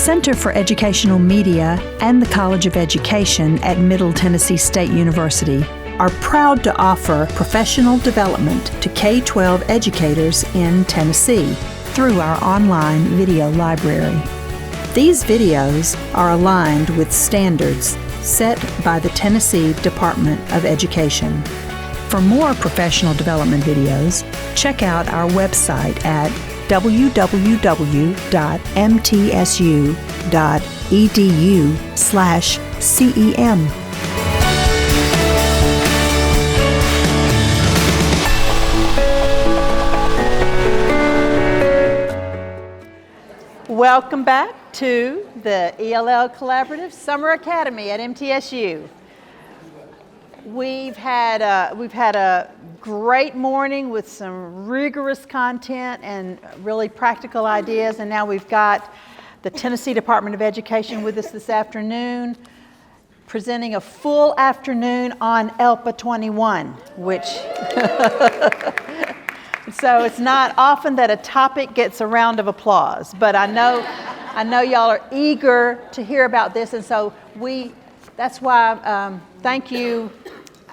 Center for Educational Media and the College of Education at Middle Tennessee State University are proud to offer professional development to K-12 educators in Tennessee through our online video library. These videos are aligned with standards set by the Tennessee Department of Education. For more professional development videos, check out our website at www.mtsu.edu/CEM. Welcome back to the ELL Collaborative Summer Academy at MTSU. We've had a great morning with some rigorous content and really practical ideas, and now we've got the Tennessee Department of Education with us this afternoon, presenting a full afternoon on ELPA 21, which so it's not often that a topic gets a round of applause, but I know y'all are eager to hear about this, and so that's why thank you.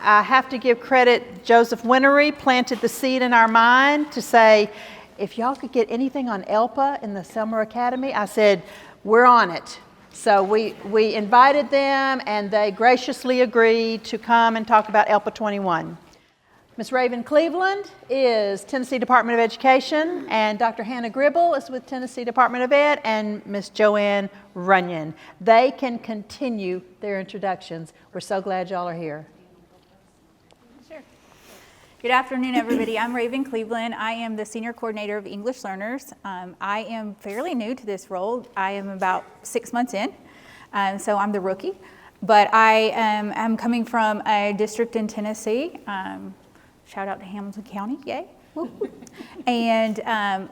I have to give credit. Joseph Winery planted the seed in our mind to say, if y'all could get anything on ELPA in the Summer Academy, I said, we're on it. So we invited them, and they graciously agreed to come and talk about ELPA 21. Ms. Raven Cleveland is Tennessee Department of Education, and Dr. Hannah Gribble is with Tennessee Department of Ed, and Ms. Joanne Runyon. They can continue their introductions. We're so glad y'all are here. Sure. Good afternoon, everybody. I'm Raven Cleveland. I am the Senior Coordinator of English Learners. I am fairly new to this role. I am about 6 months in, so I'm the rookie. But I am coming from a district in Tennessee. Shout out to Hamilton County, yay. And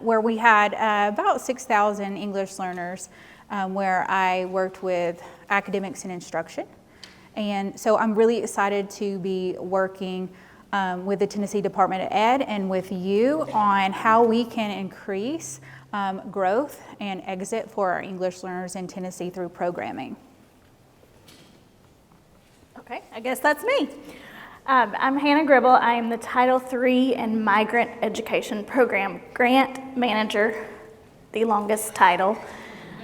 where we had about 6,000 English learners, where I worked with academics and instruction. And so I'm really excited to be working with the Tennessee Department of Ed and with you on how we can increase growth and exit for our English learners in Tennessee through programming. Okay, I guess that's me. I'm Hannah Gribble. I am the Title III and Migrant Education Program Grant Manager, the longest title.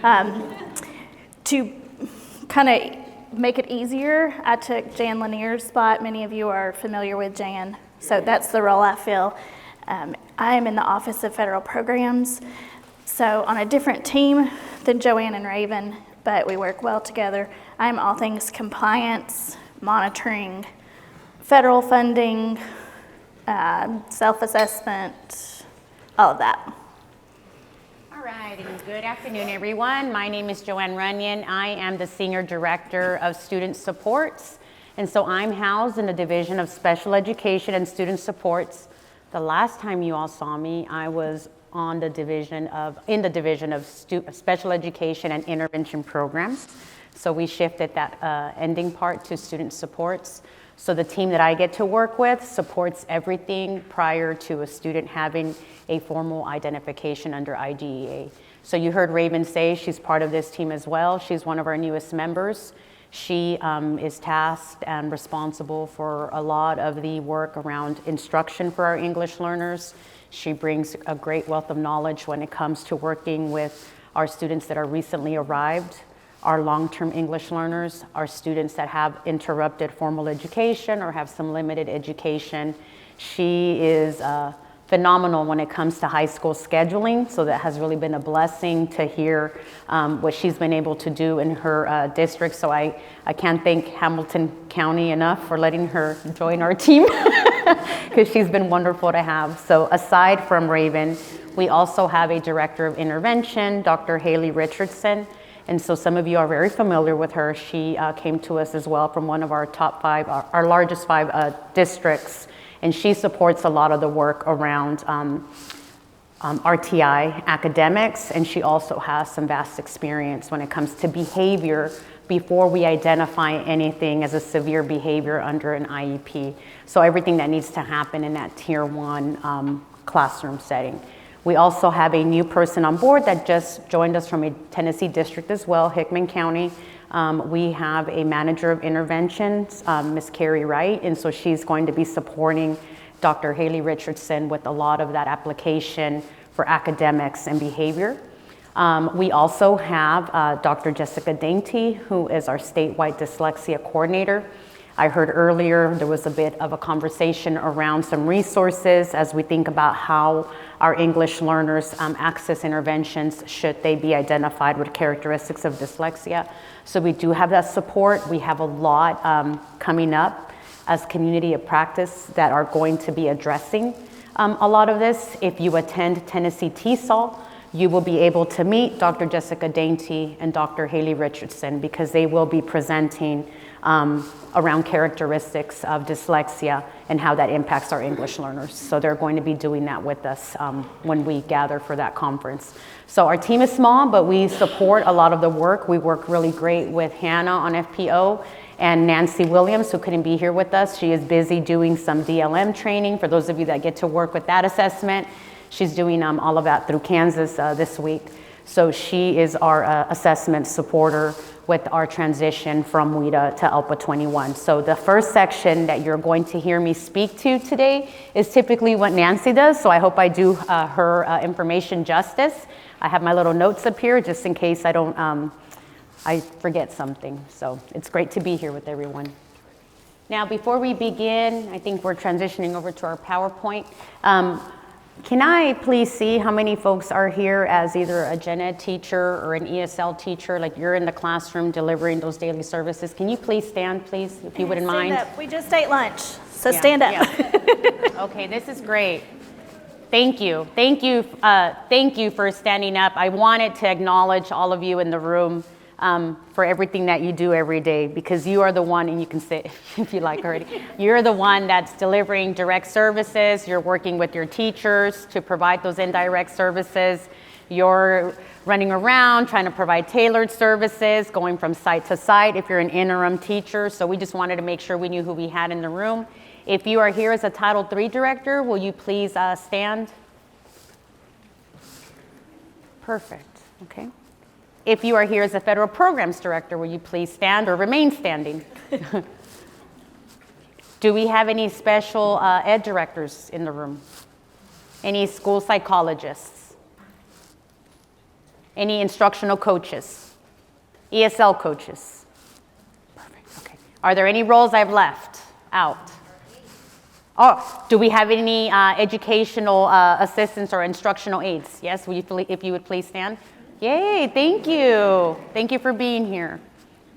To kind of make it easier, I took Jan Lanier's spot. Many of you are familiar with Jan, so that's the role I fill. I am in the Office of Federal Programs, so on a different team than Joanne and Raven, but we work well together. I am all things compliance, monitoring, federal funding, self-assessment, all of that. All right, and good afternoon, everyone. My name is Joanne Runyon. I am the Senior Director of Student Supports, and so I'm housed in the Division of Special Education and Student Supports. The last time you all saw me, I was in the Division of Special Education and Intervention Programs. So we shifted that ending part to Student Supports. So the team that I get to work with supports everything prior to a student having a formal identification under IDEA. So you heard Raven say she's part of this team as well. She's one of our newest members. She is tasked and responsible for a lot of the work around instruction for our English learners. She brings a great wealth of knowledge when it comes to working with our students that are recently arrived, our long-term English learners, our students that have interrupted formal education or have some limited education. She is phenomenal when it comes to high school scheduling, so that has really been a blessing to hear what she's been able to do in her district. So I can't thank Hamilton County enough for letting her join our team because she's been wonderful to have. So aside from Raven, we also have a Director of Intervention, Dr. Haley Richardson. And so some of you are very familiar with her. She came to us as well from one of our top five, our largest five districts. And she supports a lot of the work around RTI academics. And she also has some vast experience when it comes to behavior before we identify anything as a severe behavior under an IEP. So everything that needs to happen in that tier 1 classroom setting. We also have a new person on board that just joined us from a Tennessee district as well, Hickman County. We have a manager of interventions, Ms. Carrie Wright, and so she's going to be supporting Dr. Haley Richardson with a lot of that application for academics and behavior. We also have Dr. Jessica Dainty, who is our statewide dyslexia coordinator. I heard earlier there was a bit of a conversation around some resources as we think about how our English learners access interventions should they be identified with characteristics of dyslexia. So we do have that support. We have a lot coming up as community of practice that are going to be addressing a lot of this. If you attend Tennessee TESOL, you will be able to meet Dr. Jessica Dainty and Dr. Haley Richardson because they will be presenting around characteristics of dyslexia and how that impacts our English learners. So they're going to be doing that with us when we gather for that conference. So our team is small, but we support a lot of the work. We work really great with Hannah on FPO and Nancy Williams, who couldn't be here with us. She is busy doing some DLM training for those of you that get to work with that assessment. She's doing all of that through Kansas this week. So she is our assessment supporter with our transition from WIDA to ELPA 21. So the first section that you're going to hear me speak to today is typically what Nancy does. So I hope I do her information justice. I have my little notes up here just in case I forget something. So it's great to be here with everyone. Now, before we begin, I think we're transitioning over to our PowerPoint. Can I please see how many folks are here as either a gen ed teacher or an ESL teacher, like you're in the classroom delivering those daily services? Can you please stand, please, if you wouldn't mind? Stand up. We just ate lunch, so stand up. Yeah. Okay, this is great. Thank you. Thank you for standing up. I wanted to acknowledge all of you in the room for everything that you do every day, because you are the one, and you can sit if you like already, you're the one that's delivering direct services. You're working with your teachers to provide those indirect services. You're running around trying to provide tailored services, going from site to site if you're an interim teacher. So we just wanted to make sure we knew who we had in the room. If you are here as a Title III director, will you please stand? Perfect. Okay. If you are here as a federal programs director, will you please stand or remain standing? Do we have any special ed directors in the room? Any school psychologists? Any instructional coaches? ESL coaches? Perfect, okay. Are there any roles I've left out? Oh, do we have any educational assistants or instructional aides? Yes, if you would please stand. Yay, thank you. Thank you for being here.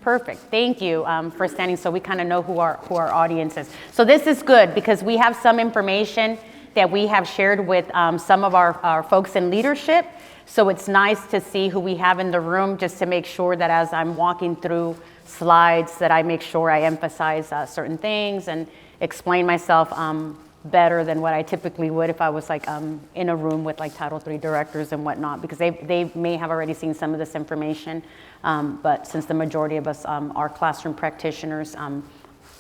Perfect, thank you for standing so we kind of know who our audience is. So this is good because we have some information that we have shared with some of our folks in leadership. So it's nice to see who we have in the room just to make sure that as I'm walking through slides that I make sure I emphasize certain things and explain myself better than what I typically would if I was like in a room with like Title III directors and whatnot, because they may have already seen some of this information, but since the majority of us are classroom practitioners,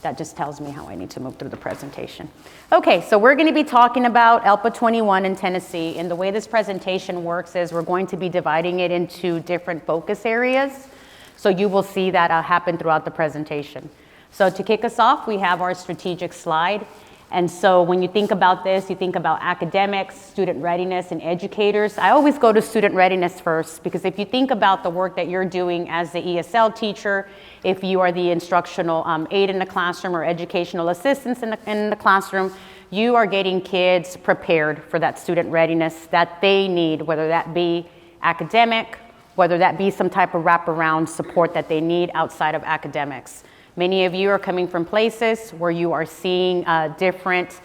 that just tells me how I need to move through the presentation. Okay, so we're going to be talking about ELPA 21 in Tennessee, and the way this presentation works is we're going to be dividing it into different focus areas, so you will see that happen throughout the presentation. So to kick us off, we have our strategic slide. And so when you think about this, you think about academics, student readiness, and educators. I always go to student readiness first, because if you think about the work that you're doing as the ESL teacher, if you are the instructional aide in the classroom or educational assistants in the classroom, you are getting kids prepared for that student readiness that they need, whether that be academic, whether that be some type of wraparound support that they need outside of academics. Many of you are coming from places where you are seeing different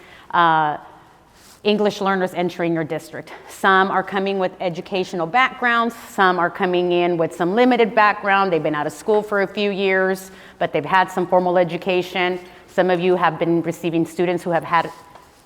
English learners entering your district. Some are coming with educational backgrounds, some are coming in with some limited background. They've been out of school for a few years, but they've had some formal education. Some of you have been receiving students who have had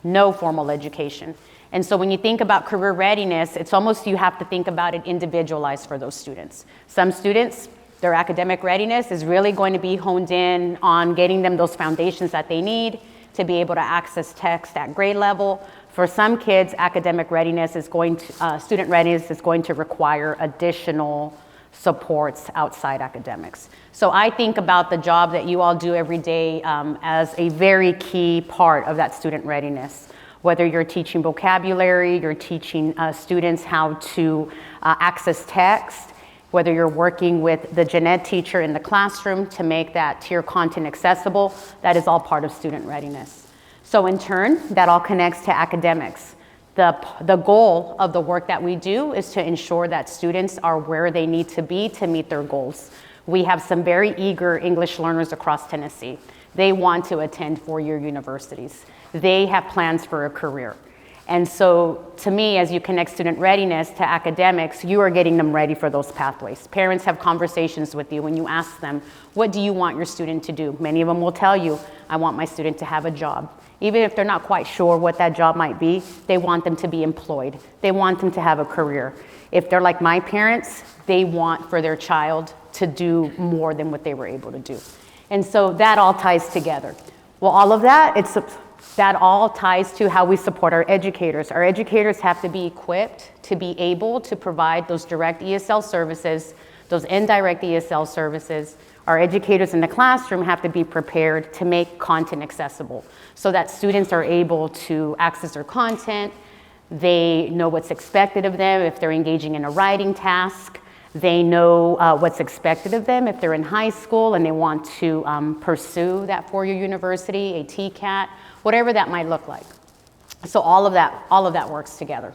no formal education. And so when you think about career readiness, it's almost you have to think about it individualized for those students. Some students, their academic readiness is really going to be honed in on getting them those foundations that they need to to be able to access text at grade level. For some kids, academic readiness is going to, student readiness is going to require additional supports outside academics. So I think about the job that you all do every day as a very key part of that student readiness. Whether you're teaching vocabulary, you're teaching students how to access text, whether you're working with the gen ed teacher in the classroom to make that tier content accessible, that is all part of student readiness. So in turn, that all connects to academics. The goal of the work that we do is to ensure that students are where they need to be to meet their goals. We have some very eager English learners across Tennessee. They want to attend four-year universities. They have plans for a career. And so to me, as you connect student readiness to academics, you are getting them ready for those pathways. Parents have conversations with you when you ask them, what do you want your student to do? Many of them will tell you, I want my student to have a job. Even if they're not quite sure what that job might be, they want them to be employed. They want them to have a career. If they're like my parents, they want for their child to do more than what they were able to do. And so that all ties together. Well, all of that, that all ties to how we support our educators. Our educators have to be equipped to be able to provide those direct ESL services, those indirect ESL services. Our educators in the classroom have to be prepared to make content accessible so that students are able to access their content. They know what's expected of them if they're engaging in a writing task. They know what's expected of them if they're in high school and they want to pursue that four-year university, a TCAT, whatever that might look like. So all of that works together.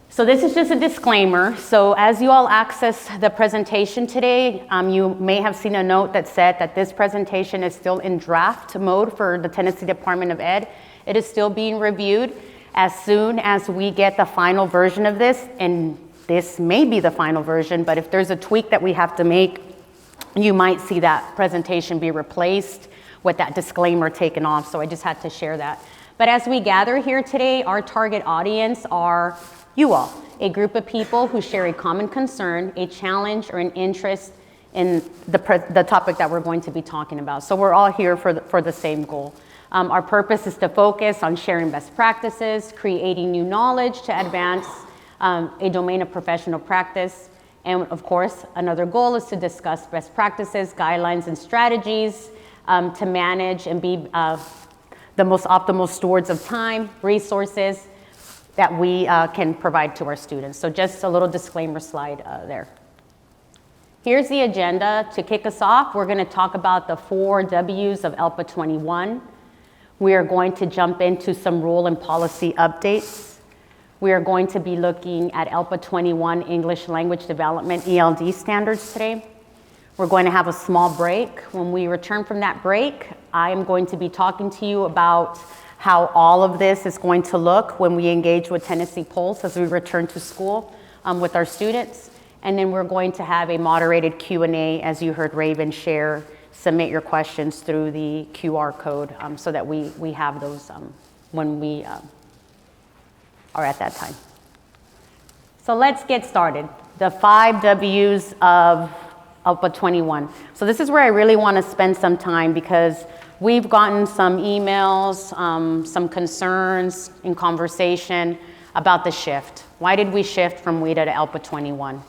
So this is just a disclaimer. So as you all access the presentation today, you may have seen a note that said that this presentation is still in draft mode for the Tennessee Department of Ed. It is still being reviewed. As soon as we get the final version of this, and this may be the final version, but if there's a tweak that we have to make, you might see that presentation be replaced with that disclaimer taken off. So I just had to share that. But as we gather here today, our target audience are you all, a group of people who share a common concern, a challenge, or an interest in the topic that we're going to be talking about. So we're all here for the same goal. Our purpose is to focus on sharing best practices, creating new knowledge to advance a domain of professional practice. And of course, another goal is to discuss best practices, guidelines, and strategies to manage and be the most optimal stewards of time, resources, that we can provide to our students. So just a little disclaimer slide there. Here's the agenda. To kick us off, we're going to talk about the 4 W's of ELPA 21. We are going to jump into some rule and policy updates. We are going to be looking at ELPA 21 English Language Development ELD standards today. We're going to have a small break. When we return from that break, I am going to be talking to you about how all of this is going to look when we engage with Tennessee Pulse as we return to school with our students. And then we're going to have a moderated Q&A, as you heard Raven share. Submit your questions through the QR code so that we have those when we are at that time. So let's get started. The 5 W's of ELPA 21. So this is where I really want to spend some time because we've gotten some emails, some concerns in conversation about the shift. Why did we shift from WIDA to ELPA 21?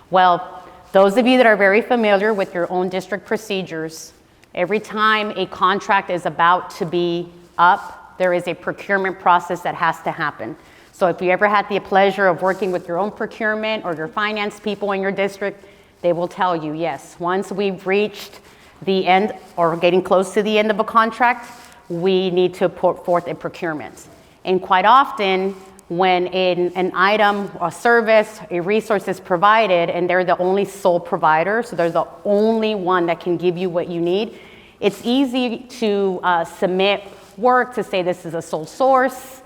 Well, those of you that are very familiar with your own district procedures, every time a contract is about to be up, there is a procurement process that has to happen. So if you ever had the pleasure of working with your own procurement or your finance people in your district, they will tell you, yes, once we've reached the end or getting close to the end of a contract, we need to put forth a procurement. And quite often, when an item, a service, a resource is provided and they're the only sole provider, so they're the only one that can give you what you need, it's easy to submit work to say this is a sole source,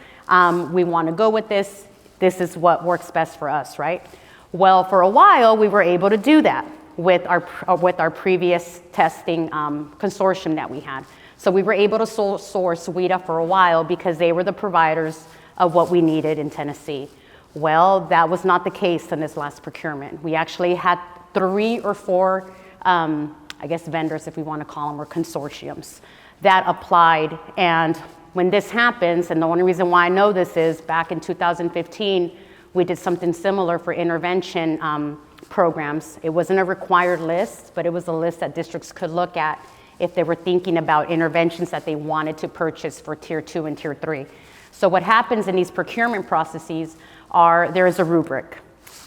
we want to go with this is what works best for us, right? Well, for a while, we were able to do that with our previous testing consortium that we had. So we were able to source WIDA for a while because they were the providers of what we needed in Tennessee. Well, that was not the case in this last procurement. We actually had 3 or 4, I guess vendors if we want to call them, or consortiums that applied. And when this happens, and the only reason why I know this is back in 2015, we did something similar for intervention programs. It wasn't a required list, but it was a list that districts could look at if they were thinking about interventions that they wanted to purchase for tier 2 and tier 3. So what happens in these procurement processes are there is a rubric.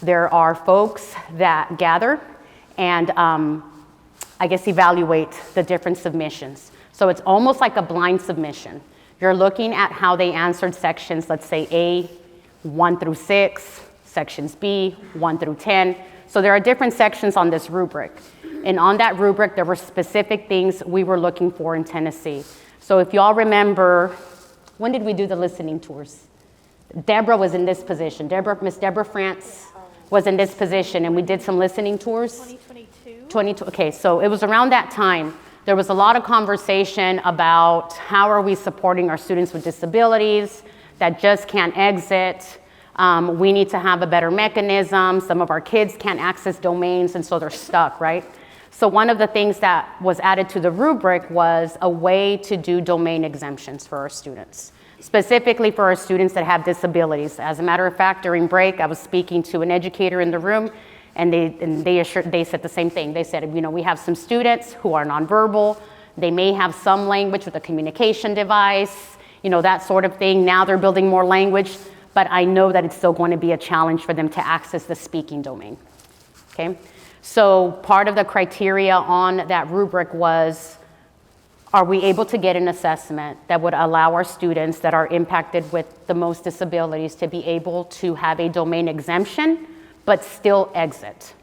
There are folks that gather and I guess evaluate the different submissions. So it's almost like a blind submission. You're looking at how they answered sections, let's say A, 1 through 6, sections B, 1 through 10. So there are different sections on this rubric. And on that rubric, there were specific things we were looking for in Tennessee. So if y'all remember, when did we do the listening tours? Deborah was in this position. Miss Deborah France was in this position, and we did some listening tours. 2022. Okay, so it was around that time. There was a lot of conversation about how are we supporting our students with disabilities that just can't exit. We need to have a better mechanism. Some of our kids can't access domains, and so they're stuck, right? So one of the things that was added to the rubric was a way to do domain exemptions for our students, specifically for our students that have disabilities. As a matter of fact, during break, I was speaking to an educator in the room, and they said the same thing. They said, you know, we have some students who are nonverbal. They may have some language with a communication device, you know, that sort of thing. Now they're building more language, but I know that it's still going to be a challenge for them to access the speaking domain, okay? So part of the criteria on that rubric was, are we able to get an assessment that would allow our students that are impacted with the most disabilities to be able to have a domain exemption, but still exit?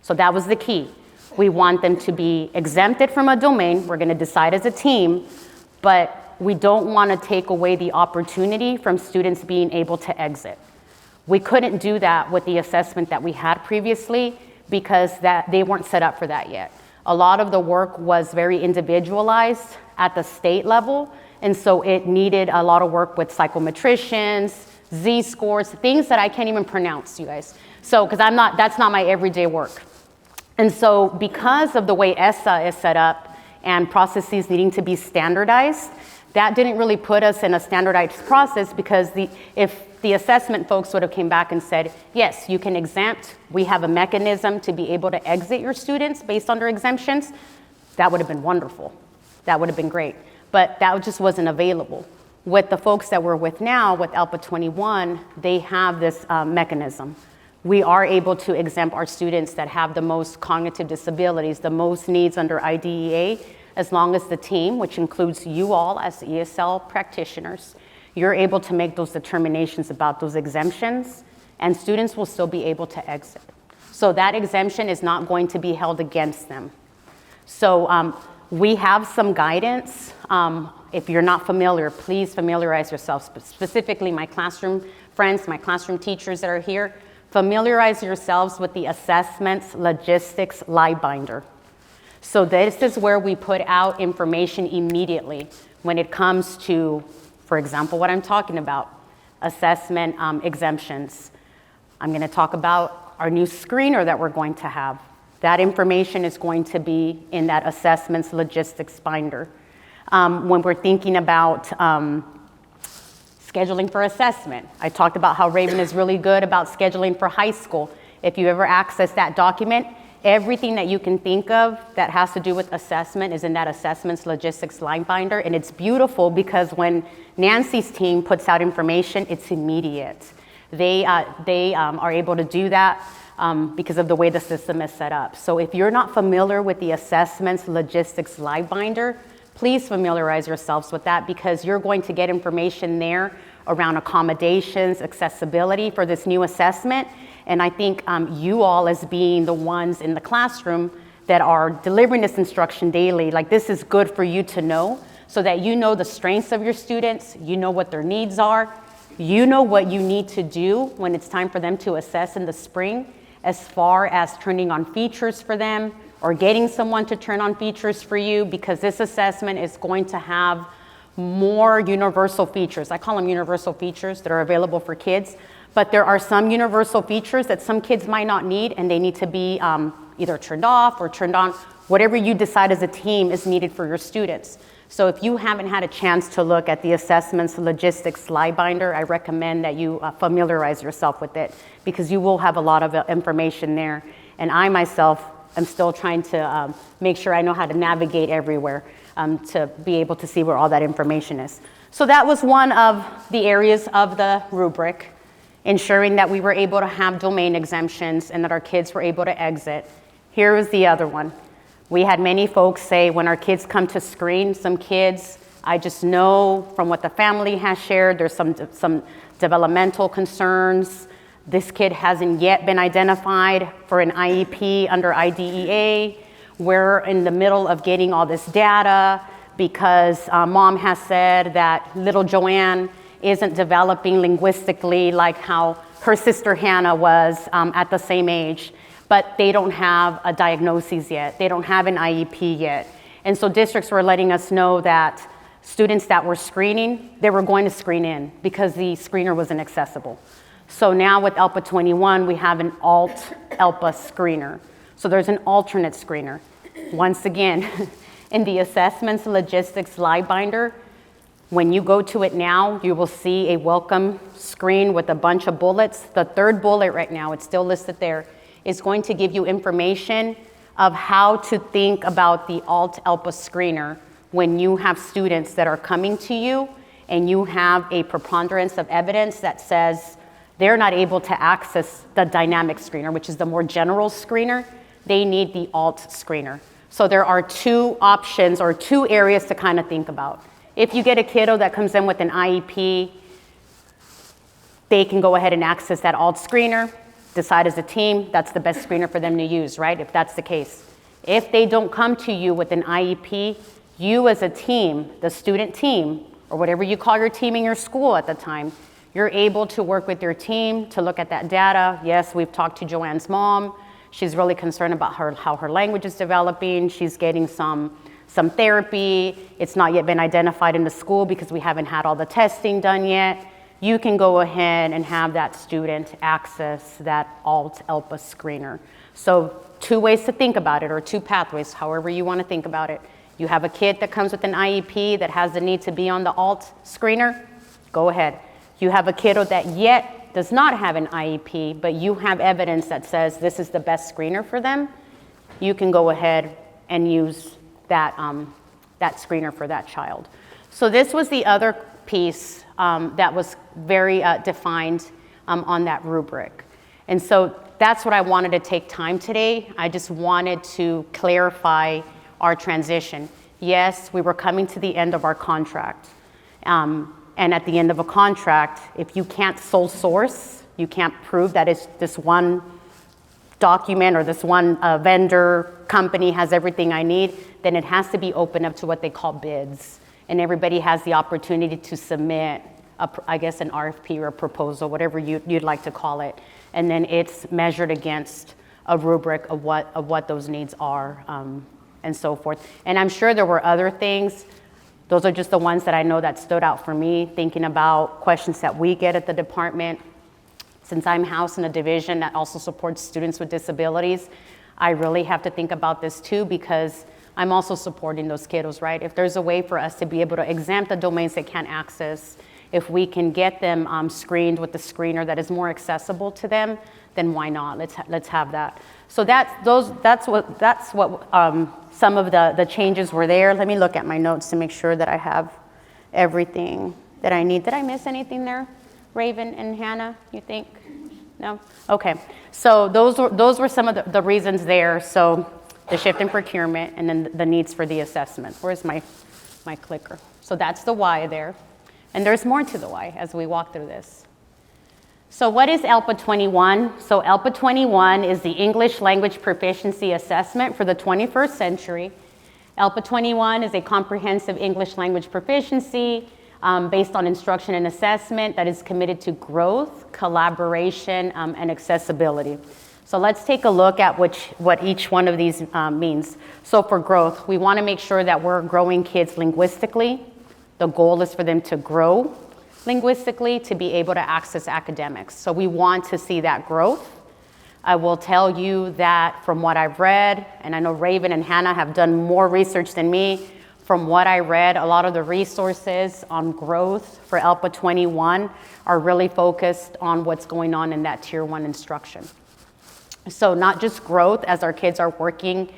So that was the key. We want them to be exempted from a domain. We're gonna decide as a team, but we don't wanna take away the opportunity from students being able to exit. We couldn't do that with the assessment that we had previously because they weren't set up for that yet. A lot of the work was very individualized at the state level, and so it needed a lot of work with psychometricians, Z-scores, things that I can't even pronounce, you guys. So, because that's not my everyday work. And so because of the way ESSA is set up and processes needing to be standardized, that didn't really put us in a standardized process because if the assessment folks would have came back and said, yes, you can exempt, we have a mechanism to be able to exit your students based on their exemptions, that would have been wonderful. That would have been great. But that just wasn't available. With the folks that we're with now, with ALPA 21, they have this mechanism. We are able to exempt our students that have the most cognitive disabilities, the most needs under IDEA, as long as the team, which includes you all as ESL practitioners, you're able to make those determinations about those exemptions, and students will still be able to exit. So that exemption is not going to be held against them. So we have some guidance. If you're not familiar, please familiarize yourself, specifically my classroom friends, my classroom teachers that are here, familiarize yourselves with the assessments logistics live binder. So this is where we put out information immediately when it comes to, for example, what I'm talking about, assessment exemptions. I'm going to talk about our new screener that we're going to have. That information is going to be in that assessments logistics binder. When we're thinking about scheduling for assessment, I talked about how Raven is really good about scheduling for high school. If you ever access that document, everything that you can think of that has to do with assessment is in that assessments logistics line binder, and it's beautiful because when Nancy's team puts out information, it's immediate. They are able to do that because of the way the system is set up. So if you're not familiar with the assessments logistics live binder, please familiarize yourselves with that because you're going to get information there around accommodations, accessibility for this new assessment. And I think you all as being the ones in the classroom that are delivering this instruction daily, like this is good for you to know so that you know the strengths of your students, you know what their needs are, you know what you need to do when it's time for them to assess in the spring as far as turning on features for them or getting someone to turn on features for you because this assessment is going to have more universal features. I call them universal features that are available for kids. But there are some universal features that some kids might not need and they need to be either turned off or turned on. Whatever you decide as a team is needed for your students. So if you haven't had a chance to look at the assessments logistics slide binder, I recommend that you familiarize yourself with it, because you will have a lot of information there. And I myself am still trying to make sure I know how to navigate everywhere to be able to see where all that information is. So that was one of the areas of the rubric, ensuring that we were able to have domain exemptions and that our kids were able to exit. Here is the other one. We had many folks say when our kids come to screen, some kids, I just know from what the family has shared, there's some developmental concerns. This kid hasn't yet been identified for an IEP under IDEA. We're in the middle of getting all this data because mom has said that little Joanne isn't developing linguistically like how her sister Hannah was at the same age. But they don't have a diagnosis yet. They don't have an IEP yet. And so districts were letting us know that students that were screening, they were going to screen in because the screener wasn't accessible. So now with ELPA 21, we have an alt-ELPA screener. So there's an alternate screener. Once again, in the assessments logistics slide binder, when you go to it now, you will see a welcome screen with a bunch of bullets. The third bullet right now, it's still listed there, is going to give you information of how to think about the alt-ELPA screener when you have students that are coming to you and you have a preponderance of evidence that says they're not able to access the dynamic screener, which is the more general screener. They need the alt screener. So there are two options or two areas to kind of think about. If you get a kiddo that comes in with an IEP, they can go ahead and access that alt screener. Decide as a team, that's the best screener for them to use, right? If that's the case. If they don't come to you with an IEP, you as a team, the student team, or whatever you call your team in your school at the time, you're able to work with your team to look at that data. Yes, we've talked to Joanne's mom. She's really concerned about how her language is developing. She's getting some therapy. It's not yet been identified in the school because we haven't had all the testing done yet. You can go ahead and have that student access that alt-ELPA screener. So two ways to think about it, or two pathways, however you want to think about it. You have a kid that comes with an IEP that has the need to be on the alt screener, go ahead. You have a kiddo that yet does not have an IEP, but you have evidence that says this is the best screener for them, you can go ahead and use that screener for that child. So this was the other piece that was very defined on that rubric. And so that's what I wanted to take time today. I just wanted to clarify our transition. Yes, we were coming to the end of our contract. And at the end of a contract, if you can't sole source, you can't prove that it's this one document or this one vendor company has everything I need, then it has to be open up to what they call bids. And everybody has the opportunity to submit, I guess, an RFP or a proposal, whatever you'd like to call it. And then it's measured against a rubric of what those needs are and so forth. And I'm sure there were other things. Those are just the ones that I know that stood out for me, thinking about questions that we get at the department. Since I'm housed in a division that also supports students with disabilities, I really have to think about this too, because I'm also supporting those kiddos, right? If there's a way for us to be able to exempt the domains they can't access, if we can get them screened with the screener that is more accessible to them, then why not? Let's have that. So that's what some of the changes were there. Let me look at my notes to make sure that I have everything that I need. Did I miss anything there, Raven and Hannah, you think? No? Okay. So those were some of the reasons there. So the shift in procurement, and then the needs for the assessment. Where's my clicker? So that's the why there. And there's more to the why as we walk through this. So what is ELPA 21? So ELPA 21 is the English Language Proficiency Assessment for the 21st century. ELPA 21 is a comprehensive English language proficiency based on instruction and assessment that is committed to growth, collaboration, and accessibility. So let's take a look at what each one of these means. So for growth, we want to make sure that we're growing kids linguistically. The goal is for them to grow linguistically to be able to access academics. So we want to see that growth. I will tell you that from what I've read, and I know Raven and Hannah have done more research than me, From what I read, a lot of the resources on growth for ELPA 21 are really focused on what's going on in that Tier 1 instruction. So not just growth as our kids are working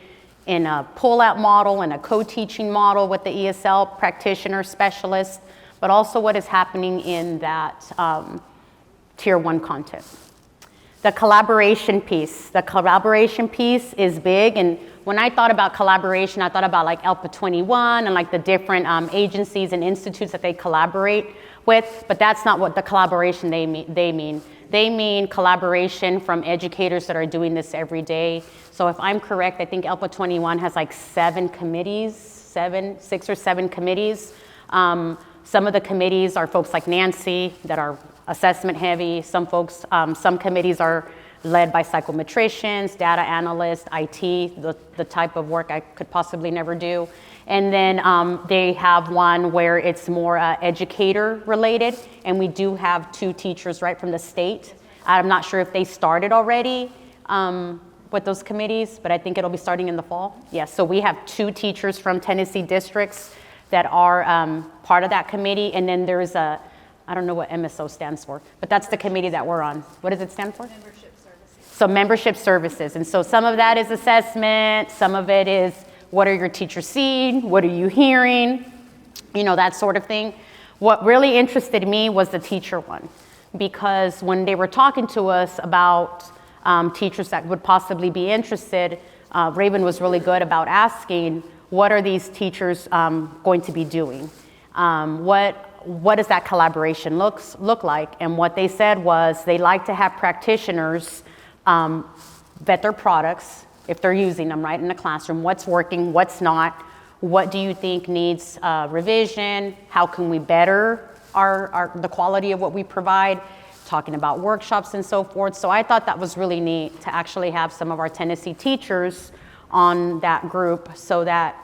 in a pull-out model and a co-teaching model with the ESL practitioner specialist, but also what is happening in that Tier 1 content. The collaboration piece. The collaboration piece is big, and when I thought about collaboration, I thought about like ELPA 21 and like the different agencies and institutes that they collaborate with, but that's not what the collaboration they mean. They mean collaboration from educators that are doing this every day. So if I'm correct, I think ELPA 21 has like 6 or 7 committees. Some of the committees are folks like Nancy that are assessment heavy. Some committees are led by psychometricians, data analysts, IT, the type of work I could possibly never do. And then they have one where it's more educator related, and we do have 2 teachers right from the state. I'm not sure if they started already with those committees, but I think it'll be starting in the fall. Yes, so we have 2 teachers from Tennessee districts that are part of that committee, and then there's I don't know what MSO stands for, but that's the committee that we're on. What does it stand for? Membership services. So membership services, and so some of that is assessment, some of it is what are your teachers seeing, what are you hearing, that sort of thing. What really interested me was the teacher one, because when they were talking to us about teachers that would possibly be interested, Raven was really good about asking, what are these teachers going to be doing? What does that collaboration look like? And what they said was they like to have practitioners vet their products, if they're using them right in the classroom, what's working, what's not, what do you think needs revision, how can we better the quality of what we provide, talking about workshops and so forth. So I thought that was really neat to actually have some of our Tennessee teachers on that group so that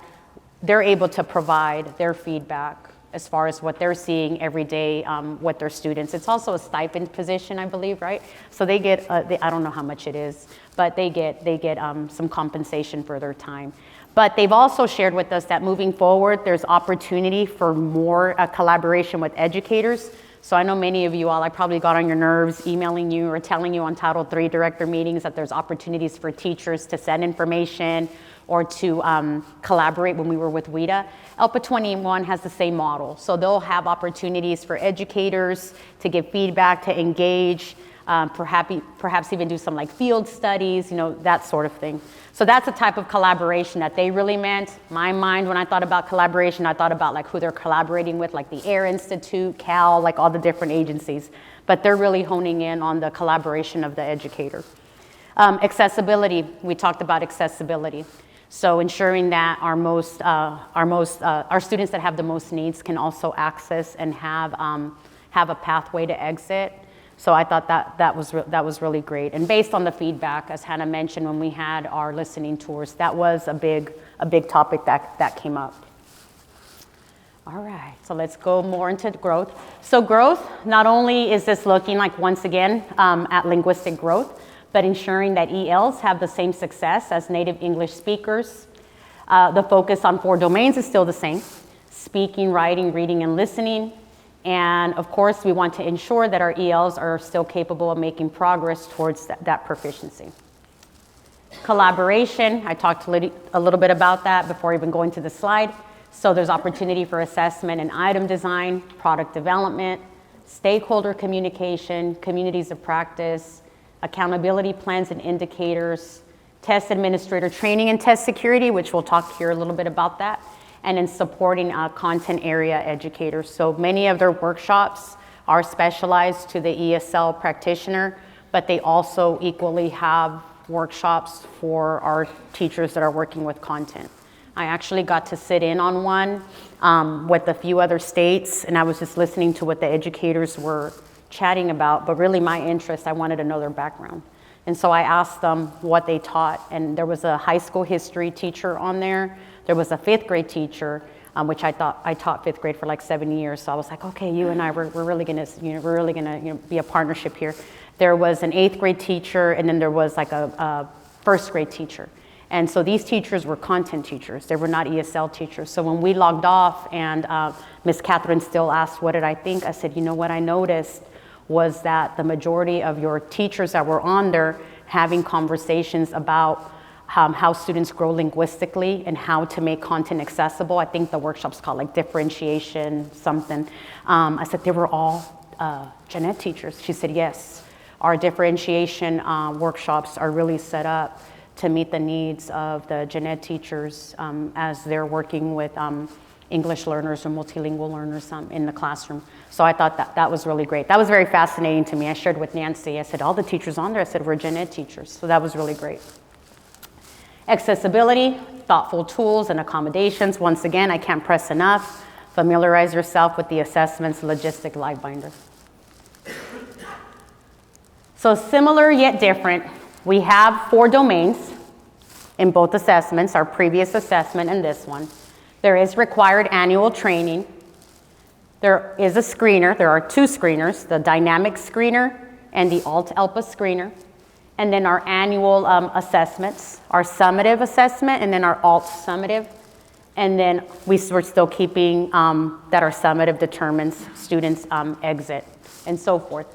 they're able to provide their feedback as far as what they're seeing every day with their students. It's also a stipend position, I believe, right? So they get, I don't know how much it is, but they get some compensation for their time. But they've also shared with us that moving forward, there's opportunity for more collaboration with educators. So I know many of you all, I probably got on your nerves emailing you or telling you on Title III director meetings that there's opportunities for teachers to send information or to collaborate when we were with WIDA. ELPA 21 has the same model. So they'll have opportunities for educators to give feedback, to engage, perhaps even do some like field studies, that sort of thing. So that's the type of collaboration that they really meant. My mind, when I thought about collaboration, I thought about like who they're collaborating with, like the Air Institute, Cal, like all the different agencies. But they're really honing in on the collaboration of the educator. Accessibility, we talked about accessibility. So ensuring that our students that have the most needs can also access and have a pathway to exit. So I thought that was really great. And based on the feedback, as Hannah mentioned when we had our listening tours, that was a big topic that came up. All right, so let's go more into growth. So growth, not only is this looking like, once again, at linguistic growth, but ensuring that ELs have the same success as native English speakers. The focus on 4 domains is still the same: speaking, writing, reading, and listening. And of course, we want to ensure that our ELs are still capable of making progress towards that proficiency. Collaboration, I talked a little bit about that before even going to the slide. So there's opportunity for assessment and item design, product development, stakeholder communication, communities of practice, accountability plans and indicators, test administrator training and test security, which we'll talk here a little bit about that, and in supporting content area educators. So many of their workshops are specialized to the ESL practitioner, but they also equally have workshops for our teachers that are working with content. I actually got to sit in on one with a few other states, and I was just listening to what the educators were chatting about, but really my interest, I wanted to know their background. And so I asked them what they taught, and there was a high school history teacher on there. There was a 5th grade teacher, which I taught 5th grade for like 7 years. So I was like, okay, you and I, we're really gonna be a partnership here. There was an 8th grade teacher, and then there was like a 1st grade teacher. And so these teachers were content teachers. They were not ESL teachers. So when we logged off and Ms. Catherine still asked, what did I think? I said, you know what I noticed was that the majority of your teachers that were on there having conversations about how students grow linguistically and how to make content accessible. I think the workshop's called like differentiation something. I said, they were all gen ed teachers. She said, yes, our differentiation workshops are really set up to meet the needs of the gen ed teachers as they're working with English learners or multilingual learners in the classroom. So I thought that was really great. That was very fascinating to me. I shared with Nancy. I said, all the teachers on there, I said, we're gen ed teachers. So that was really great. Accessibility, thoughtful tools and accommodations. Once again, I can't press enough. Familiarize yourself with the assessments logistic live binder. So similar yet different. We have 4 domains in both assessments, our previous assessment and this one. There is required annual training. There is a screener. There are 2 screeners, the dynamic screener and the Alt-ELPA screener. And then our annual assessments, our summative assessment, and then our alt-summative. And then we're still keeping that our summative determines students' exit and so forth.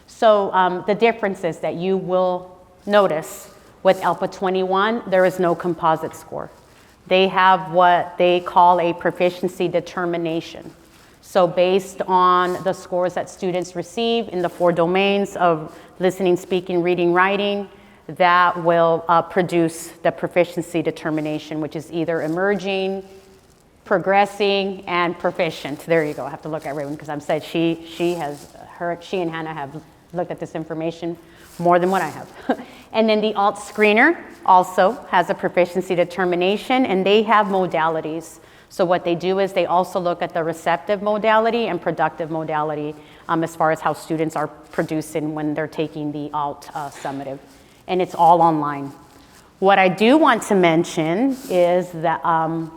So the difference is that you will notice with ELPA 21, there is no composite score. They have what they call a proficiency determination. So based on the scores that students receive in the 4 domains of listening, speaking, reading, writing, that will produce the proficiency determination, which is either emerging, progressing, and proficient. There you go. I have to look at Raven because I'm said she and Hannah have looked at this information more than what I have. And then the alt screener also has a proficiency determination, and they have modalities. So what they do is they also look at the receptive modality and productive modality as far as how students are producing when they're taking the alt summative. And it's all online. What I do want to mention is the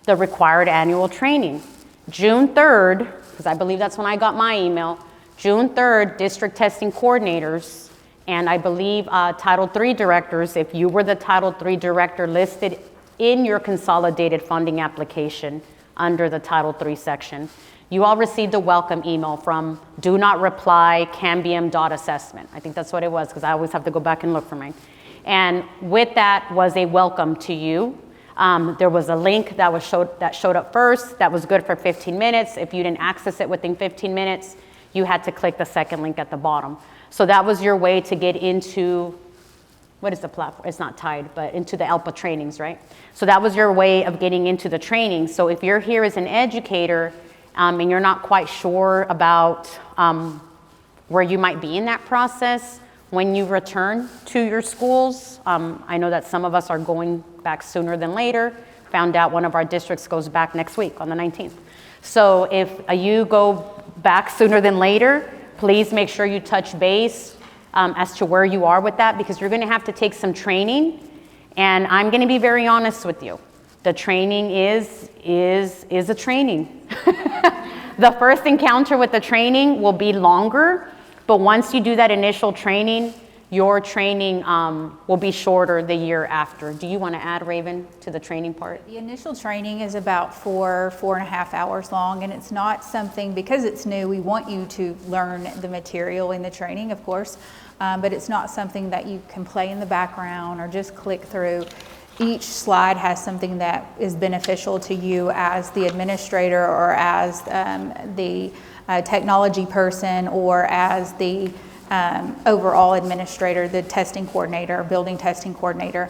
required annual training. June 3rd, because I believe that's when I got my email, June 3rd, district testing coordinators, and I believe Title III directors, if you were the Title III director listed in your consolidated funding application under the Title III section, you all received a welcome email from do not reply cambium.assessment. I think that's what it was because I always have to go back and look for mine. And with that was a welcome to you. There was a link that showed up first that was good for 15 minutes. If you didn't access it within 15 minutes, you had to click the second link at the bottom. So that was your way to get into, what is the platform? It's not Tide, but into the ELPA trainings, right? So that was your way of getting into the training. So if you're here as an educator and you're not quite sure about where you might be in that process when you return to your schools, I know that some of us are going back sooner than later. Found out one of our districts goes back next week on the 19th. So if you go back sooner than later, please make sure you touch base as to where you are with that, because you're going to have to take some training. And I'm going to be very honest with you. The training is a training. The first encounter with the training will be longer, but once you do that initial training, your training will be shorter the year after. Do you want to add, Raven, to the training part? The initial training is about 4.5 hours long, and it's not something, because it's new, we want you to learn the material in the training, of course, but it's not something that you can play in the background or just click through. Each slide has something that is beneficial to you as the administrator or as the technology person or as the overall administrator, the testing coordinator, building testing coordinator.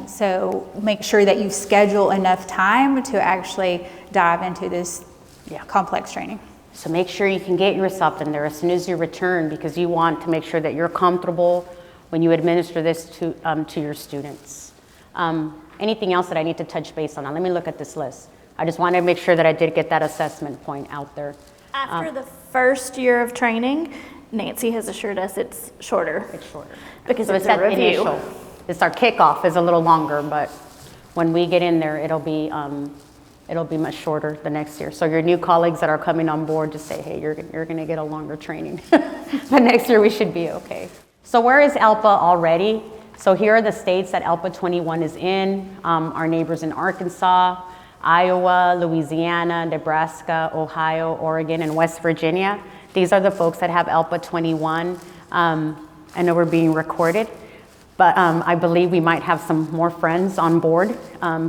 So make sure that you schedule enough time to actually dive into this complex training. So make sure you can get yourself in there as soon as you return, because you want to make sure that you're comfortable when you administer this to your students. Anything else that I need to touch base on? Now, let me look at this list. I just wanted to make sure that I did get that assessment point out there. After the first year of training, Nancy has assured us it's shorter. It's shorter. Because So it's that a review. initial. It's our kickoff is a little longer, but when we get in there, it'll be much shorter the next year. So your new colleagues that are coming on board, just say, hey, you're going to get a longer training. But next year we should be okay. So where is ELPA already? So here are the states that ELPA 21 is in. Our neighbors in Arkansas, Iowa, Louisiana, Nebraska, Ohio, Oregon, and West Virginia. These are the folks that have ELPA 21. I know we're being recorded, but I believe we might have some more friends on board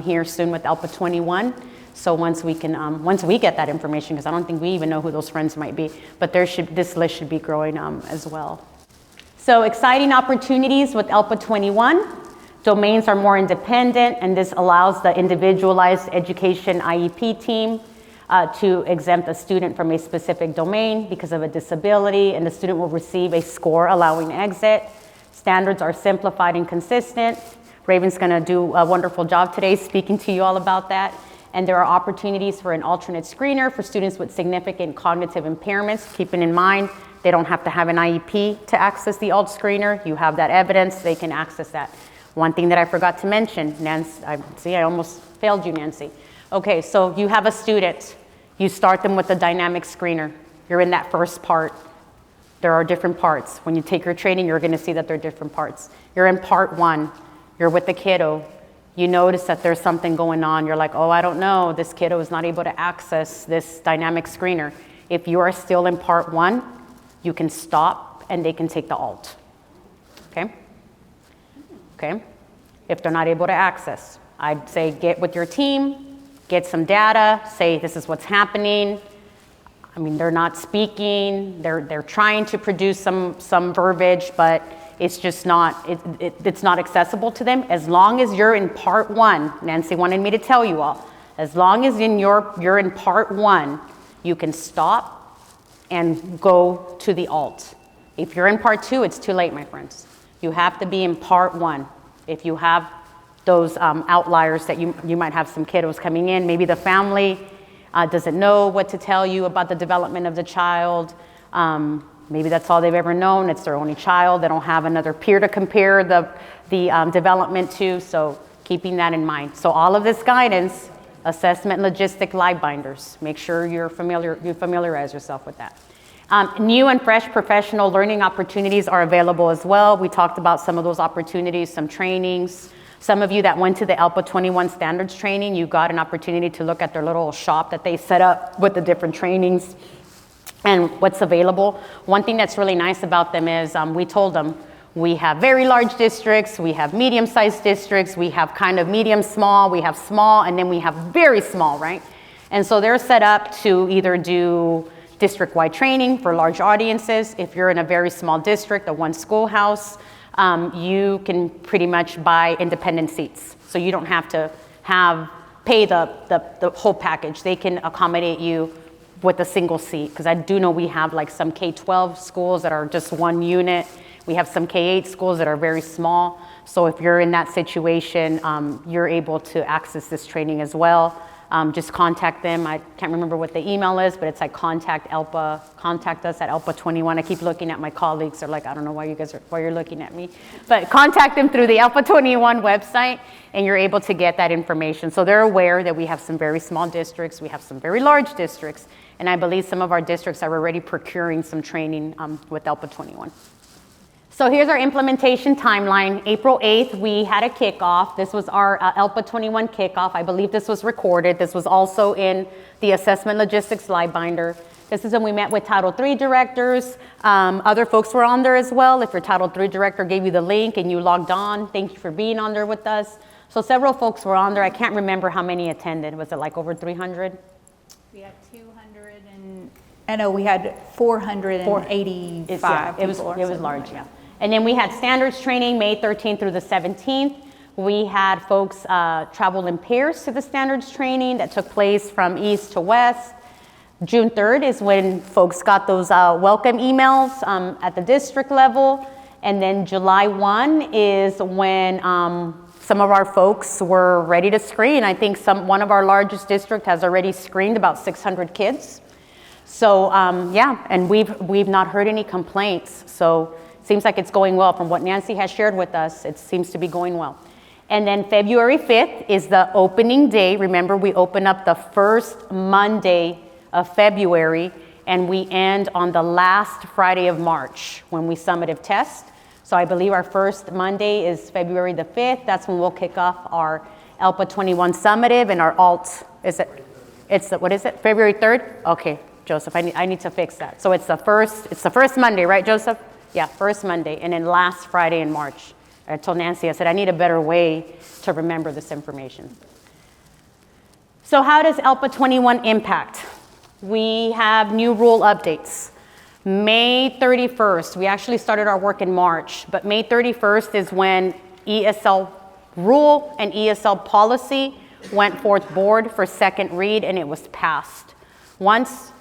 here soon with ELPA 21. So once we get that information, because I don't think we even know who those friends might be, but this list should be growing as well. So exciting opportunities with ELPA 21. Domains are more independent, and this allows the individualized education IEP team to exempt a student from a specific domain because of a disability, and the student will receive a score allowing exit. Standards are simplified and consistent. Raven's gonna do a wonderful job today speaking to you all about that. And there are opportunities for an alternate screener for students with significant cognitive impairments, keeping in mind they don't have to have an IEP to access the alt screener. You have that evidence, they can access that. One thing that I forgot to mention, Nancy, I almost failed you, Nancy. Okay, so you have a student, you start them with the dynamic screener. You're in that first part. There are different parts. When you take your training, you're gonna see that there are different parts. You're in part 1, you're with the kiddo. You notice that there's something going on. You're like, oh, I don't know, this kiddo is not able to access this dynamic screener. If you are still in part 1, you can stop and they can take the alt, okay? Okay, if they're not able to access, I'd say get with your team, get some data, say this is what's happening. I mean, they're not speaking, they're trying to produce some verbiage, but it's just not, it's not accessible to them. As long as you're in part 1, Nancy wanted me to tell you all, as long as you're in part 1, you can stop and go to the alt. If you're in part 2, it's too late, my friends. You have to be in part 1. If you have those outliers that you might have some kiddos coming in, maybe the family doesn't know what to tell you about the development of the child. Maybe that's all they've ever known. It's their only child. They don't have another peer to compare the development to, so keeping that in mind. So all of this guidance, assessment, logistic, live binders. Make sure you familiarize yourself with that. New and fresh professional learning opportunities are available as well. We talked about some of those opportunities, some trainings. Some of you that went to the ELPA 21 standards training, you got an opportunity to look at their little shop that they set up with the different trainings and what's available. One thing that's really nice about them is we told them we have very large districts, we have medium-sized districts, we have kind of medium-small, we have small, and then we have very small, right? And so they're set up to either do district-wide training for large audiences. If you're in a very small district, a one schoolhouse, you can pretty much buy independent seats. So you don't have to pay the whole package. They can accommodate you with a single seat, because I do know we have like some K-12 schools that are just one unit. We have some K-8 schools that are very small. So if you're in that situation, you're able to access this training as well. Just contact them. I can't remember what the email is, but it's like contact ELPA, contact us at ELPA 21. I keep looking at my colleagues. They're like, I don't know why you're looking at me. But contact them through the ELPA 21 website, and you're able to get that information. So they're aware that we have some very small districts, we have some very large districts, and I believe some of our districts are already procuring some training with ELPA 21. So here's our implementation timeline. April 8th, we had a kickoff. This was our ELPA 21 kickoff. I believe this was recorded. This was also in the assessment logistics live binder. This is when we met with Title III directors. Other folks were on there as well. If your Title III director gave you the link and you logged on, thank you for being on there with us. So several folks were on there. I can't remember how many attended. Was it like over 300? We had 200 and I know we had 485. It was large, yeah. And then we had standards training May 13th through the 17th. We had folks travel in pairs to the standards training that took place from east to west. June 3rd is when folks got those welcome emails at the district level. And then July 1 is when some of our folks were ready to screen. I think one of our largest districts has already screened about 600 kids. So yeah, and we've not heard any complaints. So seems like it's going well. From what Nancy has shared with us, it seems to be going well. And then February 5th is the opening day. Remember, we open up the first Monday of February, and we end on the last Friday of March when we summative test. So I believe our first Monday is February the 5th. That's when we'll kick off our ELPA 21 summative and our alt, what is it, February 3rd? Okay, Joseph, I need to fix that. So it's the first Monday, right, Joseph? Yeah, first Monday, and then last Friday in March. I told Nancy, I said, I need a better way to remember this information. So how does ELPA 21 impact? We have new rule updates. May 31st, we actually started our work in March, but May 31st is when ESL rule and ESL policy went forth board for second read, and it was passed. Once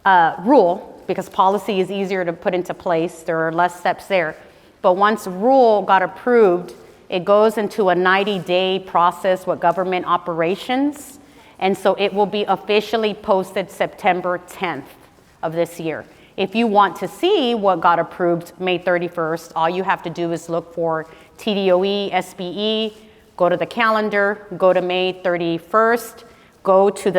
rule, because policy is easier to put into place, there are less steps there, but once rule got approved, it goes into a 90-day process with government operations, and so it will be officially posted September 10th of this year. If you want to see what got approved May 31st, all you have to do is look for TDOE, SBE, go to the calendar, go to May 31st, go to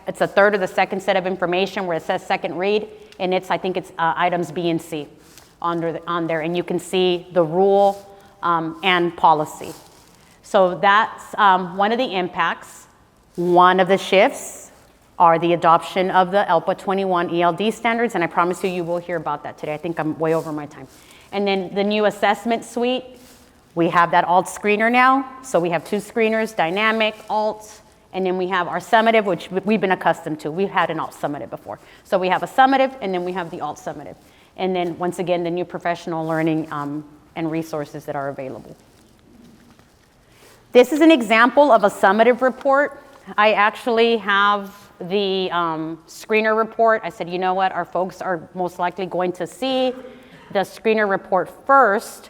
it's a third of the second set of information where it says second read, and I think it's items B and C on there, and you can see the rule and policy. So that's one of the impacts. One of the shifts are the adoption of the ELPA 21 ELD standards, and I promise you will hear about that today. I think I'm way over my time. And then the new assessment suite, we have that alt screener now. So we have two screeners, dynamic, alt, and then we have our summative, which we've been accustomed to. We've had an alt summative before. So we have a summative, and then we have the alt summative. And then once again, the new professional learning and resources that are available. This is an example of a summative report. I actually have the screener report. I said, you know what, our folks are most likely going to see the screener report first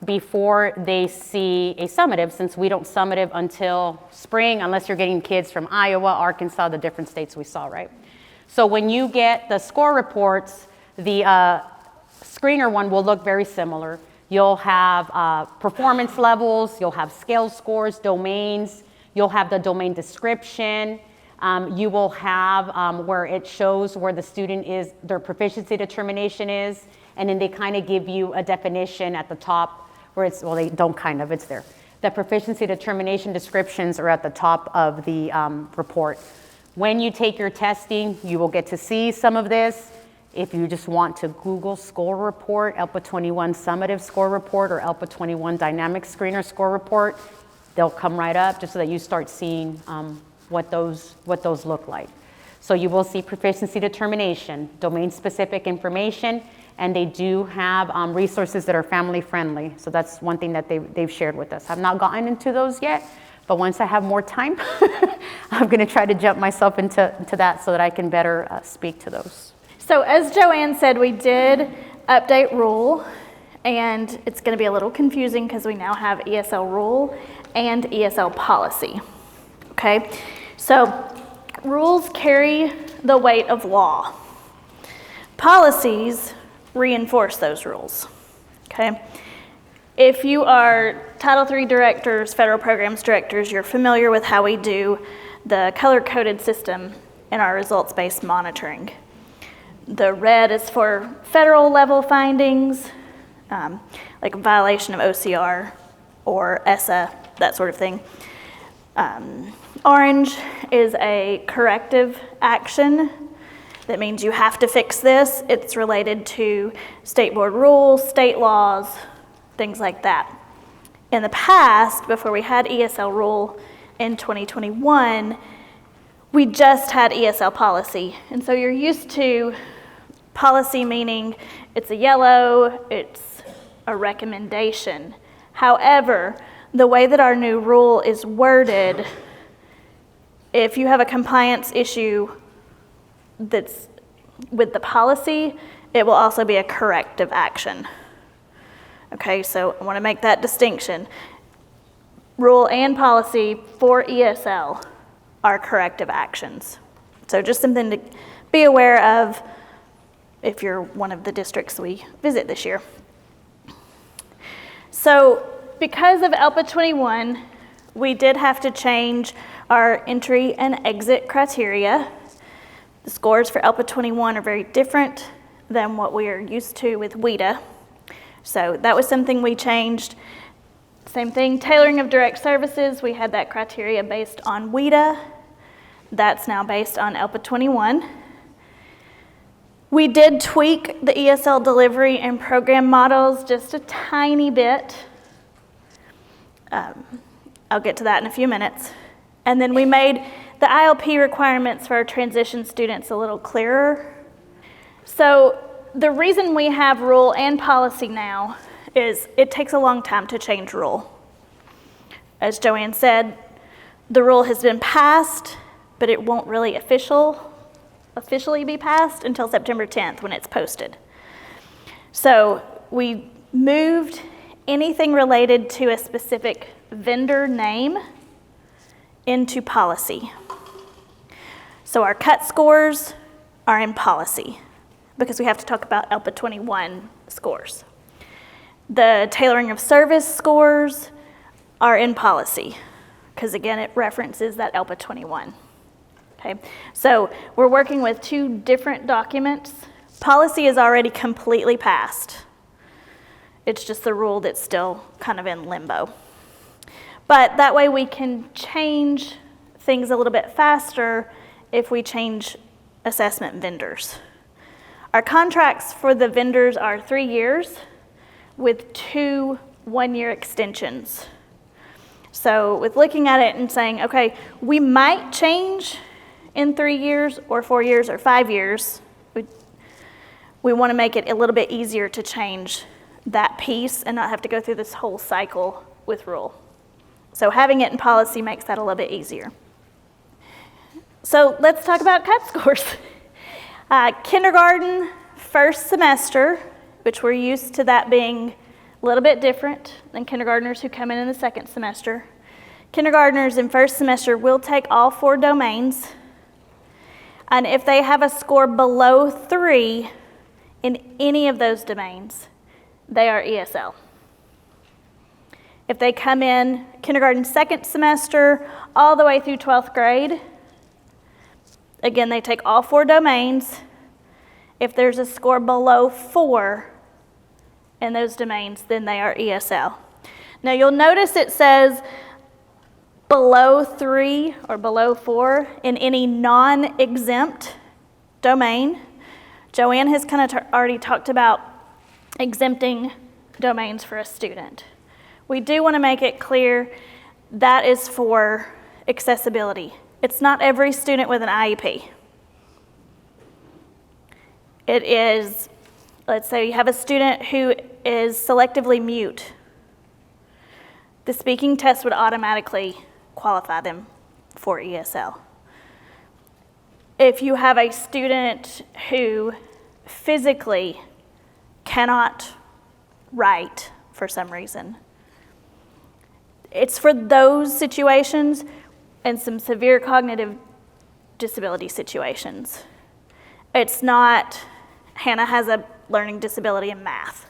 before they see a summative, since we don't summative until spring, unless you're getting kids from Iowa, Arkansas, the different states we saw, right? So when you get the score reports, the screener one will look very similar. You'll have performance levels, you'll have scale scores, domains, you'll have the domain description, you will have where it shows where the student is, their proficiency determination is, and then they kind of give you a definition at the top where it's, well, they don't kind of, it's there. The proficiency determination descriptions are at the top of the report. When you take your testing, you will get to see some of this. If you just want to Google score report, ELPA 21 summative score report, or ELPA 21 dynamic screener score report, they'll come right up just so that you start seeing what those look like. So you will see proficiency determination, domain-specific information, and they do have resources that are family friendly. So that's one thing that they've shared with us. I've not gotten into those yet, but once I have more time, I'm gonna try to jump myself into that so that I can better speak to those. So as Joanne said, we did update rule, and it's gonna be a little confusing because we now have ESL rule and ESL policy, okay? So rules carry the weight of law. Policies reinforce those rules, okay? If you are Title III directors, federal programs directors, you're familiar with how we do the color-coded system in our results-based monitoring. The red is for federal level findings, like a violation of OCR or ESSA, that sort of thing. Orange is a corrective action. That means you have to fix this. It's related to state board rules, state laws, things like that. In the past, before we had ESL rule in 2021, we just had ESL policy. And so you're used to policy meaning it's a yellow, it's a recommendation. However, the way that our new rule is worded, if you have a compliance issue that's with the policy, it will also be a corrective action. Okay, so I want to make that distinction. Rule and policy for ESL are corrective actions. So just something to be aware of if you're one of the districts we visit this year. So because of ELPA 21, we did have to change our entry and exit criteria. The scores for ELPA 21 are very different than what we are used to with WIDA. So that was something we changed. Same thing, tailoring of direct services, we had that criteria based on WIDA. That's now based on ELPA 21. We did tweak the ESL delivery and program models just a tiny bit. I'll get to that in a few minutes. And then we made the ILP requirements for our transition students a little clearer. So the reason we have rule and policy now is it takes a long time to change rule. As Joanne said, the rule has been passed, but it won't really officially be passed until September 10th when it's posted. So we moved anything related to a specific vendor name into policy. So our cut scores are in policy because we have to talk about ELPA 21 scores. The tailoring of service scores are in policy because again, it references that ELPA 21. Okay, so we're working with two different documents. Policy is already completely passed. It's just the rule that's still kind of in limbo. But that way we can change things a little bit faster if we change assessment vendors. Our contracts for the vendors are 3 years with 2 one-year extensions. So with looking at it and saying, okay, we might change in 3 years or 4 years or 5 years, we want to make it a little bit easier to change that piece and not have to go through this whole cycle with rule. So having it in policy makes that a little bit easier. So let's talk about cut scores. Kindergarten first semester, which we're used to that being a little bit different than kindergartners who come in the second semester. Kindergartners in first semester will take all 4 domains, and if they have a score below 3 in any of those domains, they are ESL. If they come in kindergarten second semester all the way through 12th grade, again, they take all 4 domains. If there's a score below 4 in those domains, then they are ESL. Now you'll notice it says below 3 or below 4 in any non-exempt domain. Joanne has kind of already talked about exempting domains for a student. We do want to make it clear that is for accessibility. It's not every student with an IEP. It is, let's say you have a student who is selectively mute. The speaking test would automatically qualify them for ESL. If you have a student who physically cannot write for some reason, it's for those situations and some severe cognitive disability situations. It's not Hannah has a learning disability in math,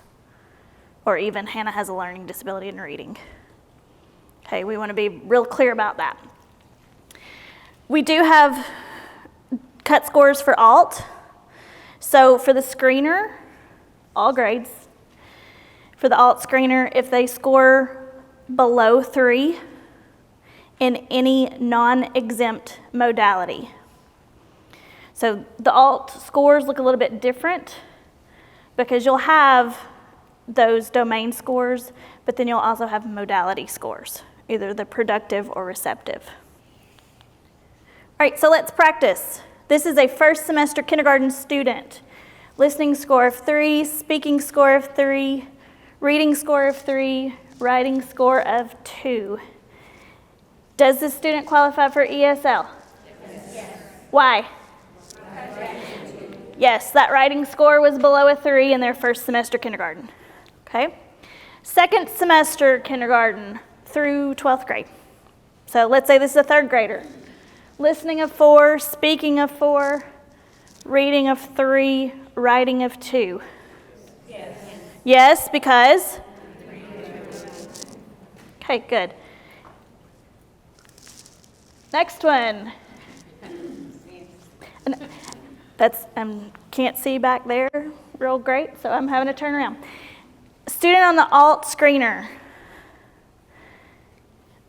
or even Hannah has a learning disability in reading. Okay, we want to be real clear about that. We do have cut scores for ALT. So for the screener, all grades. For the ALT screener, if they score below 3 in any non-exempt modality. So the ALT scores look a little bit different because you'll have those domain scores, but then you'll also have modality scores, either the productive or receptive. All right, so let's practice. This is a first semester kindergarten student. Listening score of 3, speaking score of 3, reading score of 3, writing score of 2. Does this student qualify for ESL? Yes. Why? Yes, that writing score was below a 3 in their first semester kindergarten. Okay? Second semester kindergarten through 12th grade. So let's say this is a 3rd grader. Listening of 4, speaking of 4, reading of 3, writing of 2. Yes. Yes, because? Okay, good. Next one. That's can't see back there real great, so I'm having to turn around. Student on the alt screener.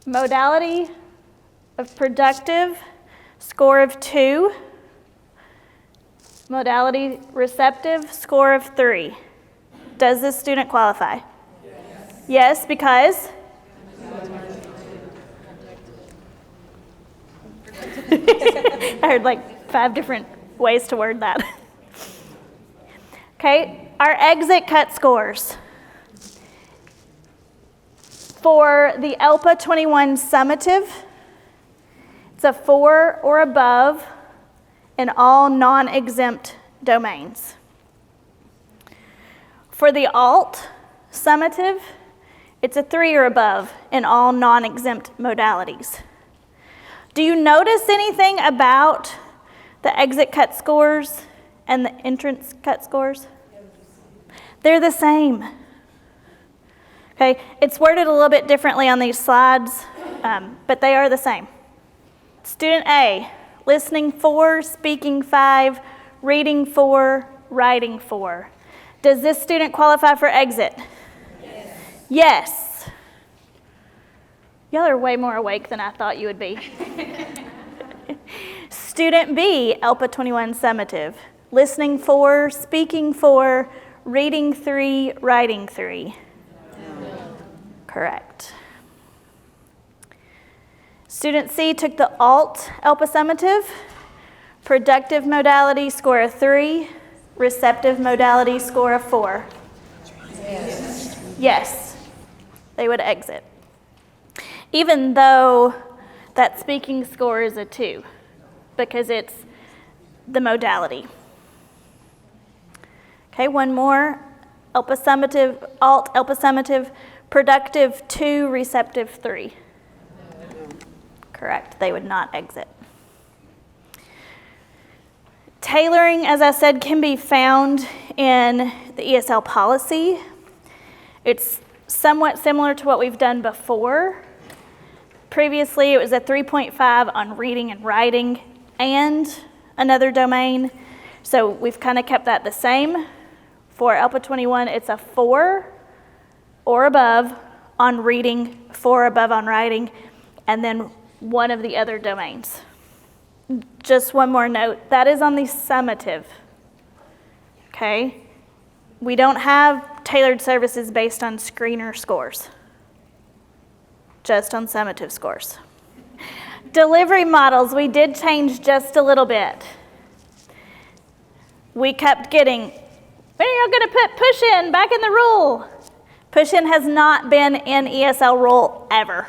Modality of productive, score of 2. Modality receptive, score of 3. Does this student qualify? Yes, because? I heard like 5 different ways to word that. Okay, our exit cut scores. For the ELPA 21 summative, it's a 4 or above in all non-exempt domains. For the alt summative, it's a 3 or above in all non-exempt modalities. Do you notice anything about the exit cut scores and the entrance cut scores? They're the same. Okay, it's worded a little bit differently on these slides, but they are the same. Student A, listening 4, speaking 5, reading 4, writing 4. Does this student qualify for exit? Yes. Yes. Y'all are way more awake than I thought you would be. Student B, ELPA 21 summative, listening 4, speaking 4, reading 3, writing 3. Correct. Student C took the alt ELPA summative, productive modality score of 3, receptive modality score of 4. Yes. Yes, they would exit. Even though that speaking score is a 2, because it's the modality. Okay, one more. ELPA summative, alt ELPA summative, productive 2, receptive 3. Correct, they would not exit. Tailoring, as I said, can be found in the ESL policy. It's somewhat similar to what we've done before. Previously, it was a 3.5 on reading and writing and another domain. So we've kind of kept that the same. For ELPA 21, it's a 4 or above on reading, 4 above on writing, and then one of the other domains. Just one more note, that is on the summative, okay? We don't have tailored services based on screener scores, just on summative scores. Delivery models, we did change just a little bit. We kept getting, when are you going to put push-in back in the rule? Push-in has not been in ESL rule ever.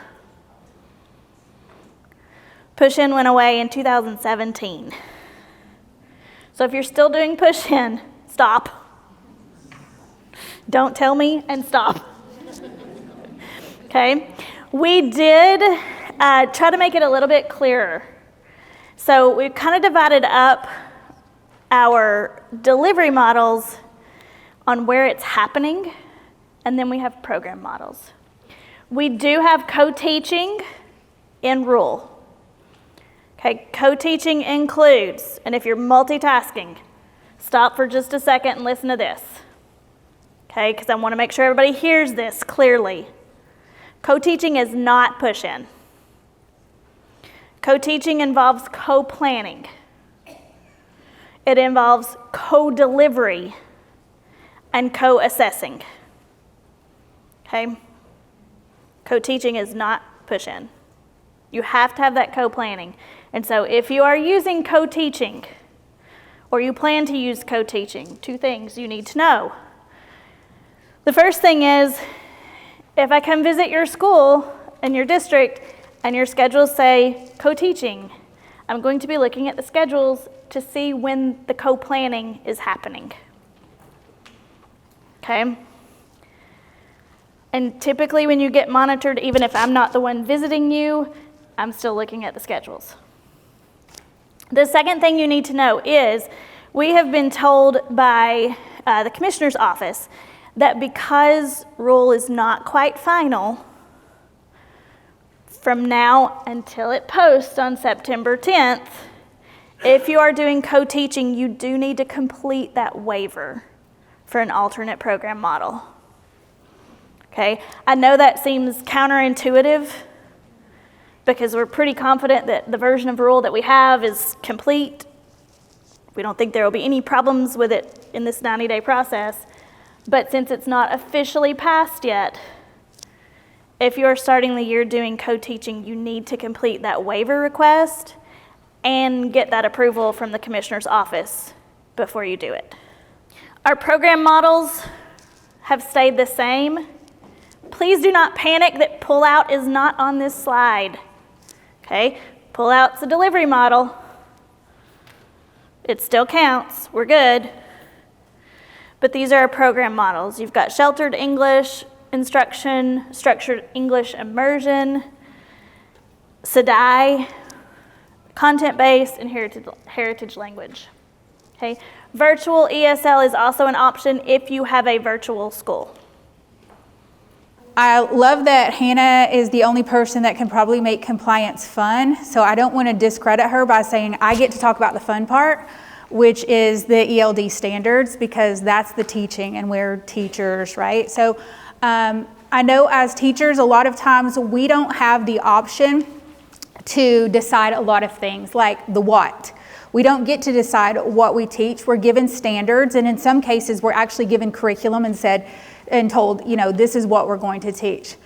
Push-in went away in 2017. So if you're still doing push-in, stop. Don't tell me and stop. Okay? We did try to make it a little bit clearer. So we've kind of divided up our delivery models on where it's happening, and then we have program models. We do have co-teaching in rule. Okay, co-teaching includes, and if you're multitasking, stop for just a second and listen to this. Okay, because I want to make sure everybody hears this clearly. Co-teaching is not push-in. Co-teaching involves co-planning. It involves co-delivery and co-assessing. Okay? Co-teaching is not push-in. You have to have that co-planning. And so if you are using co-teaching, or you plan to use co-teaching, 2 things you need to know. The first thing is, if I come visit your school and your district and your schedules say co-teaching, I'm going to be looking at the schedules to see when the co-planning is happening. Okay? And typically when you get monitored, even if I'm not the one visiting you, I'm still looking at the schedules. The second thing you need to know is we have been told by the Commissioner's Office that because rule is not quite final, from now until it posts on September 10th, if you are doing co-teaching, you do need to complete that waiver for an alternate program model. Okay, I know that seems counterintuitive because we're pretty confident that the version of rule that we have is complete. We don't think there will be any problems with it in this 90-day process. But since it's not officially passed yet, if you're starting the year doing co-teaching, you need to complete that waiver request and get that approval from the commissioner's office before you do it. Our program models have stayed the same. Please do not panic that pull-out is not on this slide. Okay, pull-out's a delivery model. It still counts, we're good. But these are our program models. You've got sheltered English instruction, structured English immersion, SEDI, content-based, and heritage language. Okay, virtual ESL is also an option if you have a virtual school. I love that Hannah is the only person that can probably make compliance fun, so I don't want to discredit her by saying I get to talk about the fun part, which is the ELD standards, because that's the teaching and we're teachers, right? So I know as teachers, a lot of times we don't have the option to decide a lot of things like the what. We don't get to decide what we teach. We're given standards, and in some cases we're actually given curriculum and told, you know, this is what we're going to teach.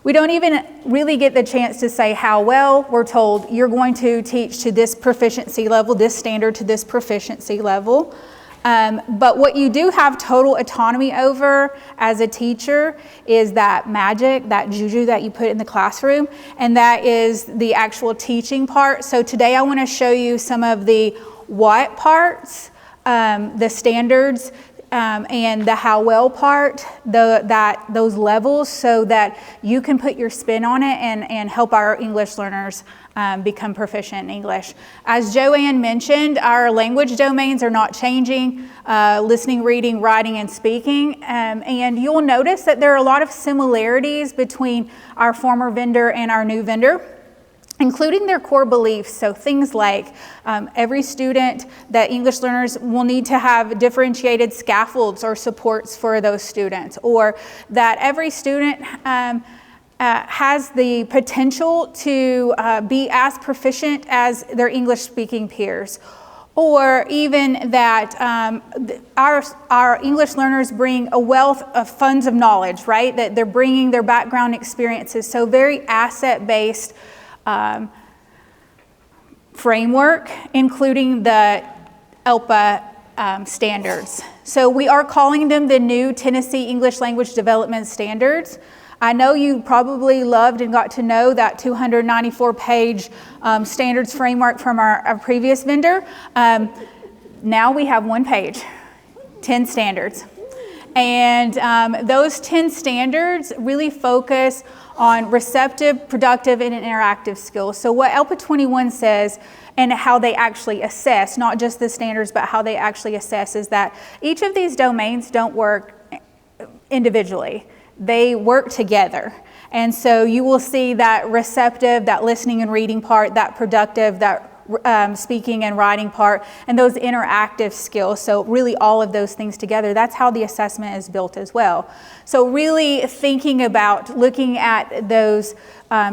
We don't even really get the chance to say how well. We're told you're going to teach to this proficiency level, this standard to this proficiency level. But what you do have total autonomy over as a teacher is that magic, that juju that you put in the classroom, and that is the actual teaching part. So today I want to show you some of the what parts, the standards, and the how well part, those levels, so that you can put your spin on it and help our English learners become proficient in English. As Joanne mentioned, our language domains are not changing, listening, reading, writing, and speaking. And you'll notice that there are a lot of similarities between our former vendor and our new vendor, including their core beliefs. So things like every student, that English learners will need to have differentiated scaffolds or supports for those students, or that every student has the potential to be as proficient as their English speaking peers. Or even that our English learners bring a wealth of funds of knowledge, right? That they're bringing their background experiences. So very asset-based framework, including the ELPA standards. So we are calling them the new Tennessee English Language Development Standards. I know you probably loved and got to know that 294-page standards framework from our previous vendor. Now we have one page, 10 standards. And those 10 standards really focus on receptive, productive, and interactive skills. So what ELPA 21 says, and how they actually assess, not just the standards, but how they actually assess, is that each of these domains don't work individually. They work together. And so you will see that receptive, that listening and reading part, that productive, that speaking and writing part, and those interactive skills. So really all of those things together, that's how the assessment is built as well. So really thinking about looking at those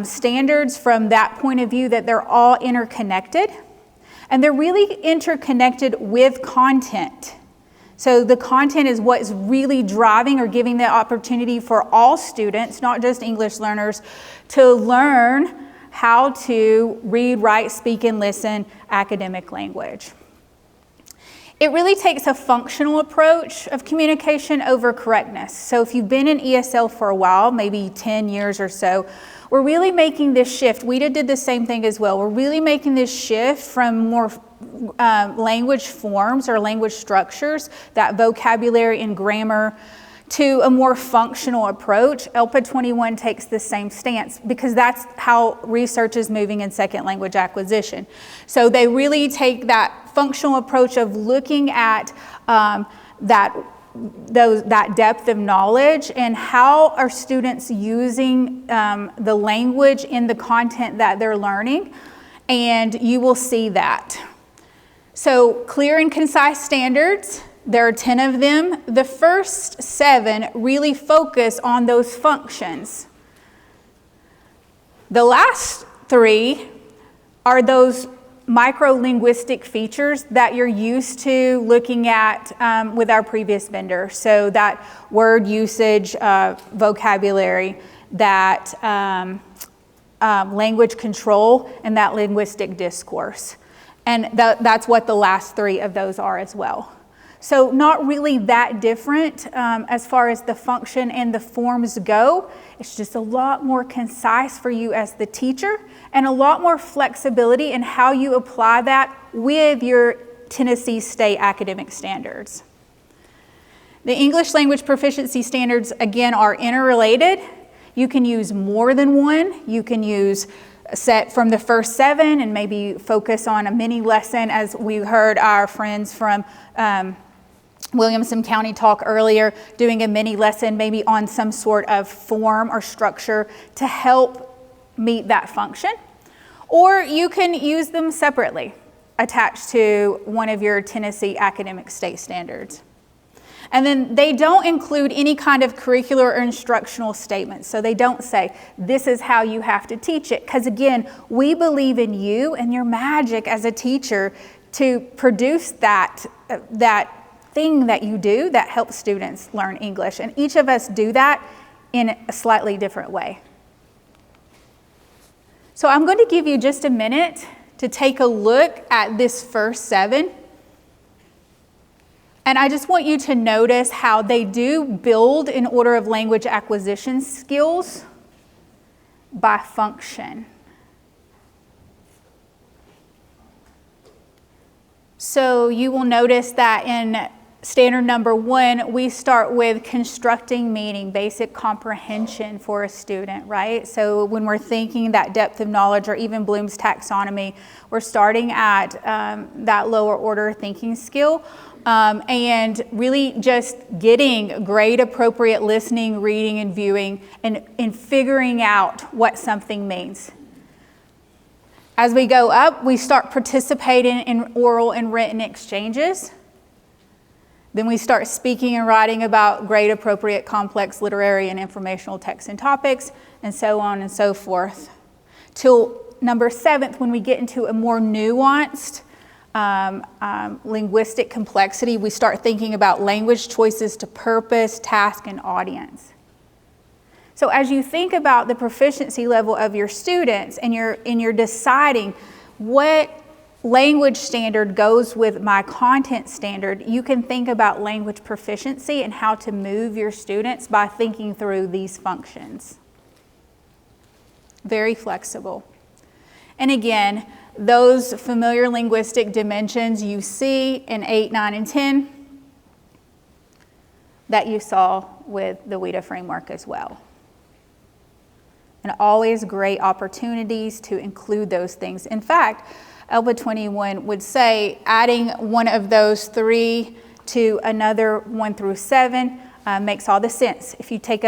standards from that point of view, that they're all interconnected, and they're really interconnected with content. So the content is what's really driving or giving the opportunity for all students, not just English learners, to learn how to read, write, speak, and listen academic language. It really takes a functional approach of communication over correctness. So if you've been in ESL for a while, maybe 10 years or so, we're really making this shift. WIDA did the same thing as well. We're really making this shift from more language forms or language structures, that vocabulary and grammar, to a more functional approach. ELPA 21 takes the same stance because that's how research is moving in second language acquisition. So they really take that functional approach of looking at that depth of knowledge and how are students using the language in the content that they're learning, and you will see that. So clear and concise standards There are 10 of them. The first 7 really focus on those functions. The last 3 are those micro-linguistic features that you're used to looking at with our previous vendor. So that word usage, vocabulary, that language control, and that linguistic discourse. And that's what the last 3 of those are as well. So not really that different as far as the function and the forms go. It's just a lot more concise for you as the teacher and a lot more flexibility in how you apply that with your Tennessee State academic standards. The English language proficiency standards, again, are interrelated. You can use more than one. You can use a set from the first 7 and maybe focus on a mini lesson, as we heard our friends from Williamson County talk earlier, doing a mini lesson maybe on some sort of form or structure to help meet that function. Or you can use them separately, attached to one of your Tennessee academic state standards. And then they don't include any kind of curricular or instructional statements. So they don't say, this is how you have to teach it. Because again, we believe in you and your magic as a teacher to produce that thing that you do that helps students learn English. And each of us do that in a slightly different way. So I'm going to give you just a minute to take a look at this first 7. And I just want you to notice how they do build in order of language acquisition skills by function. So you will notice that in standard number 1, we start with constructing meaning, basic comprehension for a student, right? So when we're thinking that depth of knowledge or even Bloom's taxonomy, we're starting at that lower order thinking skill. And really just getting grade appropriate listening, reading, and viewing, and figuring out what something means. As we go up, we start participating in oral and written exchanges. Then we start speaking and writing about grade appropriate complex literary and informational texts and topics, and so on and so forth. Till number 7, when we get into a more nuanced linguistic complexity, we start thinking about language choices to purpose, task, and audience. So as you think about the proficiency level of your students and you're deciding what language standard goes with my content standard, you can think about language proficiency and how to move your students by thinking through these functions. Very flexible. And again, those familiar linguistic dimensions you see in 8, 9, and 10 that you saw with the WIDA framework as well. And always great opportunities to include those things. In fact, ELPA 21 would say adding one of those 3 to another 1 through 7 makes all the sense. If you take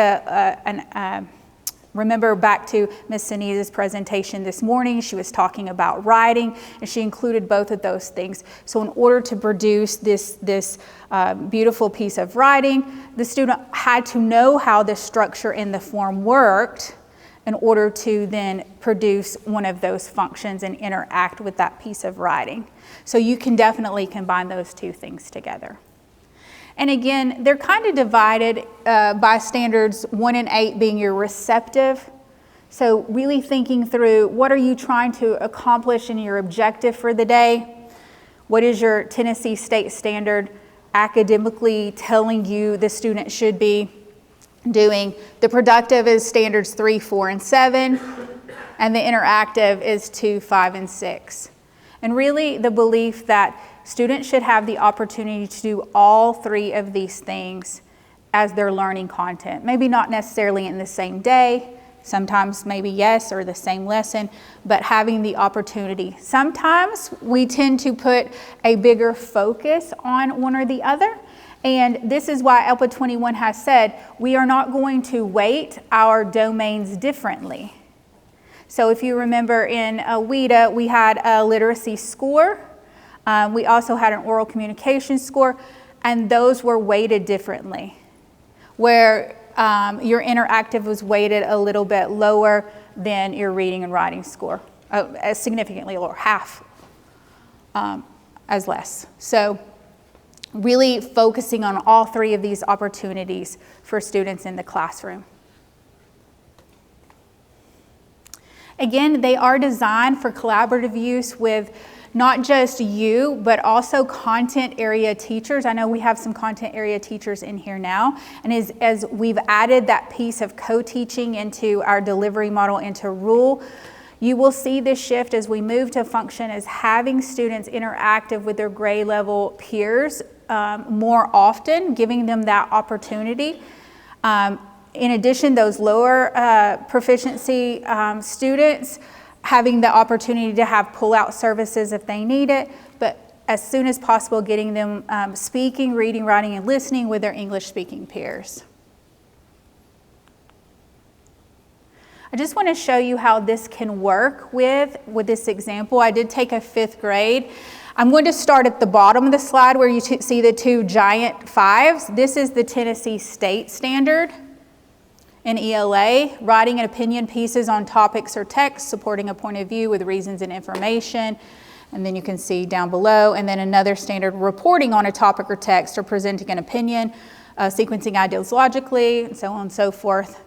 remember back to Ms. Sunita's presentation this morning, she was talking about writing, and she included both of those things. So in order to produce this beautiful piece of writing, the student had to know how the structure in the form worked in order to then produce one of those functions and interact with that piece of writing. So you can definitely combine those 2 things together. And again, they're kind of divided by standards 1 and 8 being your receptive. So really thinking through, what are you trying to accomplish in your objective for the day? What is your Tennessee State standard academically telling you the student should be doing? The productive is standards 3, 4, and 7, and the interactive is 2, 5, and 6. And really the belief that students should have the opportunity to do all 3 of these things as they're learning content. Maybe not necessarily in the same day, sometimes maybe yes, or the same lesson, but having the opportunity. Sometimes we tend to put a bigger focus on one or the other, and this is why ELPA 21 has said we are not going to weight our domains differently. So if you remember in WIDA, we had a literacy score. We also had an oral communication score. and those were weighted differently, where your interactive was weighted a little bit lower than your reading and writing score, significantly lower, half as less. So really focusing on all three of these opportunities for students in the classroom. Again, they are designed for collaborative use with not just you, but also content area teachers. I know we have some content area teachers in here now, and as we've added that piece of co-teaching into our delivery model into Rule, you will see this shift as we move to function as having students interactive with their grade level peers more often, giving them that opportunity. In addition, those lower proficiency students having the opportunity to have pull-out services if they need it, but as soon as possible getting them speaking, reading, writing, and listening with their English-speaking peers. I just want to show you how this can work with this example. I did take a 5th grade. I'm going to start at the bottom of the slide where you see the 2 giant 5s. This is the Tennessee State Standard in ELA, writing and opinion pieces on topics or texts, supporting a point of view with reasons and information. And then you can see down below, and then another standard, reporting on a topic or text or presenting an opinion, sequencing ideas logically, and so on and so forth.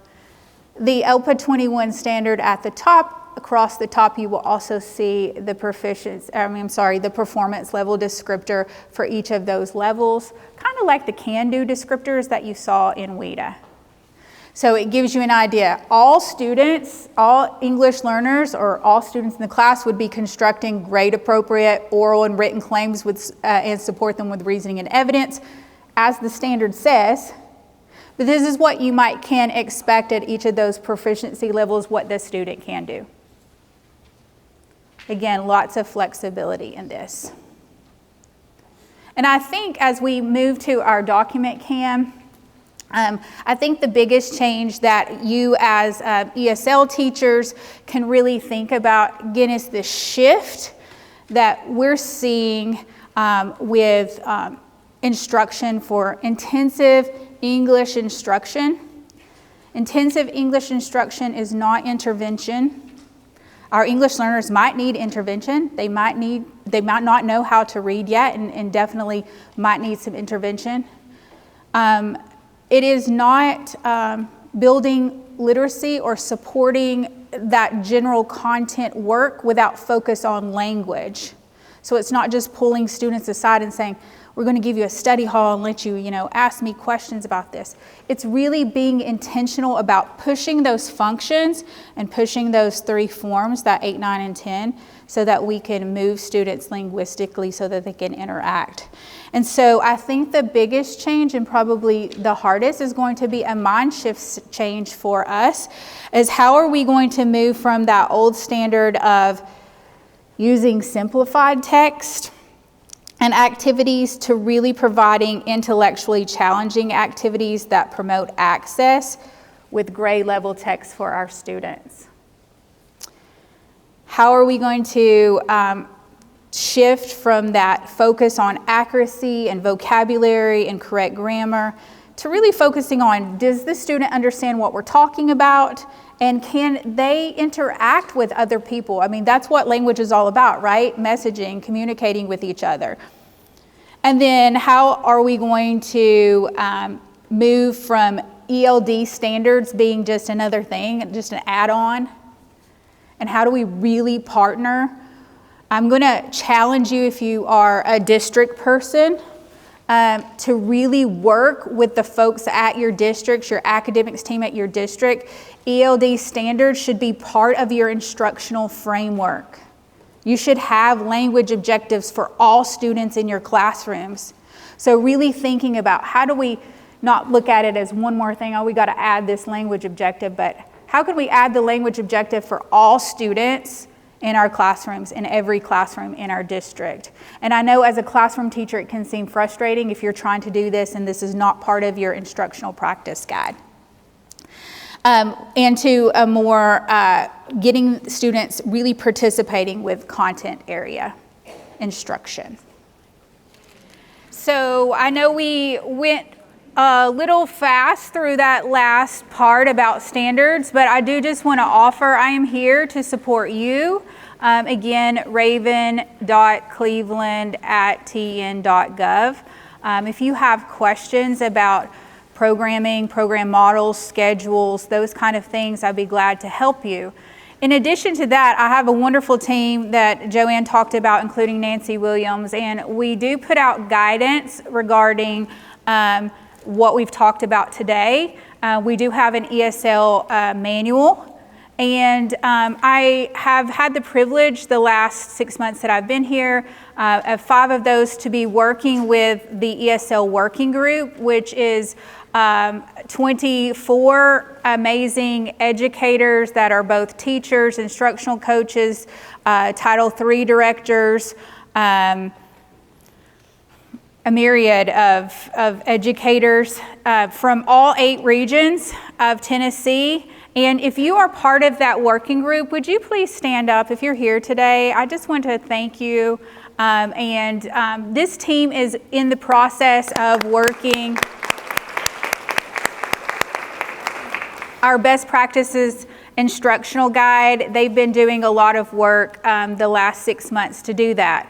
The ELPA 21 standard at the top, across the top you will also see the the performance level descriptor for each of those levels, kind of like the can-do descriptors that you saw in WIDA. So it gives you an idea. All students, all English learners, or all students in the class would be constructing grade-appropriate oral and written claims and support them with reasoning and evidence, as the standard says. But this is what you can expect at each of those proficiency levels, what the student can do. Again, lots of flexibility in this. And I think as we move to our document cam, I think the biggest change that you as ESL teachers can really think about, again, is the shift that we're seeing with instruction for intensive English instruction. Intensive English instruction is not intervention. Our English learners might need intervention. They might not know how to read yet, and definitely might need some intervention. It is not building literacy or supporting that general content work without focus on language. So it's not just pulling students aside and saying, we're going to give you a study hall and let you, ask me questions about this. It's really being intentional about pushing those functions and pushing those 3 forms, that 8, 9, and 10, so that we can move students linguistically so that they can interact. And so I think the biggest change, and probably the hardest, is going to be a mind shift change for us, is how are we going to move from that old standard of using simplified text and activities to really providing intellectually challenging activities that promote access with grade level text for our students. How are we going to shift from that focus on accuracy and vocabulary and correct grammar to really focusing on, does the student understand what we're talking about? And can they interact with other people? I mean, that's what language is all about, right? Messaging, communicating with each other. And then how are we going to move from ELD standards being just another thing, just an add-on? And how do we really partner? I'm going to challenge you, if you are a district person, to really work with the folks at your districts, your academics team at your district. ELD standards should be part of your instructional framework. You should have language objectives for all students in your classrooms. So really thinking about, how do we not look at it as one more thing, we got to add this language objective, but how could we add the language objective for all students in our classrooms, in every classroom in our district? And I know as a classroom teacher, it can seem frustrating if you're trying to do this and this is not part of your instructional practice guide. And to a more getting students really participating with content area instruction. So I know we went a little fast through that last part about standards, but I do just want to offer I am here to support you. Again, raven.cleveland@tn.gov. If you have questions about programming, program models, schedules, those kind of things, I'd be glad to help you. In addition to that, I have a wonderful team that Joanne talked about, including Nancy Williams, and we do put out guidance regarding what we've talked about today. We do have an ESL manual, and I have had the privilege the last 6 months that I've been here, of 5 of those to be working with the ESL working group, which is 24 amazing educators that are both teachers, instructional coaches, Title III directors, a myriad of educators from all 8 regions of Tennessee. And if you are part of that working group, would you please stand up if you're here today? I just want to thank you. This team is in the process of working our best practices instructional guide. They've been doing a lot of work the last 6 months to do that.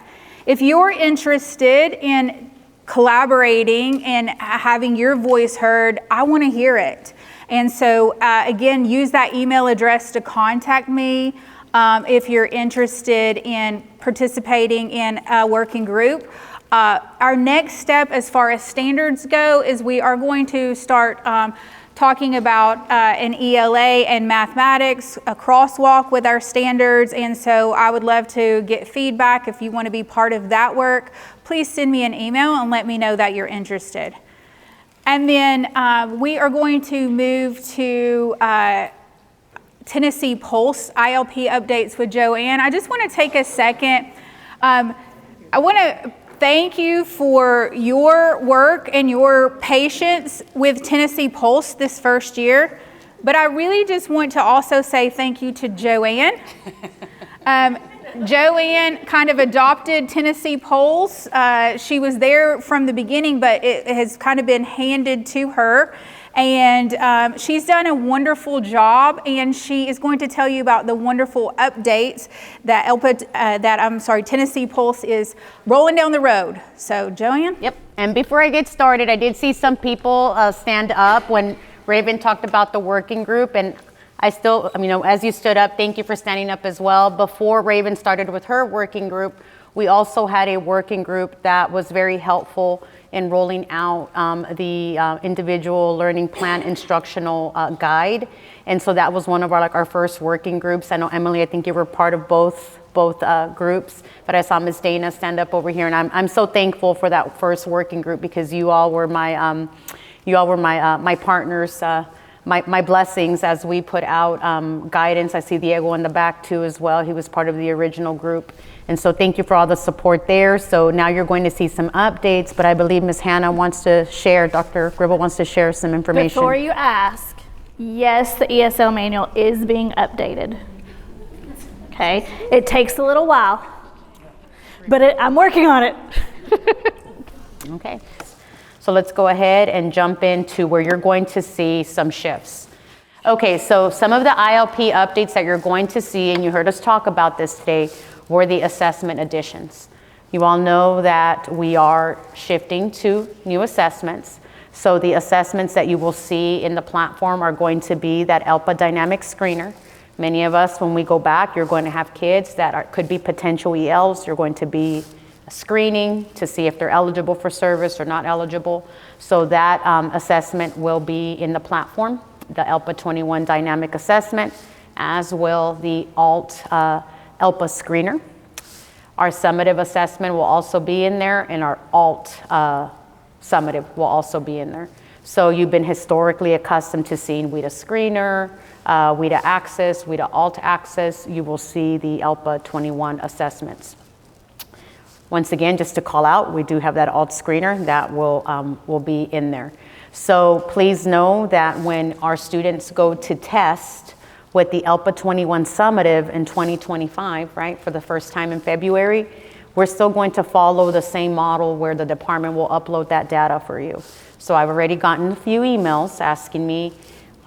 If you're interested in collaborating and having your voice heard, I want to hear it. And so again, use that email address to contact me if you're interested in participating in a working group. Our next step as far as standards go is we are going to start talking about an ELA and mathematics, a crosswalk with our standards. And so I would love to get feedback. If you want to be part of that work, please send me an email and let me know that you're interested. And then we are going to move to Tennessee Pulse ILP updates with Joanne. I just want to take a second. I want to thank you for your work and your patience with Tennessee Pulse this first year. But I really just want to also say thank you to Joanne. Joanne kind of adopted Tennessee Pulse. She was there from the beginning, but it has kind of been handed to her. And she's done a wonderful job, and she is going to tell you about the wonderful updates that Tennessee Pulse is rolling down the road. So, Joanne? Yep. And before I get started, I did see some people stand up when Raven talked about the working group, and as you stood up, thank you for standing up as well. Before Raven started with her working group, we also had a working group that was very helpful in rolling out the individual learning plan instructional guide. And so that was one of our first working groups. I know, Emily, I think you were part of both groups, but I saw Ms. Dana stand up over here, and I'm so thankful for that first working group because you all were my partners, my blessings as we put out guidance. I see Diego in the back too as well. He was part of the original group. And so thank you for all the support there. So now you're going to see some updates, but I believe Ms. Hannah wants to share, Dr. Gribble wants to share some information. Before you ask, yes, the ESL manual is being updated. Okay, it takes a little while, but I'm working on it. Okay, so let's go ahead and jump into where you're going to see some shifts. Okay, so some of the ILP updates that you're going to see, and you heard us talk about this today, were the assessment additions. You all know that we are shifting to new assessments. So the assessments that you will see in the platform are going to be that ELPA dynamic screener. Many of us, when we go back, you're going to have kids that could be potential ELs. You're going to be screening to see if they're eligible for service or not eligible. So that assessment will be in the platform, the ELPA 21 dynamic assessment, as will the ALT ELPA screener. Our summative assessment will also be in there, and our ALT summative will also be in there. So you've been historically accustomed to seeing WIDA screener, WIDA access, WIDA ALT access. You will see the ELPA 21 assessments. Once again, just to call out, we do have that ALT screener that will be in there. So please know that when our students go to test with the ELPA 21 summative in 2025, right, for the first time in February, we're still going to follow the same model where the department will upload that data for you. So I've already gotten a few emails asking me,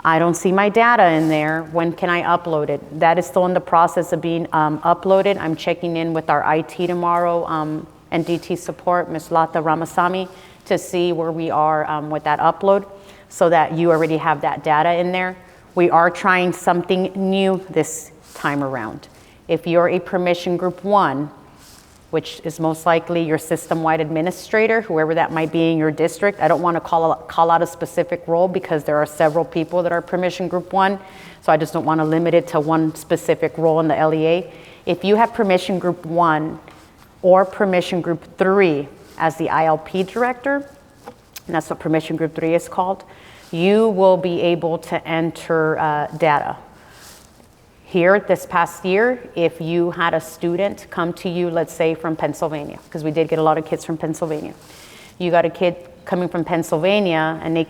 I don't see my data in there. When can I upload it? That is still in the process of being uploaded. I'm checking in with our IT tomorrow and DT support, Ms. Lata Ramasamy, to see where we are with that upload so that you already have that data in there. We are trying something new this time around. If you're a permission group 1, which is most likely your system-wide administrator, whoever that might be in your district. I don't want to call out a specific role because there are several people that are permission group 1, so I just don't want to limit it to one specific role in the LEA. If you have permission group 1 or permission group 3 as the ILP director, and that's what permission group 3 is called, you will be able to enter data. Here this past year, if you had a student come to you, let's say from Pennsylvania, because we did get a lot of kids from Pennsylvania. You got a kid coming from Pennsylvania and they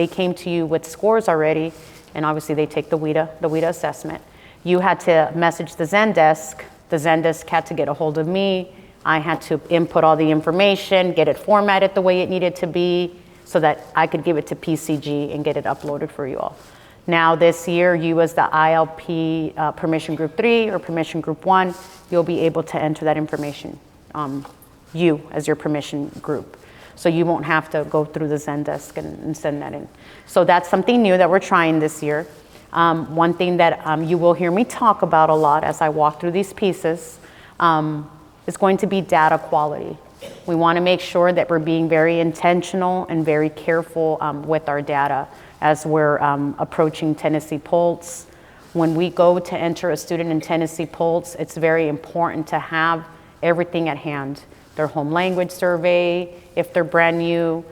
came to you with scores already, and obviously they take the WIDA assessment. You had to message the Zendesk. The Zendesk had to get a hold of me. I had to input all the information, get it formatted the way it needed to be so that I could give it to PCG and get it uploaded for you all. Now this year, you as the ILP permission group 3 or permission group 1, you'll be able to enter that information, you as your permission group. So you won't have to go through the Zendesk and send that in. So that's something new that we're trying this year. One thing that you will hear me talk about a lot as I walk through these pieces is going to be data quality. We want to make sure that we're being very intentional and very careful with our data as we're approaching Tennessee Pulse. When we go to enter a student in Tennessee Pulse, it's very important to have everything at hand. Their home language survey, if they're brand new,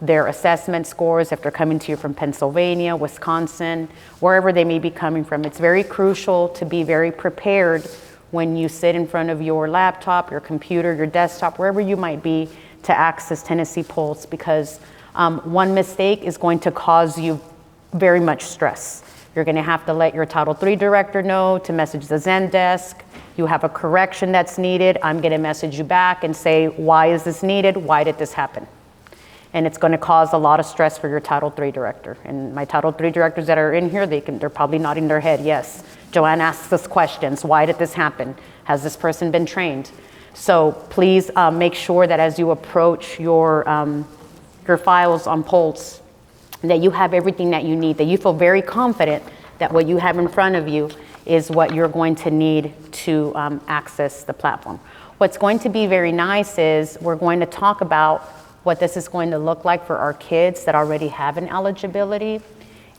their assessment scores, if they're coming to you from Pennsylvania, Wisconsin, wherever they may be coming from. It's very crucial to be very prepared when you sit in front of your laptop, your computer, your desktop, wherever you might be, to access Tennessee Pulse, because one mistake is going to cause you very much stress. You're going to have to let your Title III director know, to message the Zendesk. You have a correction that's needed. I'm going to message you back and say, why is this needed? Why did this happen? And it's going to cause a lot of stress for your Title III director. And my Title III directors that are in here, they're probably nodding their head. Yes, Joanne asks us questions. Why did this happen? Has this person been trained? So please make sure that as you approach your files on Pulse, that you have everything that you need, that you feel very confident that what you have in front of you is what you're going to need to access the platform. What's going to be very nice is we're going to talk about what this is going to look like for our kids that already have an eligibility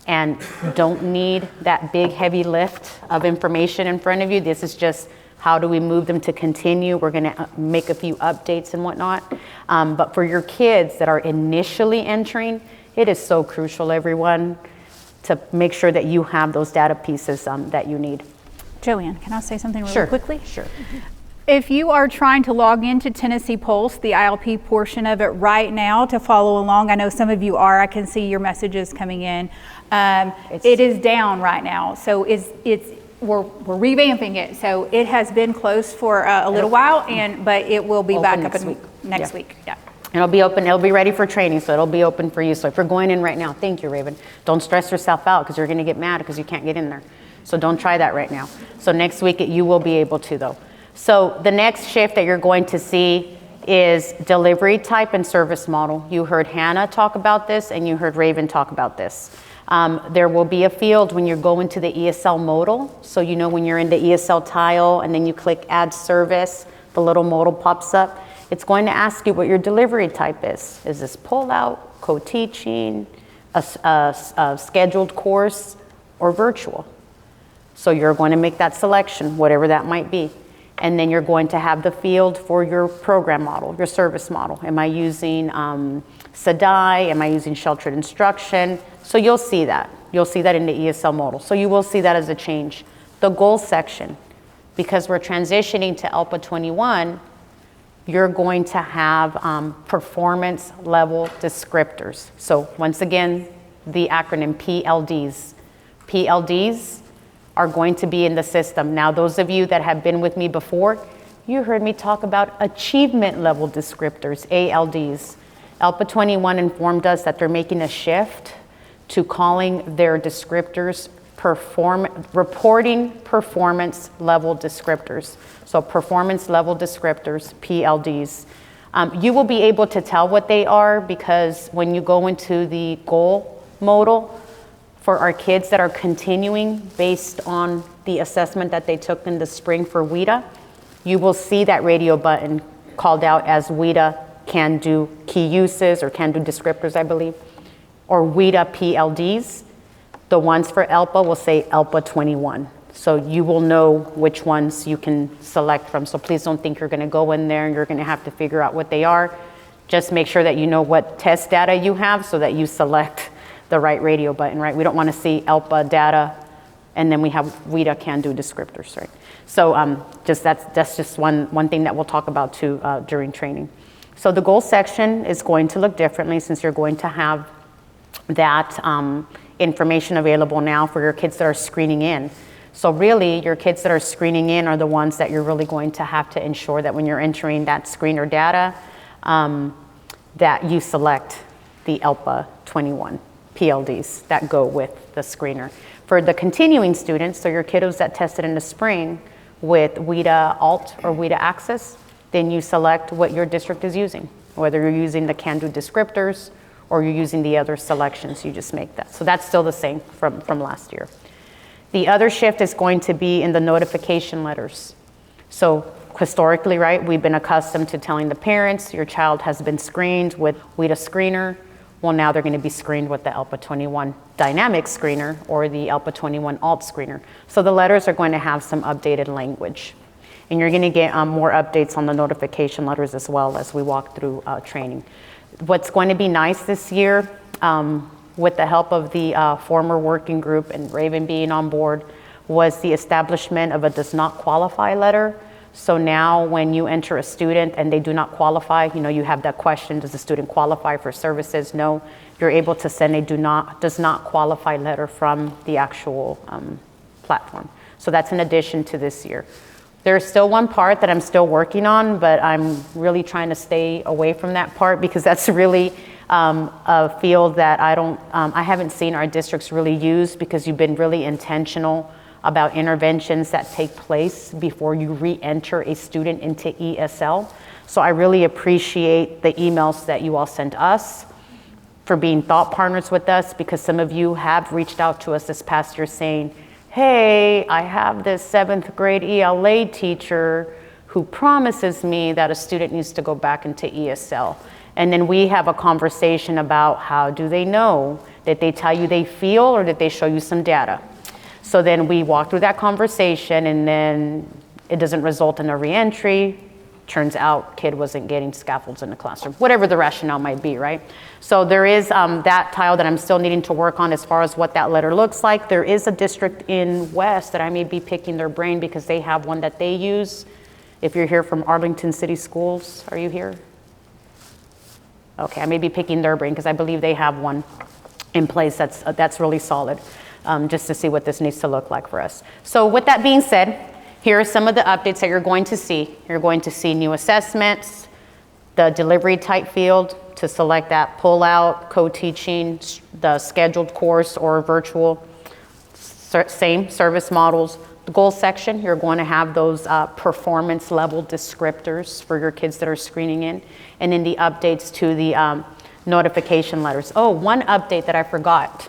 and don't need that big heavy lift of information in front of you. This is just how do we move them to continue. We're going to make a few updates and whatnot. But for your kids that are initially entering, it is so crucial, everyone, to make sure that you have those data pieces that you need. Joanne, can I say something really Sure. quickly? Sure. If you are trying to log into Tennessee Pulse, the ILP portion of it right now to follow along, I know some of you are, I can see your messages coming in. It is down right now, so we're revamping it. So it has been closed for a little while, but it will be back up next week. Yeah. It'll be open, it'll be ready for training, so it'll be open for you. So if you're going in right now, thank you, Raven. Don't stress yourself out because you're gonna get mad because you can't get in there. So don't try that right now. So next week you will be able to though. So the next shift that you're going to see is delivery type and service model. You heard Hannah talk about this and you heard Raven talk about this. There will be a field when you go into the ESL modal. So you know when you're in the ESL tile and then you click add service, the little modal pops up. It's going to ask you what your delivery type is. Is this pull-out, co-teaching, a scheduled course, or virtual? So you're going to make that selection, whatever that might be. And then you're going to have the field for your program model, your service model. Am I using SADI? Am I using sheltered instruction? So you'll see that. You'll see that in the ESL model. So you will see that as a change. The goal section, because we're transitioning to ELPA 21, you're going to have performance level descriptors. So once again, the acronym PLDs. PLDs are going to be in the system. Now, those of you that have been with me before, you heard me talk about achievement level descriptors, ALDs. ELPA 21 informed us that they're making a shift to calling their descriptors reporting performance level descriptors. So performance level descriptors, PLDs. You will be able to tell what they are because when you go into the goal modal for our kids that are continuing based on the assessment that they took in the spring for WIDA, you will see that radio button called out as WIDA can do key uses or can do descriptors, I believe, or WIDA PLDs. The ones for ELPA will say ELPA 21. So you will know which ones you can select from. So please don't think you're going to go in there and you're going to have to figure out what they are. Just make sure that you know what test data you have so that you select the right radio button, right? We don't want to see ELPA data and then we have WIDA can do descriptors, right? So that's just one thing that we'll talk about too during training. So the goal section is going to look differently since you're going to have that information available now for your kids that are screening in. So really, your kids that are screening in are the ones that you're really going to have to ensure that when you're entering that screener data, that you select the ELPA 21 PLDs that go with the screener. For the continuing students, so your kiddos that tested in the spring with WIDA Alt or WIDA Access, then you select what your district is using, whether you're using the can do descriptors or you're using the other selections, you just make that. So that's still the same from last year. The other shift is going to be in the notification letters. So historically, right, we've been accustomed to telling the parents your child has been screened with WIDA screener. Well, now they're going to be screened with the ELPA 21 dynamic screener or the ELPA 21 alt screener. So the letters are going to have some updated language. And you're going to get more updates on the notification letters as well as we walk through training. What's going to be nice this year, with the help of the former working group and Raven being on board, was the establishment of a does not qualify letter. So now when you enter a student and they do not qualify, you have that question, does the student qualify for services? No, you're able to send a does not qualify letter from the actual platform. So that's in addition to this year. There's still one part that I'm still working on, but I'm really trying to stay away from that part because that's really a field that I haven't seen our districts really use because you've been really intentional about interventions that take place before you re-enter a student into ESL. So I really appreciate the emails that you all sent us for being thought partners with us because some of you have reached out to us this past year saying, hey, I have this 7th grade ELA teacher who promises me that a student needs to go back into ESL. And then we have a conversation about how do they know? Did they tell you they feel or did they show you some data? So then we walk through that conversation and then it doesn't result in a reentry. Turns out kid wasn't getting scaffolds in the classroom, whatever the rationale might be, right? So there is that tile that I'm still needing to work on as far as what that letter looks like. There is a district in West that I may be picking their brain because they have one that they use. If you're here from Arlington City Schools, are you here? Okay, I may be picking their brain because I believe they have one in place that's really solid, just to see what this needs to look like for us. So with that being said, here are some of the updates that you're going to see. You're going to see new assessments, the delivery type field to select that pull out, co-teaching, the scheduled course or virtual, same service models. The goal section, you're going to have those performance level descriptors for your kids that are screening in, and then the updates to the notification letters. Oh, one update that I forgot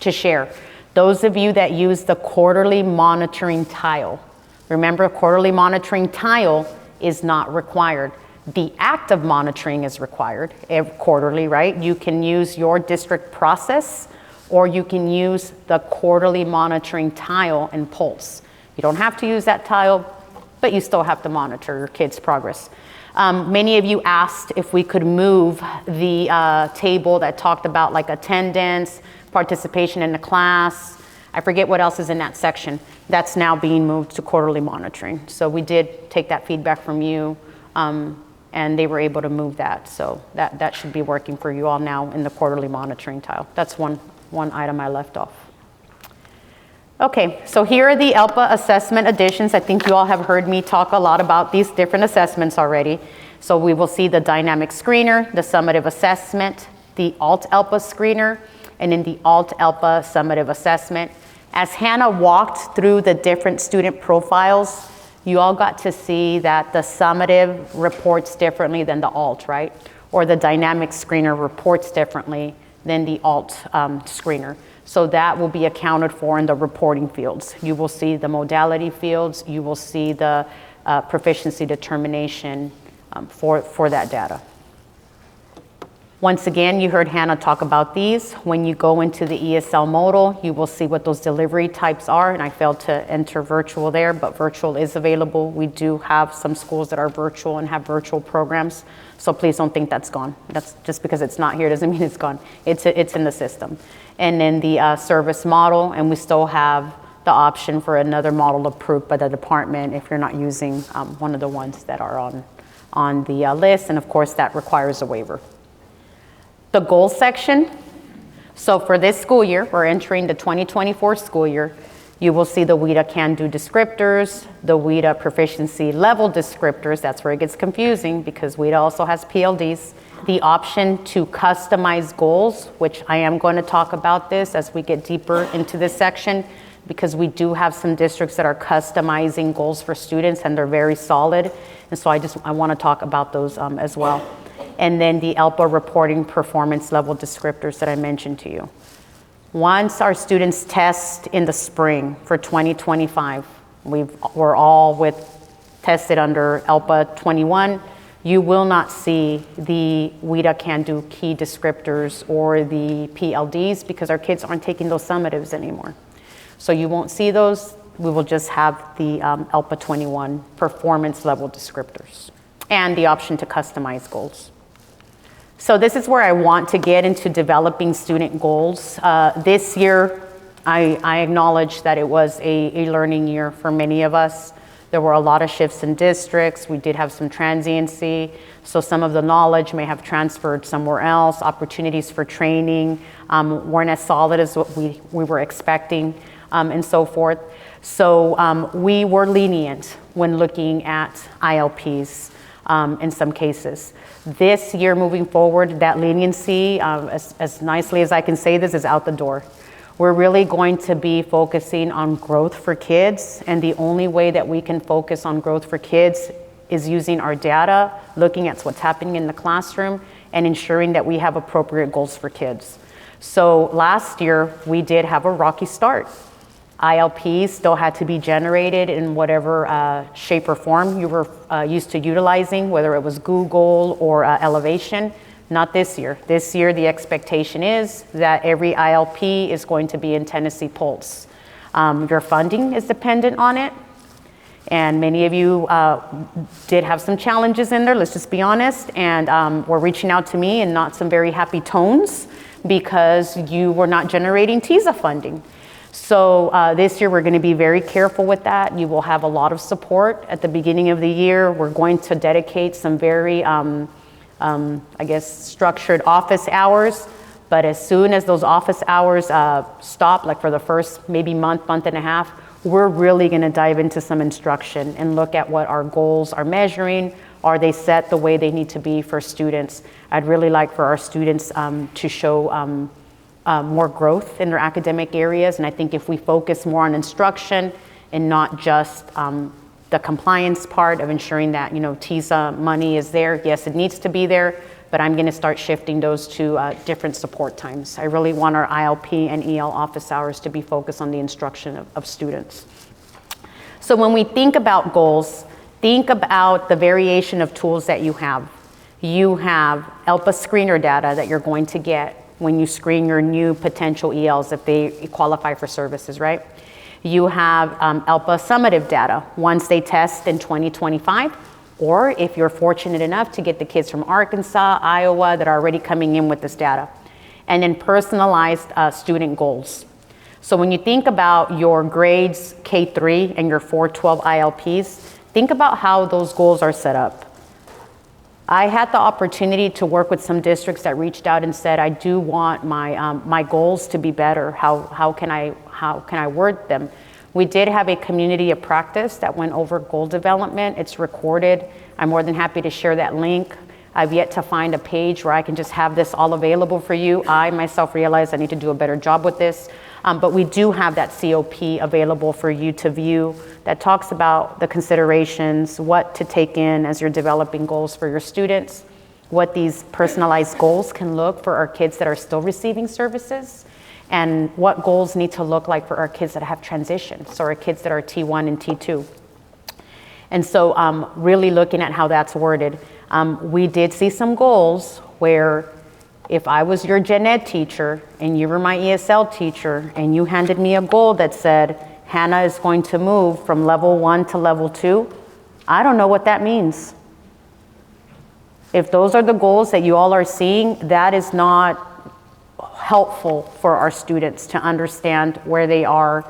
to share. Those of you that use the quarterly monitoring tile, remember, quarterly monitoring tile is not required. The act of monitoring is required quarterly, right? You can use your district process or you can use the quarterly monitoring tile and pulse. You don't have to use that tile, but you still have to monitor your kids' progress. Many of you asked if we could move the table that talked about like attendance, participation in the class. I forget what else is in that section. That's now being moved to quarterly monitoring. So we did take that feedback from you, and they were able to move that. So that should be working for you all now in the quarterly monitoring tile. That's one item I left off. Okay, so here are the ELPA assessment additions. I think you all have heard me talk a lot about these different assessments already. So we will see the dynamic screener, the summative assessment, the Alt-ELPA screener, and then the Alt-ELPA summative assessment. As Hannah walked through the different student profiles, you all got to see that the summative reports differently than the Alt, right? Or the dynamic screener reports differently than the Alt screener. So that will be accounted for in the reporting fields. You will see the modality fields, you will see the proficiency determination for that data. Once again, you heard Hannah talk about these. When you go into the ESL modal, you will see what those delivery types are, and I failed to enter virtual there, but virtual is available. We do have some schools that are virtual and have virtual programs, so please don't think that's gone. That's just because it's not here doesn't mean it's gone. It's in the system. And then the service model, and we still have the option for another model approved by the department if you're not using one of the ones that are on the list, and of course that requires a waiver. The goals section, so for this school year, we're entering the 2024 school year, you will see the WIDA can-do descriptors, the WIDA proficiency level descriptors, that's where it gets confusing because WIDA also has PLDs, the option to customize goals, which I am going to talk about this as we get deeper into this section, because we do have some districts that are customizing goals for students and they're very solid, and so I want to talk about those as well. And then the ELPA reporting performance level descriptors that I mentioned to you. Once our students test in the spring for 2025, we're all tested under ELPA 21, you will not see the WIDA can-do key descriptors or the PLDs because our kids aren't taking those summatives anymore. So you won't see those, we will just have the ELPA 21 performance level descriptors and the option to customize goals. So this is where I want to get into developing student goals. This year, I acknowledge that it was a learning year for many of us. There were a lot of shifts in districts. We did have some transiency. So some of the knowledge may have transferred somewhere else. Opportunities for training weren't as solid as what we were expecting and so forth. So we were lenient when looking at ILPs in some cases. This year moving forward, that leniency, as nicely as I can say this, is out the door. We're really going to be focusing on growth for kids, and the only way that we can focus on growth for kids is using our data, looking at what's happening in the classroom, and ensuring that we have appropriate goals for kids. So last year, we did have a rocky start. ILPs still had to be generated in whatever shape or form you were used to utilizing, whether it was Google or Elevation. Not this year. This year, the expectation is that every ILP is going to be in Tennessee Pulse. Your funding is dependent on it, and many of you did have some challenges in there, let's just be honest, and were reaching out to me in not some very happy tones because you were not generating TISA funding. So this year we're going to be very careful with that. You will have a lot of support at the beginning of the year. We're going to dedicate some very, structured office hours. But as soon as those office hours stop, like for the first maybe month and a half, we're really going to dive into some instruction and look at what our goals are measuring. Are they set the way they need to be for students? I'd really like for our students to show more growth in their academic areas. And I think if we focus more on instruction and not just the compliance part of ensuring that, TISA money is there. Yes, it needs to be there, but I'm going to start shifting those to different support times. I really want our ILP and EL office hours to be focused on the instruction of students. So when we think about goals, think about the variation of tools that you have. You have ELPA screener data that you're going to get when you screen your new potential ELs if they qualify for services, right? You have ELPA summative data once they test in 2025, or if you're fortunate enough to get the kids from Arkansas, Iowa that are already coming in with this data. And then personalized student goals. So when you think about your grades K3 and your 412 ILPs, think about how those goals are set up. I had the opportunity to work with some districts that reached out and said, I do want my goals to be better. How can I word them? We did have a community of practice that went over goal development. It's recorded. I'm more than happy to share that link. I've yet to find a page where I can just have this all available for you. I myself realize I need to do a better job with this. But we do have that COP available for you to view that talks about the considerations, what to take in as you're developing goals for your students, what these personalized goals can look for our kids that are still receiving services, and what goals need to look like for our kids that have transitioned, so our kids that are T1 and T2. And so really looking at how that's worded. We did see some goals where if I was your gen ed teacher and you were my ESL teacher and you handed me a goal that said, Hannah is going to move from level 1 to level 2, I don't know what that means. If those are the goals that you all are seeing, that is not helpful for our students to understand where they are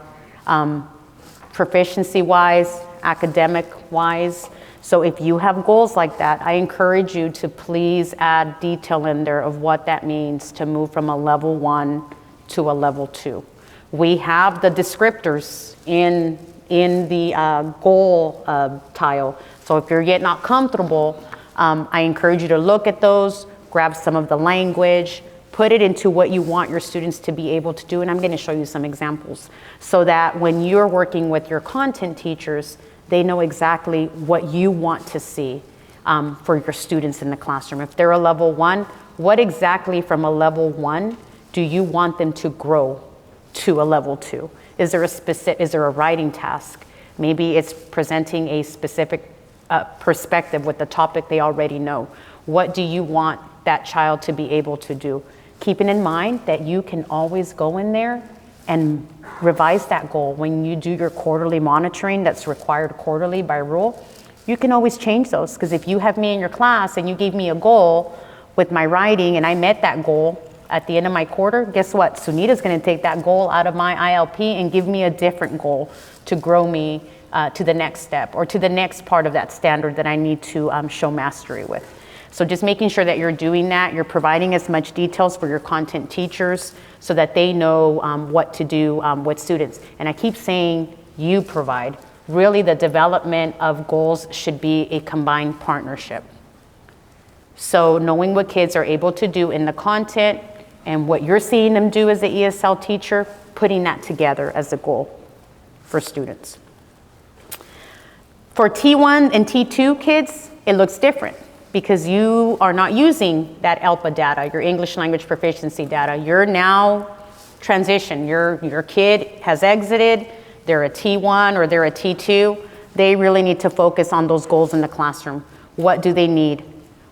proficiency-wise, academic-wise. So if you have goals like that, I encourage you to please add detail in there of what that means to move from a level 1 to a level 2. We have the descriptors in the goal tile. So if you're yet not comfortable, I encourage you to look at those, grab some of the language, put it into what you want your students to be able to do. And I'm going to show you some examples so that when you're working with your content teachers, they know exactly what you want to see for your students in the classroom. If they're a level 1, what exactly from a level 1 do you want them to grow to a level 2? Is there a writing task? Maybe it's presenting a specific perspective with the topic they already know. What do you want that child to be able to do? Keeping in mind that you can always go in there and revise that goal. When you do your quarterly monitoring that's required quarterly by rule, you can always change those, because if you have me in your class and you gave me a goal with my writing and I met that goal at the end of my quarter, guess what? Sunita's going to take that goal out of my ILP and give me a different goal to grow me to the next step or to the next part of that standard that I need to show mastery with. So just making sure that you're doing that, you're providing as much details for your content teachers so that they know what to do with students. And I keep saying you provide. Really, the development of goals should be a combined partnership. So knowing what kids are able to do in the content and what you're seeing them do as the ESL teacher, putting that together as a goal for students. For T1 and T2 kids, it looks different, because you are not using that ELPA data, your English language proficiency data. You're now transitioned. Your kid has exited, they're a T1 or they're a T2. They really need to focus on those goals in the classroom. What do they need?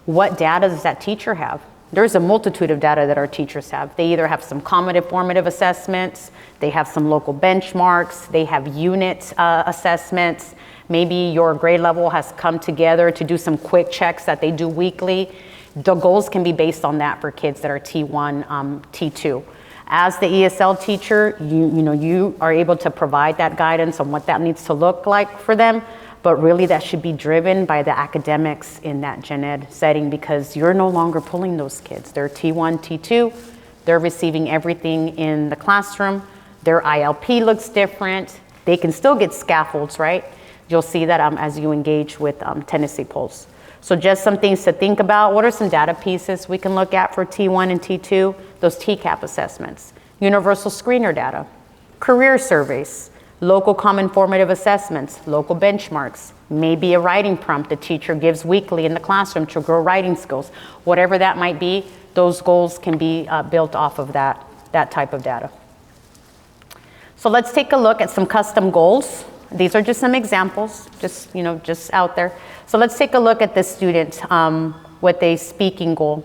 What data does that teacher have? There's a multitude of data that our teachers have. They either have some combative formative assessments, they have some local benchmarks, they have unit assessments. Maybe your grade level has come together to do some quick checks that they do weekly. The goals can be based on that for kids that are T1, T2. As the ESL teacher, you are able to provide that guidance on what that needs to look like for them, but really that should be driven by the academics in that gen ed setting, because you're no longer pulling those kids. They're T1, T2, they're receiving everything in the classroom. Their ILP looks different. They can still get scaffolds, right? You'll see that as you engage with Tennessee Pulse. So just some things to think about. What are some data pieces we can look at for T1 and T2? Those TCAP assessments, universal screener data, career surveys, local common formative assessments, local benchmarks, maybe a writing prompt the teacher gives weekly in the classroom to grow writing skills. Whatever that might be, those goals can be built off of that type of data. So let's take a look at some custom goals. These are just some examples, just out there. So let's take a look at this student with a speaking goal.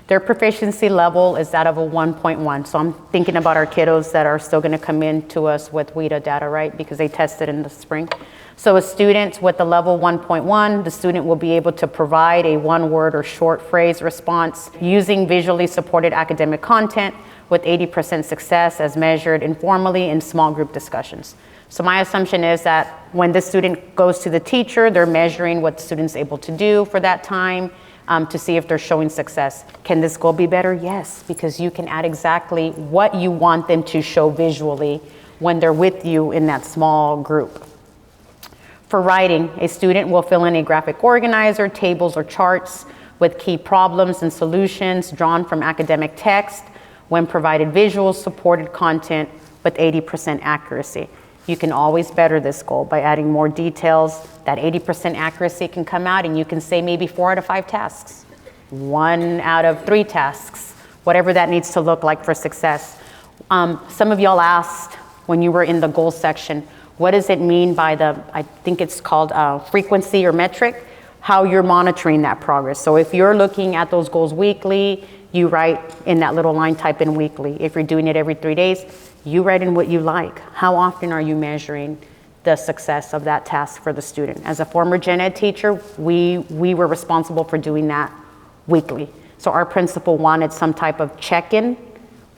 Their proficiency level is that of a 1.1. So I'm thinking about our kiddos that are still going to come in to us with WIDA data, right? Because they tested in the spring. So a student with the level 1.1, the student will be able to provide a one-word or short phrase response using visually supported academic content with 80% success as measured informally in small group discussions. So my assumption is that when the student goes to the teacher, they're measuring what the student's able to do for that time. to see if they're showing success. Can this goal be better? Yes, because you can add exactly what you want them to show visually when they're with you in that small group. For writing, a student will fill in a graphic organizer, tables or charts with key problems and solutions drawn from academic text when provided visual supported content with 80% accuracy. You can always better this goal by adding more details. That 80% accuracy can come out and you can say maybe 4 out of 5 tasks, 1 out of 3 tasks, whatever that needs to look like for success. Some of y'all asked when you were in the goals section, what does it mean by I think it's called frequency or metric, how you're monitoring that progress. So if you're looking at those goals weekly, you write in that little line, type in weekly. If you're doing it every 3 days, you write in what you like. How often are you measuring the success of that task for the student? As a former gen ed teacher, we were responsible for doing that weekly. So our principal wanted some type of check-in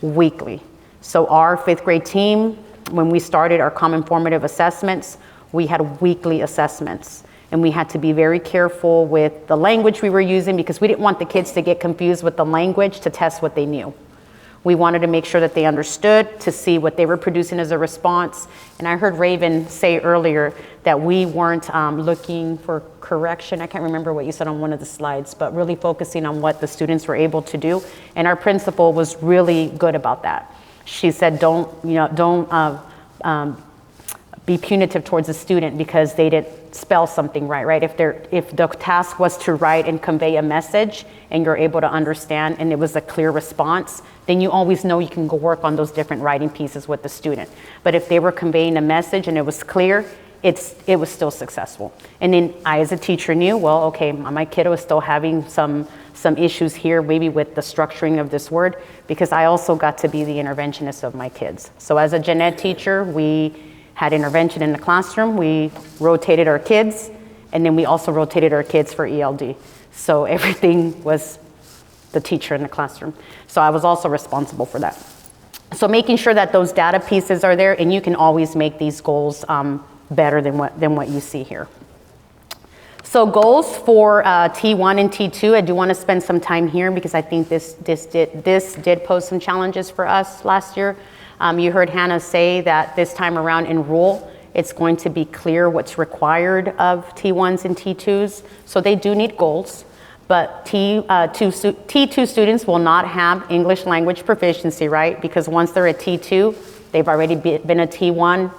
weekly. So our 5th grade team, when we started our common formative assessments, we had weekly assessments. And we had to be very careful with the language we were using because we didn't want the kids to get confused with the language to test what they knew. We wanted to make sure that they understood, to see what they were producing as a response. And I heard Raven say earlier that we weren't looking for correction. I can't remember what you said on one of the slides, but really focusing on what the students were able to do. And our principal was really good about that. She said, don't be punitive towards the student because they didn't spell something right? If the task was to write and convey a message and you're able to understand and it was a clear response, then you always know you can go work on those different writing pieces with the student. But if they were conveying a message and it was clear, it was still successful. And then I, as a teacher, knew, well, okay, my kiddo is still having some issues here, maybe with the structuring of this word, because I also got to be the interventionist of my kids. So as a gen ed teacher, we had intervention in the classroom, we rotated our kids, and then we also rotated our kids for ELD. So everything was the teacher in the classroom. So I was also responsible for that. So making sure that those data pieces are there, and you can always make these goals better than what you see here. So goals for T1 and T2, I do want to spend some time here because I think this did pose some challenges for us last year. You heard Hannah say that this time around in rule, it's going to be clear what's required of T1s and T2s. So they do need goals, but T2 students will not have English language proficiency, right? Because once they're a T2, they've already been a T1.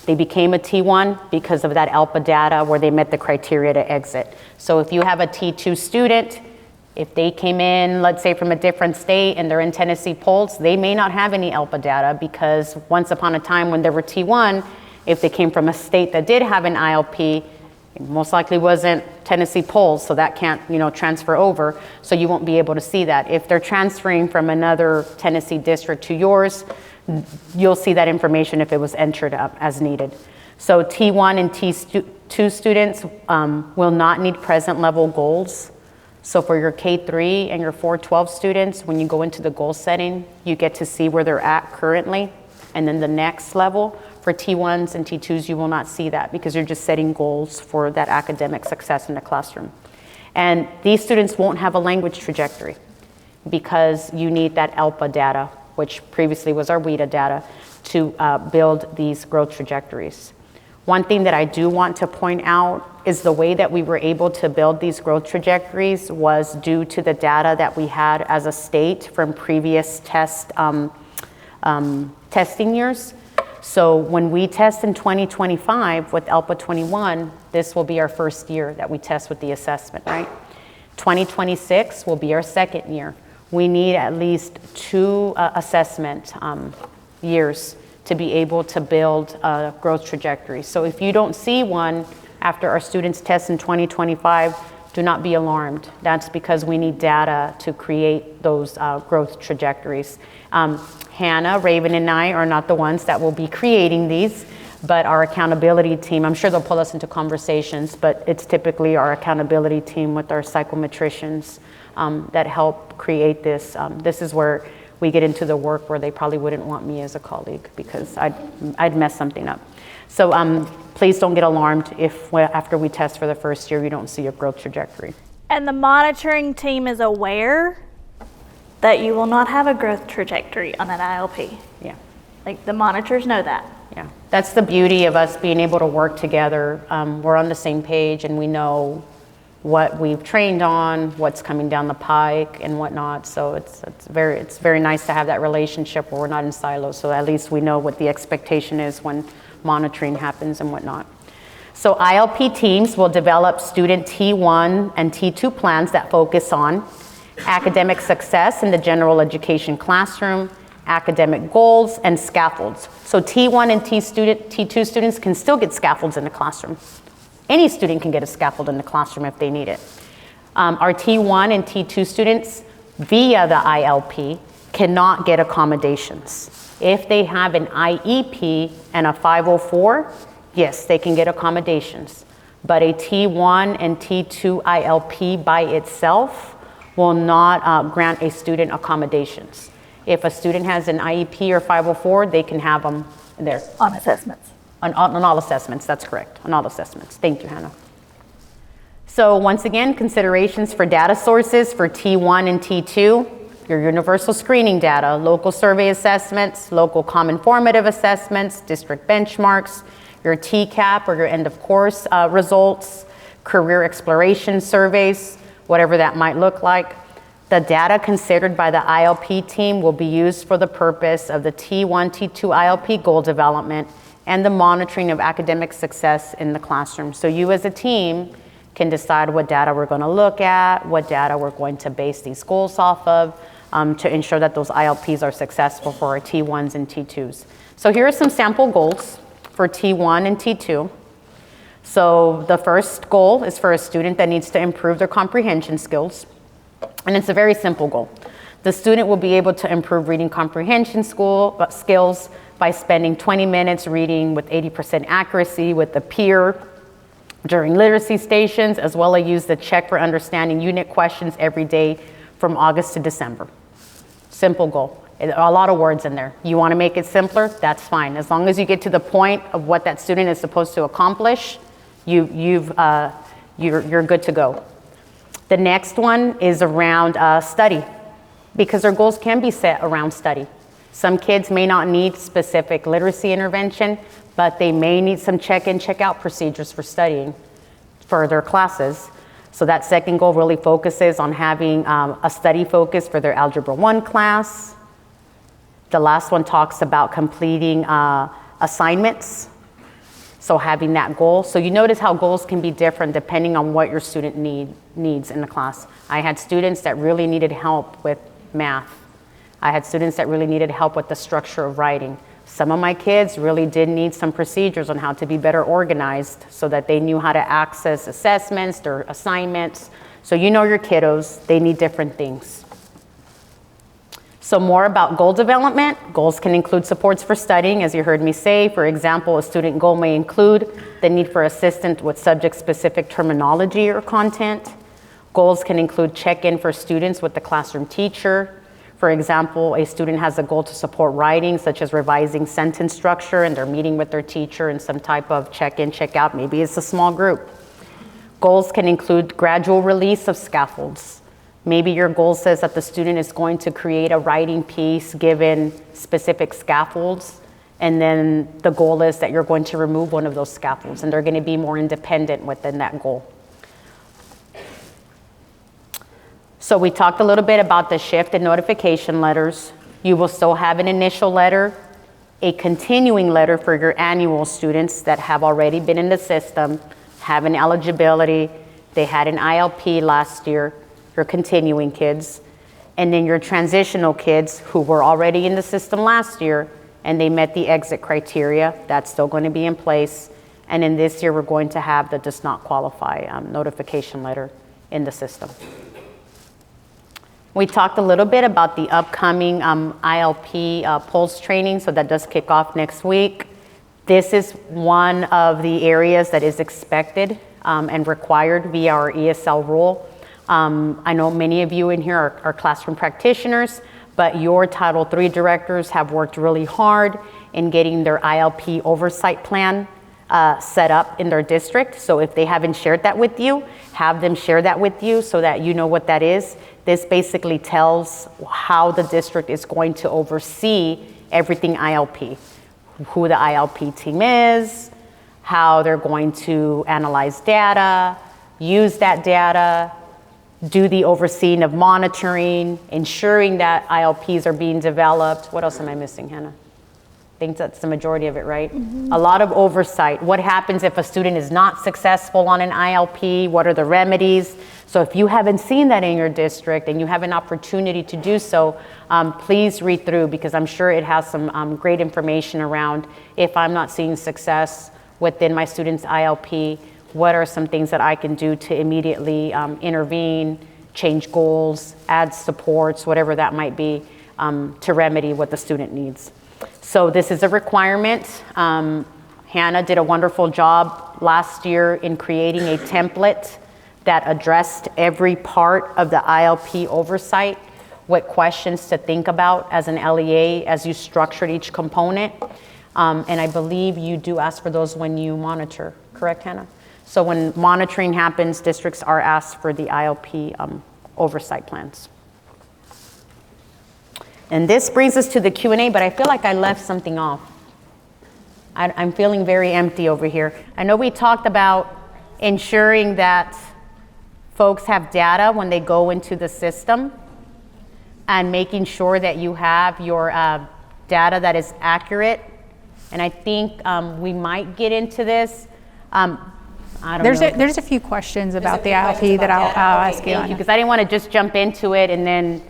They became a T1 because of that ALPA data where they met the criteria to exit. So if you have a T2 student, if they came in, let's say from a different state and they're in Tennessee polls, they may not have any ALPA data because once upon a time when they were T1, if they came from a state that did have an ILP, it most likely wasn't Tennessee polls, so that can't, transfer over, so you won't be able to see that. If they're transferring from another Tennessee district to yours, you'll see that information if it was entered up as needed. So T1 and T2 students will not need present level goals. So for your K3 and your 412 students, when you go into the goal setting, you get to see where they're at currently. And then the next level, for T1s and T2s, you will not see that because you're just setting goals for that academic success in the classroom. And these students won't have a language trajectory because you need that ALPA data, which previously was our WIDA data, to build these growth trajectories. One thing that I do want to point out is the way that we were able to build these growth trajectories was due to the data that we had as a state from previous testing years. So when we test in 2025 with ALPA 21, this will be our first year that we test with the assessment, right? 2026 will be our second year. We need at least 2 assessment years to be able to build a growth trajectory. So if you don't see one after our students test in 2025, do not be alarmed. That's because we need data to create those growth trajectories. Hannah, Raven, and I are not the ones that will be creating these, but our accountability team, I'm sure they'll pull us into conversations, but it's typically our accountability team with our psychometricians that help create this. This is where we get into the work where they probably wouldn't want me as a colleague because I'd mess something up. So please don't get alarmed if after we test for the first year you don't see a growth trajectory. And the monitoring team is aware that you will not have a growth trajectory on an ILP. Yeah. Like the monitors know that. Yeah, that's the beauty of us being able to work together. We're on the same page and we know what we've trained on, what's coming down the pike and whatnot. So it's very nice to have that relationship where we're not in silos. So at least we know what the expectation is when monitoring happens and whatnot. So ILP teams will develop student T1 and T2 plans that focus on academic success in the general education classroom, academic goals, and scaffolds. So T1 and T2 students can still get scaffolds in the classroom. Any student can get a scaffold in the classroom if they need it. Our T1 and T2 students via the ILP cannot get accommodations. If they have an IEP and a 504, yes, they can get accommodations. But a T1 and T2 ILP by itself will not grant a student accommodations. If a student has an IEP or 504, they can have them there. On assessments. On all assessments, that's correct, on all assessments. Thank you, Hannah. So once again, considerations for data sources for T1 and T2, your universal screening data, local survey assessments, local common formative assessments, district benchmarks, your TCAP or your end of course results, career exploration surveys, whatever that might look like. The data considered by the ILP team will be used for the purpose of the T1, T2 ILP goal development and the monitoring of academic success in the classroom. So you as a team can decide what data we're going to look at, what data we're going to base these goals off of to ensure that those ILPs are successful for our T1s and T2s. So here are some sample goals for T1 and T2. So the first goal is for a student that needs to improve their comprehension skills. And it's a very simple goal. The student will be able to improve reading comprehension skills by spending 20 minutes reading with 80% accuracy with a peer during literacy stations, as well as use the Check for Understanding unit questions every day from August to December. Simple goal. A lot of words in there. You want to make it simpler? That's fine. As long as you get to the point of what that student is supposed to accomplish, you're good to go. The next one is around study, because their goals can be set around study. Some kids may not need specific literacy intervention, but they may need some check-in, check-out procedures for studying for their classes. So that second goal really focuses on having a study focus for their Algebra 1 class. The last one talks about completing assignments. So having that goal. So you notice how goals can be different depending on what your student needs in the class. I had students that really needed help with math. I had students that really needed help with the structure of writing. Some of my kids really did need some procedures on how to be better organized so that they knew how to access assessments or assignments. So you know your kiddos, they need different things. So more about goal development. Goals can include supports for studying, as you heard me say. For example, a student goal may include the need for assistance with subject-specific terminology or content. Goals can include check-in for students with the classroom teacher. For example, a student has a goal to support writing, such as revising sentence structure, and they're meeting with their teacher in some type of check-in, check-out. Maybe it's a small group. Goals can include gradual release of scaffolds. Maybe your goal says that the student is going to create a writing piece given specific scaffolds, and then the goal is that you're going to remove one of those scaffolds, and they're going to be more independent within that goal. So we talked a little bit about the shift in notification letters. You will still have an initial letter, a continuing letter for your annual students that have already been in the system, have an eligibility, they had an ILP last year, your continuing kids, and then your transitional kids who were already in the system last year and they met the exit criteria. That's still going to be in place. And in this year, we're going to have the does not qualify notification letter in the system. We talked a little bit about the upcoming ILP PULSE training, so that does kick off next week. This is one of the areas that is expected and required via our ESL rule. I know many of you in here are classroom practitioners, but your Title III directors have worked really hard in getting their ILP oversight plan set up in their district. So if they haven't shared that with you, have them share that with you so that you know what that is. This basically tells how the district is going to oversee everything ILP, who the ILP team is, how they're going to analyze data, use that data, do the overseeing of monitoring, ensuring that ILPs are being developed. What else am I missing, Hannah? I think that's the majority of it, right? A lot of oversight. What happens if a student is not successful on an ILP? What are the remedies? So if you haven't seen that in your district and you have an opportunity to do so, please read through, because I'm sure it has some great information around if I'm not seeing success within my student's ILP, what are some things that I can do to immediately intervene, change goals, add supports, whatever that might be, to remedy what the student needs. So this is a requirement. Hannah did a wonderful job last year in creating a template that addressed every part of the ILP oversight, what questions to think about as an LEA as you structured each component. And I believe you do ask for those when you monitor, correct, Hannah? So when monitoring happens, districts are asked for the ILP oversight plans. And this brings us to the Q&A, but I feel like I left something off. I'm feeling very empty over here. I know we talked about ensuring that folks have data when they go into the system and making sure that you have your data that is accurate. And I think we might get into this. I don't know. There's a few questions about the ILP that I'll ask you on. Because I didn't want to just jump into it and then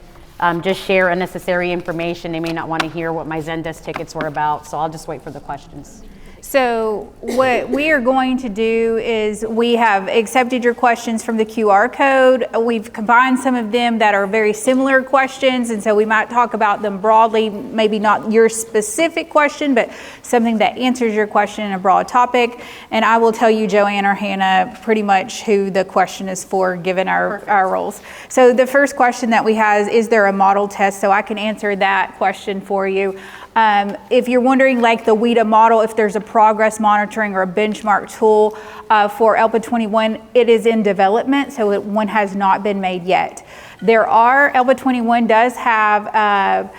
just share unnecessary information. They may not want to hear what my Zendesk tickets were about, so I'll just wait for the questions. So what we are going to do is we have accepted your questions from the QR code. We've combined some of them that are very similar questions, and so we might talk about them broadly, maybe not your specific question, but something that answers your question in a broad topic. And I will tell you, Joanne or Hannah, pretty much who the question is for, given our roles. So the first question that we have is there a model test? So I can answer that question for you. If you're wondering, like the WIDA model, if there's a progress monitoring or a benchmark tool for ELPA 21, it is in development, so one has not been made yet. ELPA 21 does have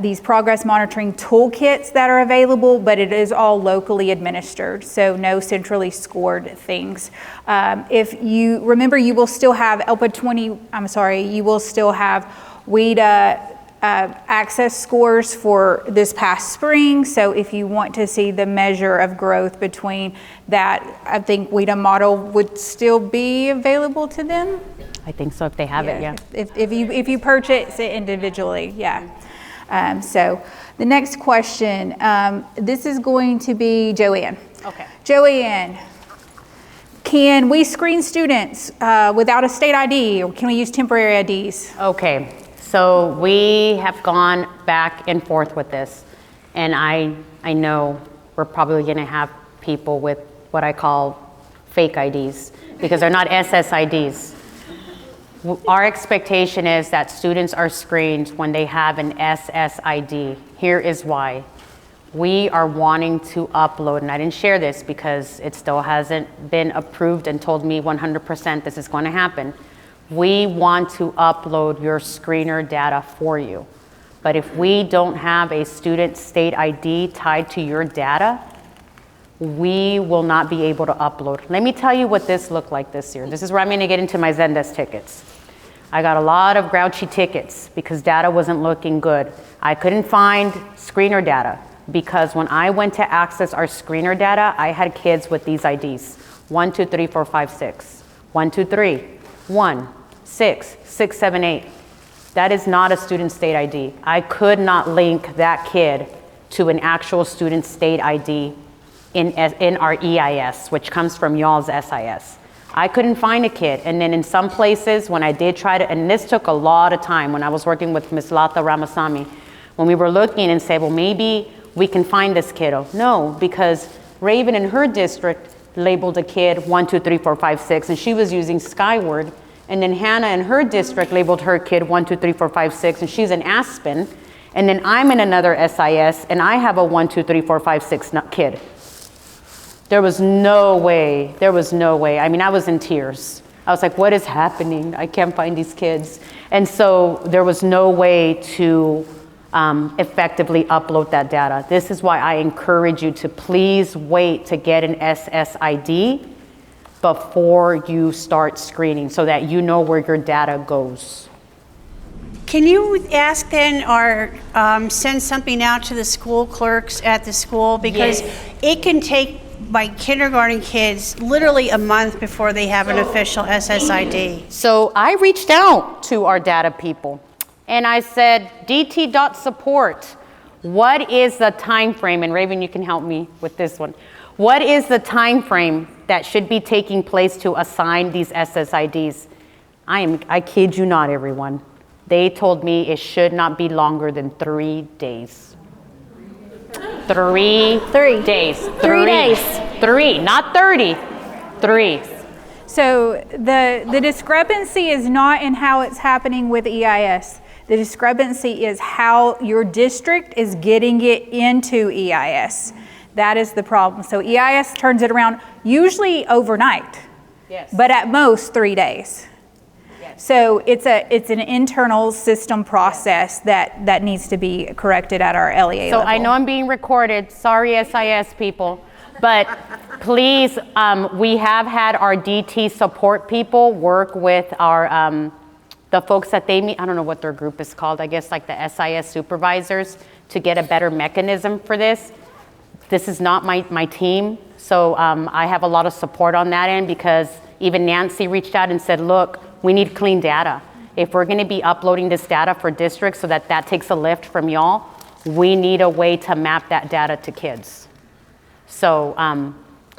these progress monitoring toolkits that are available, but it is all locally administered, so no centrally scored things. If you remember, you will still have you will still have WIDA access scores for this past spring. So if you want to see the measure of growth between that, I think WIDA model would still be available to them. I think so, if they have it, yeah. If you purchase it individually, yeah. So the next question, this is going to be Joanne. Okay. Joanne, can we screen students without a state ID, or can we use temporary IDs? Okay. So we have gone back and forth with this, and I know we're probably going to have people with what I call fake IDs, because they're not SSIDs. Our expectation is that students are screened when they have an SSID. Here is why. We are wanting to upload, and I didn't share this because it still hasn't been approved and told me 100% this is going to happen. We want to upload your screener data for you. But if we don't have a student state ID tied to your data, we will not be able to upload. Let me tell you what this looked like this year. This is where I'm going to get into my Zendesk tickets. I got a lot of grouchy tickets because data wasn't looking good. I couldn't find screener data because when I went to access our screener data, I had kids with these IDs. 1, 2, 3, 4, 5, 6. 1, 2, 3. 1, 6, 6, 7, 8. That is not a student state ID. I could not link that kid to an actual student state ID in our EIS, which comes from y'all's SIS. I couldn't find a kid. And then in some places, when I did try to, and this took a lot of time when I was working with Ms. Lata Ramasamy, when we were looking and said, well, maybe we can find this kiddo. No, because Raven in her district labeled a kid 1, 2, 3, 4, 5, 6, and she was using Skyward. And then Hannah in her district labeled her kid 1, 2, 3, 4, 5, 6, and she's in Aspen. And then I'm in another SIS, and I have a 1, 2, 3, 4, 5, 6 kid. There was no way. I mean, I was in tears. I was like, what is happening? I can't find these kids. And so there was no way to effectively upload that data. This is why I encourage you to please wait to get an SSID before you start screening so that you know where your data goes. Can you ask then or send something out to the school clerks at the school? Because it can take my kindergarten kids literally a month before they have an official SSID. So I reached out to our data people and I said, DT.support, what is the time frame? And Raven, you can help me with this one. What is the time frame that should be taking place to assign these SSIDs? I kid you not, everyone. They told me it should not be longer than 3 days. 3 days. 3 days. 3, not 30. 3. So the discrepancy is not in how it's happening with EIS. The discrepancy is how your district is getting it into EIS. That is the problem. So EIS turns it around usually overnight, Yes. but at most 3 days. Yes. So it's an internal system process that needs to be corrected at our LEA So level. I know I'm being recorded. Sorry, SIS people. But please, we have had our DT support people work with our the folks that they meet. I don't know what their group is called. I guess like the SIS supervisors to get a better mechanism for this. This is not my team. So I have a lot of support on that end because even Nancy reached out and said, look, we need clean data. If we're going to be uploading this data for districts so that takes a lift from y'all, we need a way to map that data to kids. So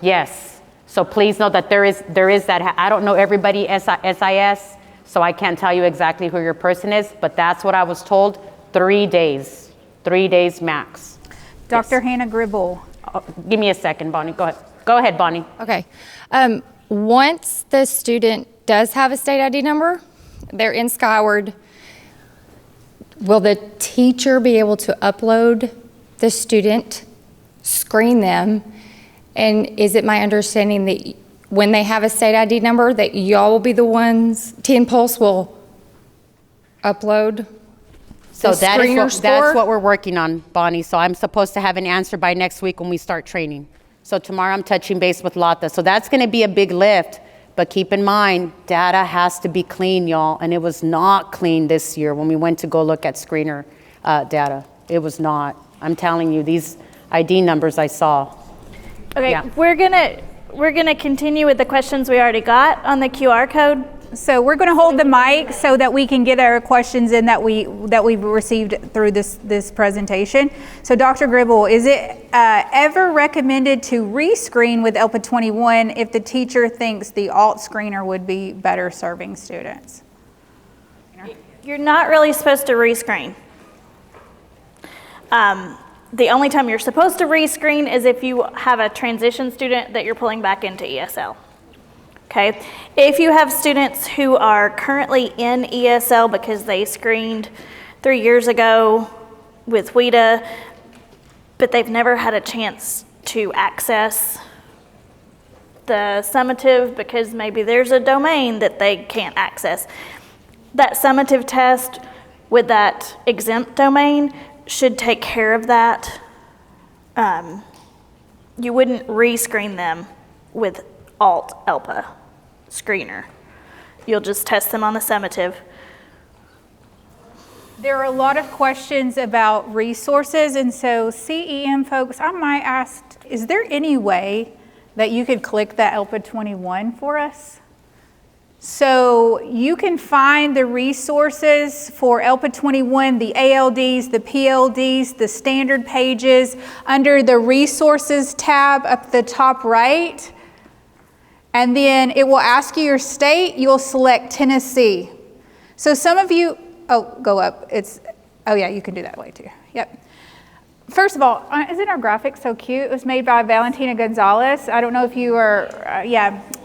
yes, so please know that there is that. I don't know everybody SIS, so I can't tell you exactly who your person is, but that's what I was told. 3 days, 3 days max. Dr. Yes. Hannah Gribble. Give me a second, Bonnie. Go ahead, Bonnie. Okay. Once the student does have a state ID number, they're in Skyward, will the teacher be able to upload the student, screen them, and is it my understanding that when they have a state ID number that y'all will be the ones, TN Pulse will upload So the screener score? that's what we're working on, Bonnie. So I'm supposed to have an answer by next week when we start training. So tomorrow I'm touching base with Lata. So that's going to be a big lift. But keep in mind, data has to be clean, y'all. And it was not clean this year when we went to go look at screener data. It was not. I'm telling you, these ID numbers I saw. Okay, Yeah. we're gonna continue with the questions we already got on the QR code. So we're going to hold the mic so that we can get our questions in that we've received through this presentation. So Dr. Gribble, is it ever recommended to rescreen with ELPA 21 if the teacher thinks the alt screener would be better serving students? You're not really supposed to rescreen. The only time you're supposed to rescreen is if you have a transition student that you're pulling back into ESL. Okay, if you have students who are currently in ESL because they screened 3 years ago with WIDA, but they've never had a chance to access the summative because maybe there's a domain that they can't access, that summative test with that exempt domain should take care of that. You wouldn't rescreen them with alt ELPA screener. You'll just test them on the summative. There are a lot of questions about resources, and so CEM folks, I might ask, is there any way that you could click that ELPA 21 for us? So you can find the resources for ELPA 21, the ALDs, the PLDs, the standard pages under the resources tab up at the top right. And then it will ask you your state, you'll select Tennessee. So some of you, go up. Oh yeah, you can do that way too. Yep. First of all, isn't our graphic so cute? It was made by Valentina Gonzalez. I don't know if you are,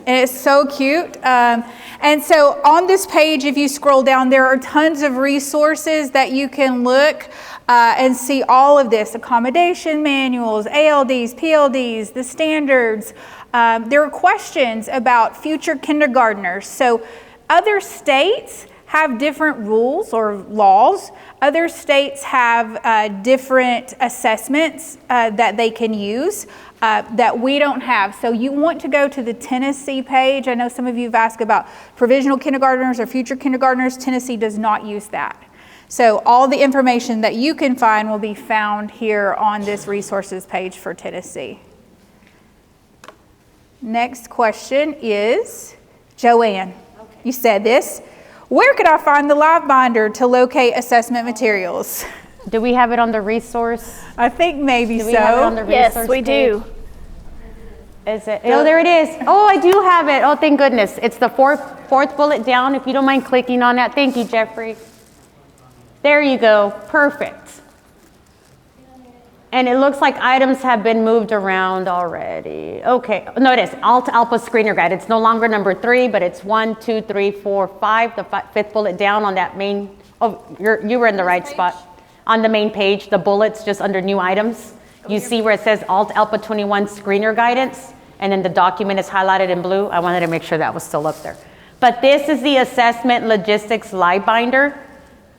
And it's so cute. And so on this page, if you scroll down, there are tons of resources that you can look and see all of this: accommodation manuals, ALDs, PLDs, the standards. There are questions about future kindergartners. So other states have different rules or laws. Other states have different assessments that they can use that we don't have. So you want to go to the Tennessee page. I know some of you have asked about provisional kindergartners or future kindergartners. Tennessee does not use that. So all the information that you can find will be found here on this resources page for Tennessee. Next question is, Joanne, you said this. Where could I find the live binder to locate assessment materials? Do we have it on the resource? I think maybe Do we have it on the Yes, resource we do. page? Is it? Oh, there it is. Oh, I do have it. Oh, thank goodness. It's the fourth bullet down. If you don't mind clicking on that. Thank you, Jeffrey. There you go. Perfect. And it looks like items have been moved around already. Okay. No, it is. Alt Alpha Screener Guide. It's no longer number 3, but it's 1, 2, 3, 4, 5. The fifth bullet down on that main. Oh, you were in the right spot. On the main page, the bullets just under new items. You see where it says Alt Alpha 21 Screener Guidance, and then the document is highlighted in blue. I wanted to make sure that was still up there. But this is the Assessment Logistics Live Binder,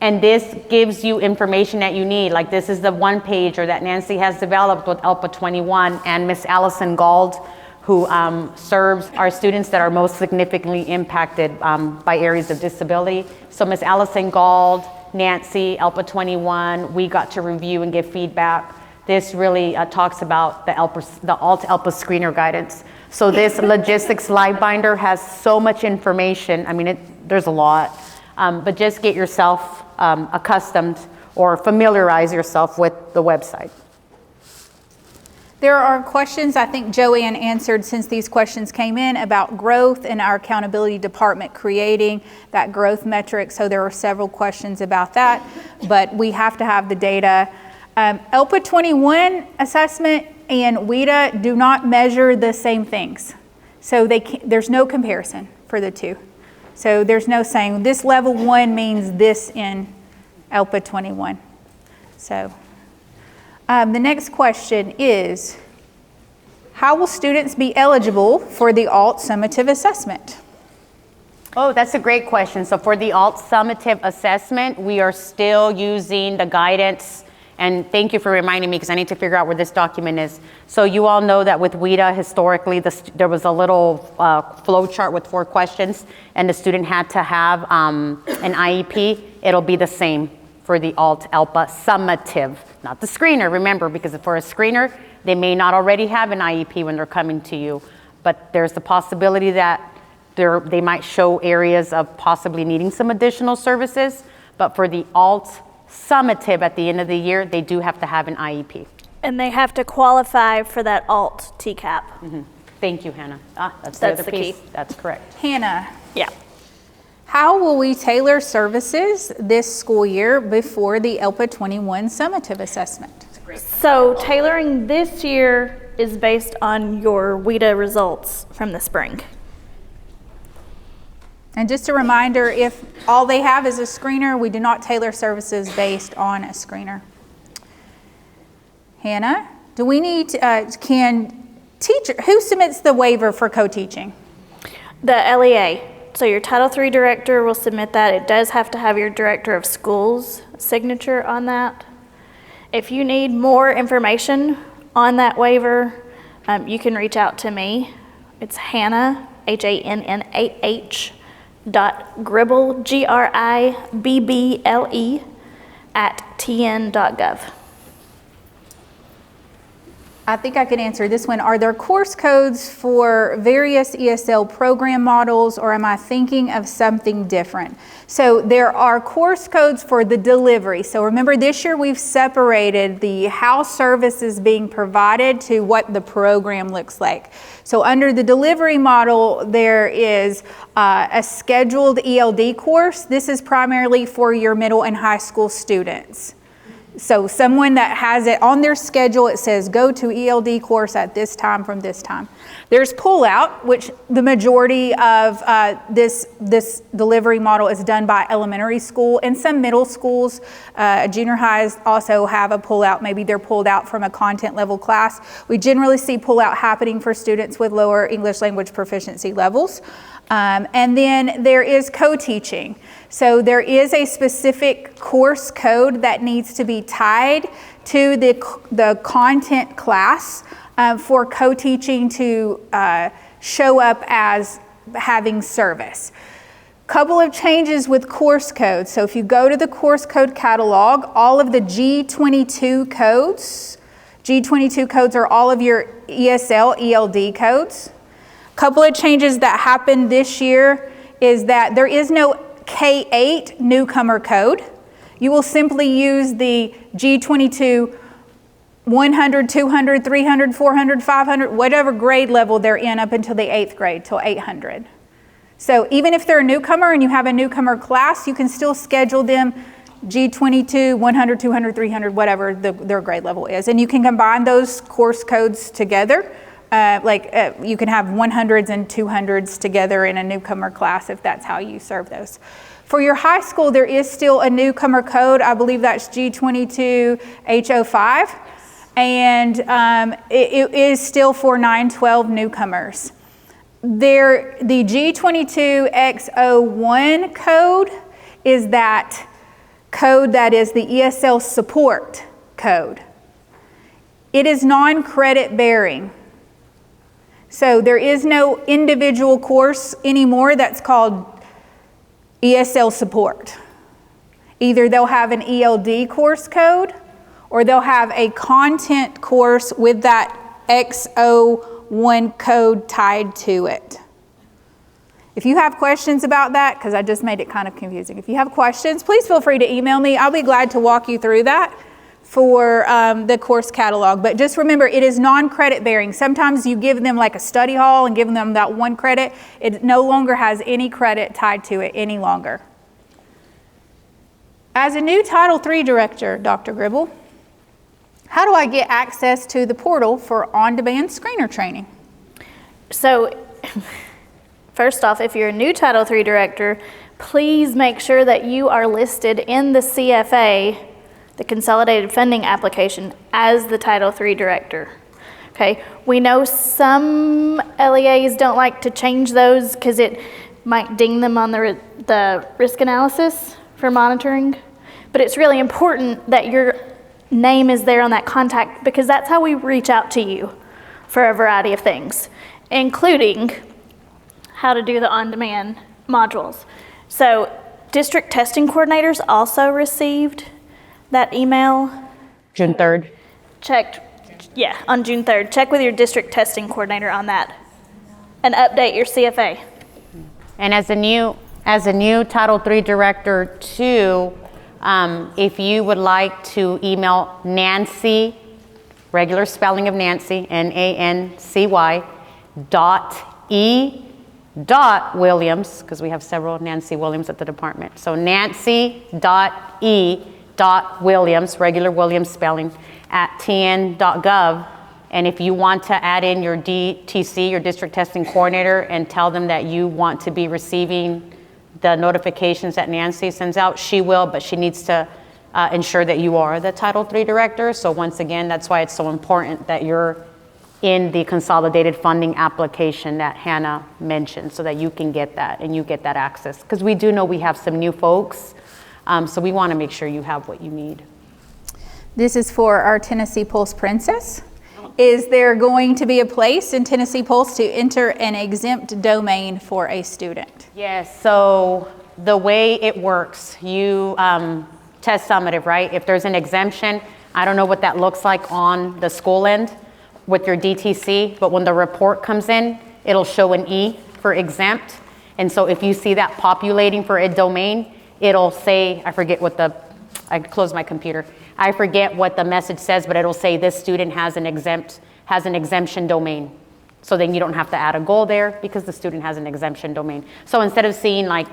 and this gives you information that you need. Like this is the one pager that Nancy has developed with ALPA 21 and Miss Allison Gald, who serves our students that are most significantly impacted by areas of disability. So Miss Allison Gald, Nancy, ALPA 21, we got to review and give feedback. This really talks about the Alt ALPA Screener Guidance. So this Logistics Live Binder has so much information. I mean, there's a lot, but just get yourself accustomed or familiarize yourself with the website. There are questions I think Joanne answered since these questions came in about growth and our accountability department creating that growth metric. So there are several questions about that, but we have to have the data. ALPA 21 assessment and WIDA do not measure the same things. So there's no comparison for the two. So there's no saying this level 1 means this in ALPA 21. So the next question is, how will students be eligible for the ALT summative assessment? Oh, that's a great question. So for the ALT summative assessment, we are still using the guidance. And thank you for reminding me because I need to figure out where this document is. So you all know that with WIDA, historically, there was a little flow chart with 4 questions, and the student had to have an IEP. It'll be the same for the ALT ALPA summative, not the screener, remember, because for a screener, they may not already have an IEP when they're coming to you, but there's the possibility that they might show areas of possibly needing some additional services, but for the ALT summative at the end of the year, they do have to have an IEP. And they have to qualify for that alt TCAP. Mm-hmm. Thank you, Hannah. That's That's the other the piece. key. That's correct. Hannah, Yeah. how will we tailor services this school year before the ALPA 21 summative assessment? So tailoring this year is based on your WIDA results from the spring. And just a reminder, if all they have is a screener, we do not tailor services based on a screener. Hannah, do we need, who submits the waiver for co-teaching? The LEA. So your Title III director will submit that. It does have to have your director of schools signature on that. If you need more information on that waiver, you can reach out to me. It's Hannah, HANNAH, .gribble, GRIBBLE, @tn.gov. I think I can answer this one. Are there course codes for various ESL program models, or am I thinking of something different? So there are course codes for the delivery. So remember, this year we've separated the how service is being provided to what the program looks like. So under the delivery model, there is a scheduled ELD course. This is primarily for your middle and high school students. So someone that has it on their schedule, it says go to ELD course at this time from this time. There's pull-out, which the majority of this delivery model is done by elementary school, and some middle schools, junior highs also have a pull-out. Maybe they're pulled out from a content level class. We generally see pull-out happening for students with lower English language proficiency levels. And then there is co-teaching. So there is a specific course code that needs to be tied to the content class for co-teaching to show up as having service. Couple of changes with course codes. So if you go to the course code catalog, all of the G22 codes, G22 codes are all of your ESL, ELD codes. Couple of changes that happened this year is that there is no K-8 newcomer code. You will simply use the G22 100, 200, 300, 400, 500, whatever grade level they're in up until the 8th grade, till 800. So even if they're a newcomer and you have a newcomer class, you can still schedule them G22, 100, 200, 300, whatever their grade level is. And you can combine those course codes together. You can have 100s and 200s together in a newcomer class if that's how you serve those. For your high school, there is still a newcomer code. I believe that's G22 H05. And it is still for 912 newcomers. The G22 X01 code is that code that is the ESL support code. It is non-credit bearing. So there is no individual course anymore that's called ESL support. Either they'll have an ELD course code or they'll have a content course with that X01 code tied to it. If you have questions about that, because I just made it kind of confusing, if you have questions, please feel free to email me. I'll be glad to walk you through that for the course catalog. But just remember, it is non-credit bearing. Sometimes you give them like a study hall and give them that 1 credit. It no longer has any credit tied to it any longer. As a new Title III director, Dr. Gribble, how do I get access to the portal for on-demand screener training? So, first off, if you're a new Title III director, please make sure that you are listed in the CFA, the Consolidated Funding Application, as the Title III director. Okay, we know some LEAs don't like to change those because it might ding them on the risk analysis for monitoring, but it's really important that your name is there on that contact because that's how we reach out to you for a variety of things, including how to do the on-demand modules. So district testing coordinators also received that email. June 3rd. On June 3rd. Check with your district testing coordinator on that and update your CFA. And as a new Title III director too, if you would like to email Nancy, regular spelling of Nancy, Nancy, .e.williams, because we have several Nancy Williams at the department. So Nancy.e.williams, regular Williams spelling, at tn.gov. And if you want to add in your DTC, your district testing coordinator, and tell them that you want to be receiving the notifications that Nancy sends out, she will, but she needs to ensure that you are the Title III director. So once again, that's why it's so important that you're in the consolidated funding application that Hannah mentioned so that you can get that and you get that access. Because we do know we have some new folks, so we want to make sure you have what you need. This is for our Tennessee Pulse Princess. Is there going to be a place in Tennessee Pulse to enter an exempt domain for a student? Yes, so the way it works, you test summative, right? If there's an exemption, I don't know what that looks like on the school end with your DTC, but when the report comes in, it'll show an E for exempt. And so if you see that populating for a domain, it'll say, I closed my computer. I forget what the message says, but it'll say this student has an exemption domain. So then you don't have to add a goal there because the student has an exemption domain. So instead of seeing like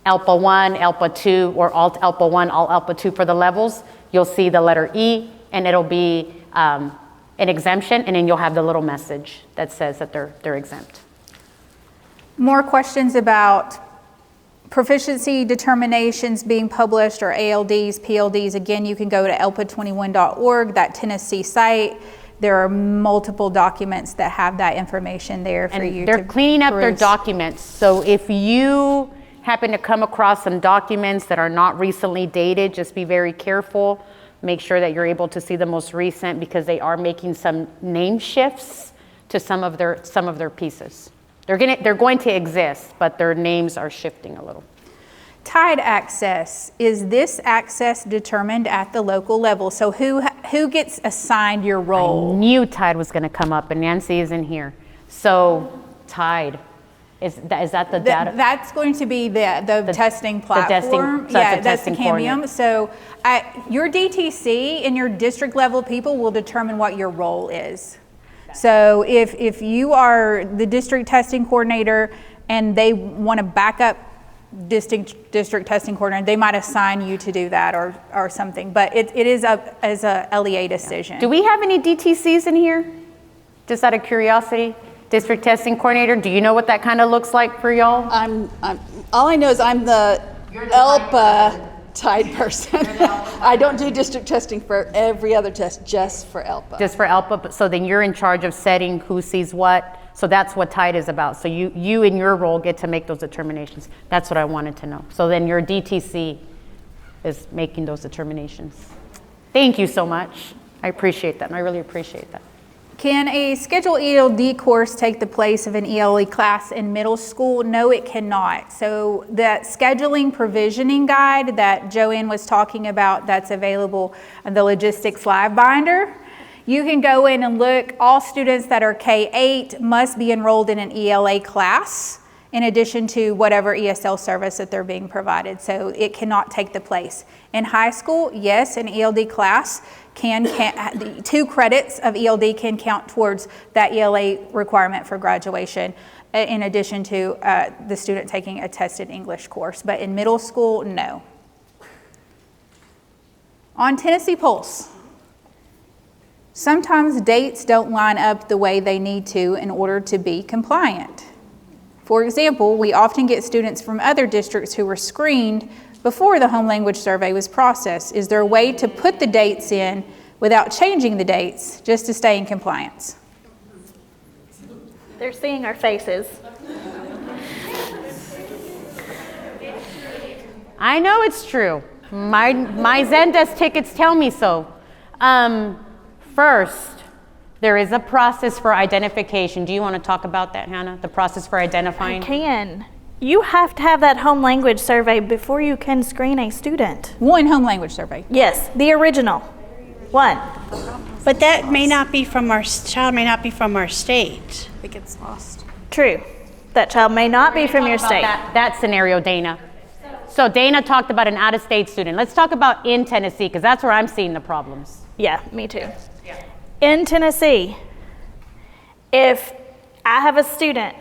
ELPA 1, ELPA 2, or Alt ELPA 1, Alt ELPA 2 for the levels, you'll see the letter E, and it'll be an exemption, and then you'll have the little message that says that they're exempt. More questions about proficiency determinations being published, or ALDs, PLDs? Again, you can go to elpa21.org, that Tennessee site. There are multiple documents that have that information there for you. They're cleaning up their documents. So if you happen to come across some documents that are not recently dated, just be very careful. Make sure that you're able to see the most recent, because they are making some name shifts to some of their pieces. They're going to exist, but their names are shifting a little. Tide access, is this access determined at the local level? So who gets assigned your I role? knew Tide was going to come up, and Nancy is in here. So Tide, is that the data? That's going to be the testing platform. so that's the that's the testing Cambium. coordinator. So your DTC and your district level people will determine what your role is. So if you are the district testing coordinator and they want to back up district testing coordinator, they might assign you to do that or something. But it is as a LEA decision. Do we have any DTCs in here? Just out of curiosity, district testing coordinator. Do you know what that kind of looks like for y'all? I'm all I know is I'm the ELPA Tide person. I don't do district testing for every other test, just for ELPA. Just for ELPA, but so then you're in charge of setting who sees what. So that's what Tide is about. So you in your role get to make those determinations. That's what I wanted to know. So then your DTC is making those determinations. Thank you so much. I appreciate that, and I really appreciate that. Can a scheduled ELD course take the place of an ELE class in middle school? No, it cannot. So that scheduling provisioning guide that Joanne was talking about, that's available in the Logistics Live Binder. You can go in and look. All students that are K-8 must be enrolled in an ELA class in addition to whatever ESL service that they're being provided. So it cannot take the place. In high school, yes, an ELD class can 2 credits of ELD can count towards that ELA requirement for graduation, in addition to the student taking a tested English course. But in middle school, no. On Tennessee Pulse, sometimes dates don't line up the way they need to in order to be compliant. For example, we often get students from other districts who were screened before the home language survey was processed. Is there a way to put the dates in without changing the dates just to stay in compliance? They're seeing our faces. I know it's true. My Zendesk tickets tell me so. First, there is a process for identification. Do you want to talk about that, Hannah? The process for identifying? I can. You have to have that home language survey before you can screen a student. One home language survey. Yes, the original one. But that may not be from our child, may not be from our state. It gets lost. True. That child may not be from your state. That scenario, Dana. So Dana talked about an out-of-state student. Let's talk about in Tennessee, because that's where I'm seeing the problems. Yeah, me too. In Tennessee, if I have a student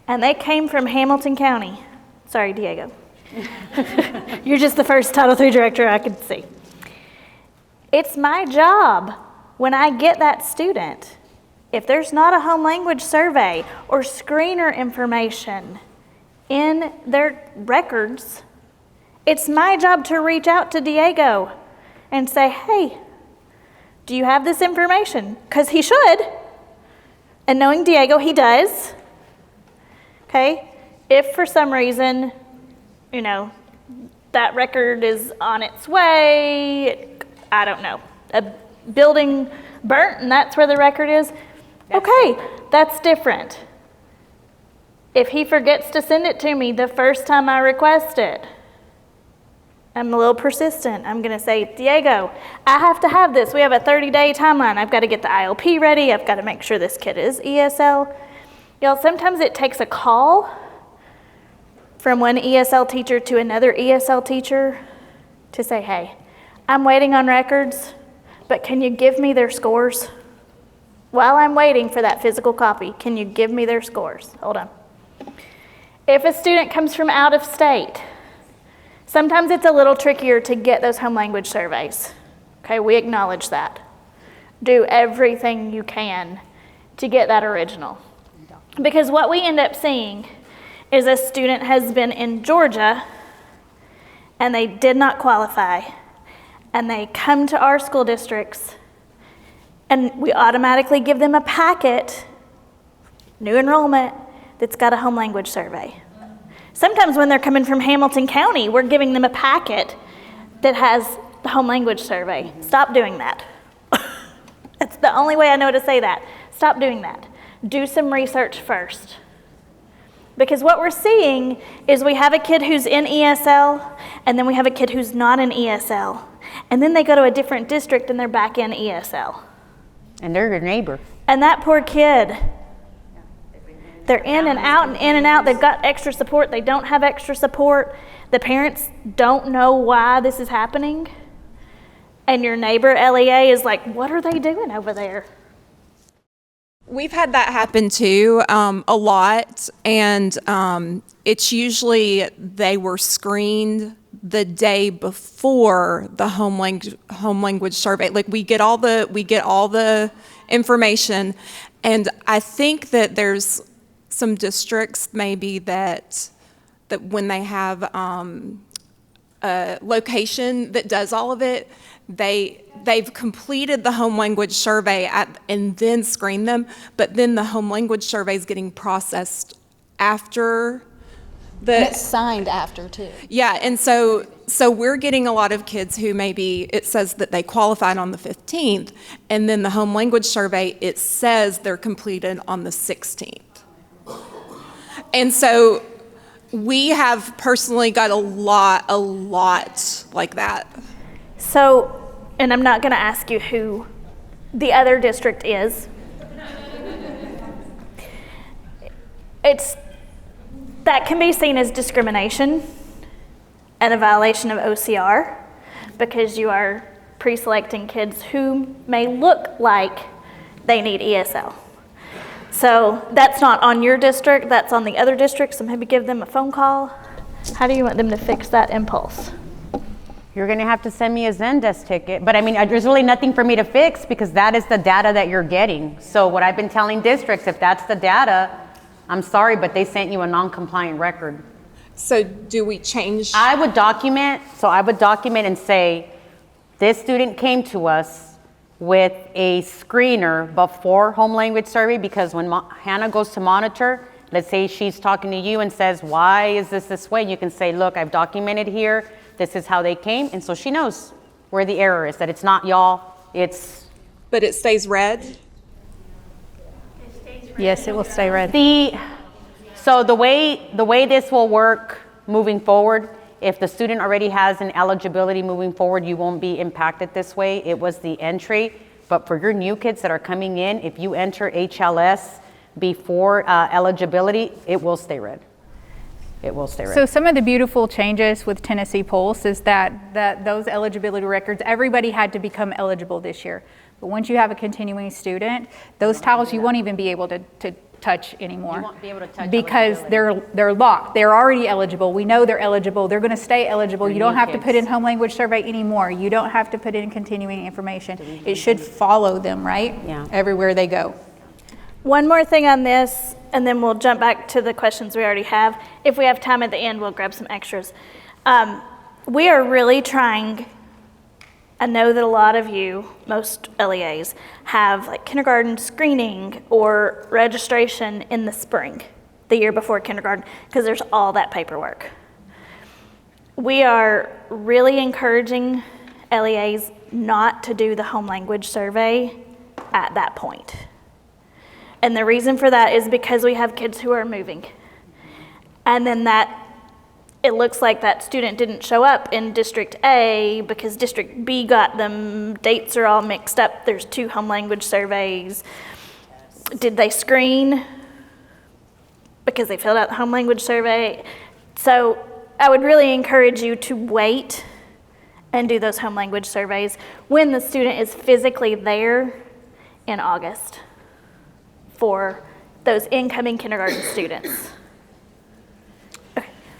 and they came from Hamilton County, sorry, Diego, you're just the first Title III director I could see. It's my job when I get that student, if there's not a home language survey or screener information in their records, it's my job to reach out to Diego and say, hey, do you have this information? Because he should. And knowing Diego, he does. Okay? If for some reason, that record is on its way, I don't know, a building burnt and that's where the record is, okay, that's different. If he forgets to send it to me the first time I request it, I'm a little persistent. I'm going to say, Diego, I have to have this. We have a 30-day timeline. I've got to get the IOP ready. I've got to make sure this kid is ESL. Y'all, sometimes it takes a call from one ESL teacher to another ESL teacher to say, hey, I'm waiting on records, but can you give me their scores? While I'm waiting for that physical copy, can you give me their scores? Hold on. If a student comes from out of state, sometimes it's a little trickier to get those home language surveys, Okay, we acknowledge that. Do everything you can to get that original. Because what we end up seeing is a student has been in Georgia and they did not qualify, and they come to our school districts and we automatically give them a packet, new enrollment, that's got a home language survey. Sometimes when they're coming from Hamilton County, we're giving them a packet that has the home language survey. Stop doing that. That's the only way I know to say that. Stop doing that. Do some research first. Because what we're seeing is we have a kid who's in ESL, and then we have a kid who's not in ESL. And then they go to a different district and they're back in ESL. And they're your neighbor. And that poor kid, they're in and out and in and out. They've got extra support. They don't have extra support. The parents don't know why this is happening. And your neighbor LEA is like, what are they doing over there? We've had that happen too, a lot, and it's usually they were screened the day before the home language survey. Like we get all the information, and I think that there's some districts maybe that when they have a location that does all of it, they've completed the home language survey and then screen them, but then the home language survey is getting processed after And it's signed after, too. yeah, and so we're getting a lot of kids who maybe it says that they qualified on the 15th, and then the home language survey, it says they're completed on the 16th. And so we have personally got a lot like that. So, and I'm not going to ask you who the other district is. That can be seen as discrimination and a violation of OCR because you are pre-selecting kids who may look like they need ESL. So that's not on your district, that's on the other district, so maybe give them a phone call. How do you want them to fix that impulse? You're going to have to send me a Zendesk ticket. But I mean, there's really nothing for me to fix because that is the data that you're getting. So what I've been telling districts, if that's the data, I'm sorry, but they sent you a non-compliant record. So do we change? I would document and say, this student came to us with a screener before home language survey, because when Hannah goes to monitor, let's say she's talking to you and says, why is this way? You can say, look, I've documented here. This is how they came. And so she knows where the error is, that it's not y'all, it's... But it stays red? Yes, it will stay red. So the way this will work moving forward, if the student already has an eligibility moving forward, you won't be impacted this way. It was the entry. But for your new kids that are coming in, if you enter HLS before eligibility, it will stay red. It will stay red. So some of the beautiful changes with Tennessee Pulse is that those eligibility records, everybody had to become eligible this year. But once you have a continuing student, those tiles you won't even be able to touch anymore. You won't be able to touch because they're locked. They're already eligible. We know they're eligible. They're going to stay eligible. You don't have to put in home language survey anymore. You don't have to put in continuing information. It should follow them, right? Yeah. Everywhere they go. One more thing on this, and then we'll jump back to the questions we already have. If we have time at the end, we'll grab some extras. We are really trying, I know that a lot of you, most LEAs, have like kindergarten screening or registration in the spring, the year before kindergarten, because there's all that paperwork. We are really encouraging LEAs not to do the home language survey at that point. And the reason for that is because we have kids who are moving. And then it looks like that student didn't show up in District A because District B got them. Dates are all mixed up. There's 2 home language surveys. Did they screen? Because they filled out the home language survey. So I would really encourage you to wait and do those home language surveys when the student is physically there in August for those incoming kindergarten students.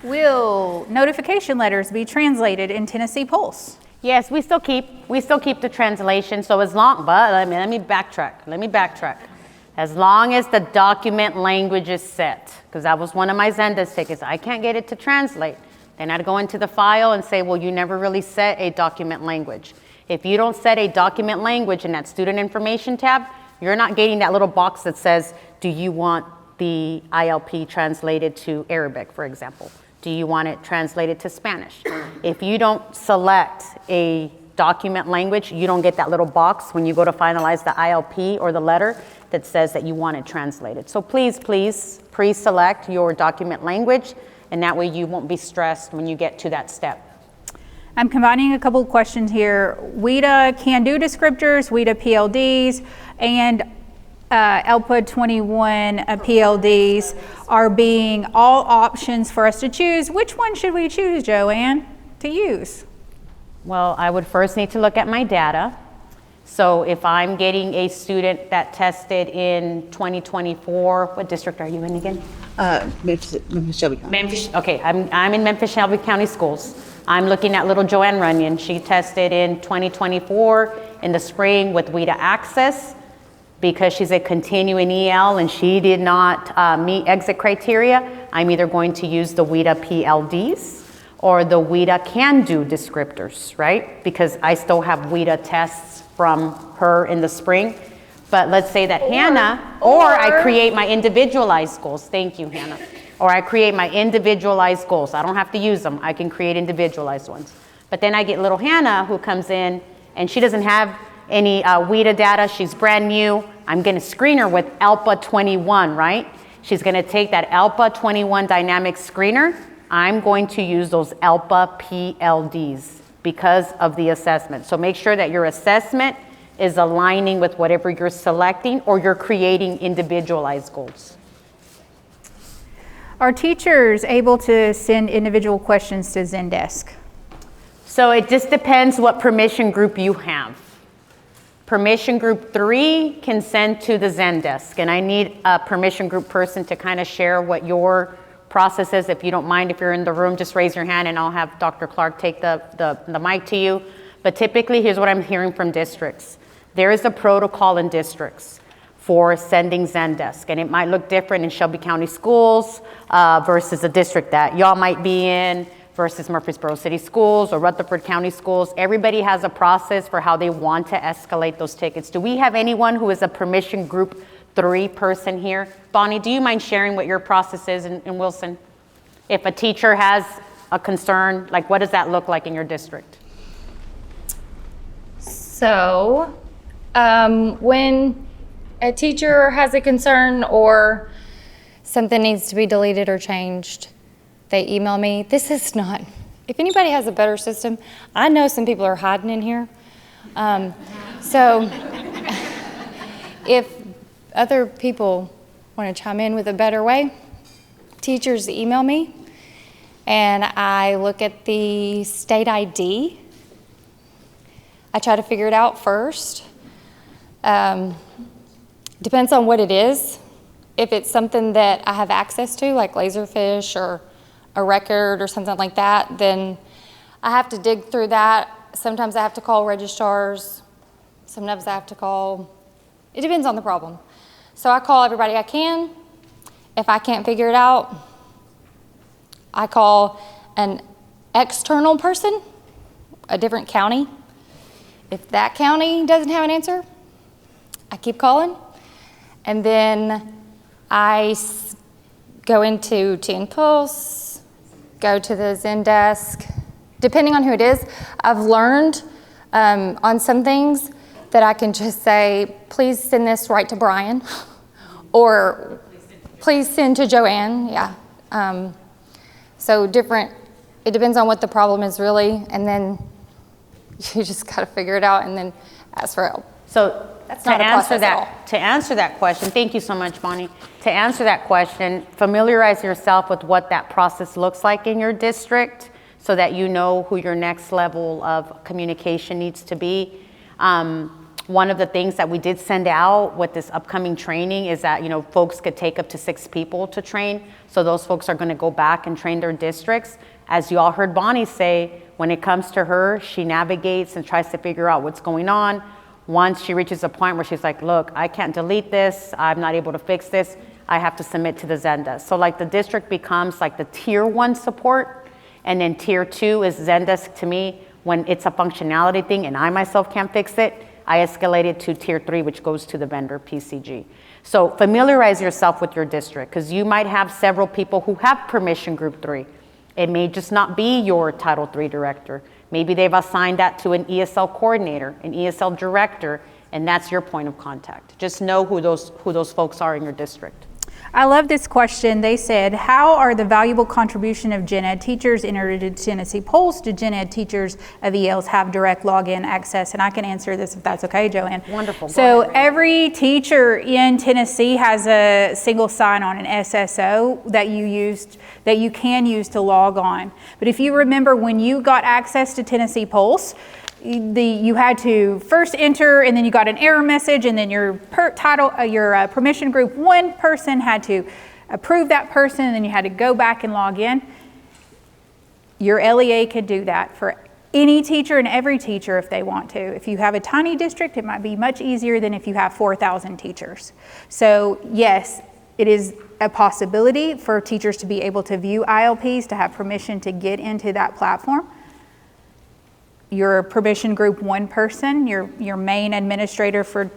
Will notification letters be translated in Tennessee Pulse? Yes, we still keep the translation. So as long, but let me backtrack. As long as the document language is set, because that was one of my Zendesk tickets. I can't get it to translate. Then I'd go into the file and say, well, you never really set a document language. If you don't set a document language in that student information tab, you're not getting that little box that says, do you want the ILP translated to Arabic, for example? Do you want it translated to Spanish? If you don't select a document language, you don't get that little box when you go to finalize the ILP or the letter that says that you want it translated. So please pre-select your document language, and that way you won't be stressed when you get to that step. I'm combining a couple of questions here. WIDA can-do descriptors, WIDA PLDs, and ELPA 21 PLDs are being all options for us to choose. Which one should we choose, Joanne, to use? Well, I would first need to look at my data. So if I'm getting a student that tested in 2024, what district are you in again? Memphis Shelby County. Memphis, okay, I'm in Memphis Shelby County Schools. I'm looking at little Joanne Runyon. She tested in 2024 in the spring with WIDA Access because she's a continuing EL and she did not meet exit criteria. I'm either going to use the WIDA PLDs or the WIDA can-do descriptors, right? Because I still have WIDA tests from her in the spring. But let's say that or I create my individualized goals. Thank you, Hannah. Or I create my individualized goals. I don't have to use them. I can create individualized ones. But then I get little Hannah who comes in and she doesn't have any WIDA data. She's brand new. I'm going to screen her with ELPA 21, right? She's going to take that ELPA 21 dynamic screener. I'm going to use those ELPA PLDs because of the assessment. So make sure that your assessment is aligning with whatever you're selecting or you're creating individualized goals. Are teachers able to send individual questions to Zendesk? So it just depends what permission group you have. Permission group 3 can send to the Zendesk, and I need a permission group person to kind of share what your process is. If you don't mind, if you're in the room, just raise your hand and I'll have Dr. Clark take the mic to you. But typically, here's what I'm hearing from districts. There is a protocol in districts for sending Zendesk, and it might look different in Shelby County Schools versus a district that y'all might be in versus Murfreesboro City Schools or Rutherford County Schools. Everybody has a process for how they want to escalate those tickets. Do we have anyone who is a permission group 3 person here? Bonnie, do you mind sharing what your process is in Wilson? If a teacher has a concern, like what does that look like in your district? So, when a teacher has a concern or something needs to be deleted or changed, they email me. This is not, if anybody has a better system, I know some people are hiding in here. So if other people want to chime in with a better way, teachers email me and I look at the state ID. I try to figure it out first. Depends on what it is. If it's something that I have access to, like Laserfish or a record or something like that, then I have to dig through that. Sometimes I have to call registrars. Sometimes I have to call, it depends on the problem. So I call everybody I can. If I can't figure it out, I call an external person, a different county. If that county doesn't have an answer, I keep calling. And then I go into TNPulse, go to the Zendesk. Depending on who it is, I've learned on some things that I can just say, please send this right to Brian, or please send to Joanne, yeah. So different, it depends on what the problem is really, and then you just gotta figure it out and then ask for help. So That's to not a answer process at all. to answer that question, thank you so much, Bonnie. To answer that question, familiarize yourself with what that process looks like in your district so that you know who your next level of communication needs to be. One of the things that we did send out with this upcoming training is that, folks could take up to 6 people to train. So those folks are going to go back and train their districts. As you all heard Bonnie say, When it comes to her, she navigates and tries to figure out what's going on. Once she reaches a point where she's like, look, I can't delete this, I'm not able to fix this, I have to submit to the Zendesk. So like the district becomes like the tier 1 support, and then tier 2 is Zendesk to me. When it's a functionality thing and I myself can't fix it, I escalate it to tier 3, which goes to the vendor PCG. So familiarize yourself with your district, because you might have several people who have permission group 3. It may just not be your Title III director. Maybe they've assigned that to an ESL coordinator, an ESL director, and that's your point of contact. Just know who those folks are in your district. I love this question. They said, how are the valuable contribution of gen ed teachers entered into Tennessee polls? Do gen ed teachers of ELs have direct login access? And I can answer this if that's okay, Joanne. Wonderful. Go So ahead. every teacher in Tennessee has a single sign-on, an SSO, that you can use to log on. But if you remember, when you got access to Tennessee polls, you had to first enter, and then you got an error message, and then your permission group 1 person had to approve that person, and then you had to go back and log in. Your LEA could do that for any teacher and every teacher if they want to. If you have a tiny district, it might be much easier than if you have 4,000 teachers. So yes, it is a possibility for teachers to be able to view ILPs, to have permission to get into that platform. Your permission group 1 person, your main administrator for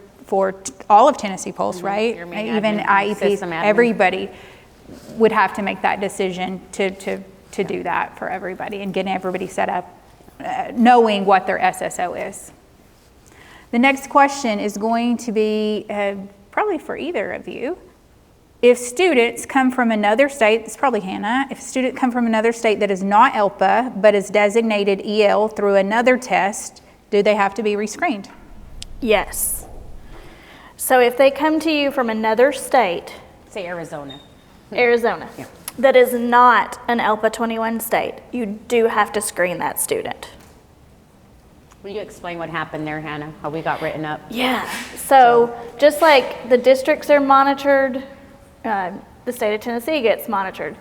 all of Tennessee Polls, right? Your main Even admin, IEPs, system admin. everybody would have to make that decision to do that for everybody and get everybody set up, knowing what their SSO is. The next question is going to be probably for either of you. If students come from another state, it's probably Hannah, if students come from another state that is not ELPA but is designated EL through another test, do they have to be rescreened? Yes. So if they come to you from another state, Say Arizona. Arizona, Yeah. that is not an ELPA 21 state, you do have to screen that student. Will you explain what happened there, Hannah? How we got written up? Yeah, so just like the districts are monitored, the state of Tennessee gets monitored.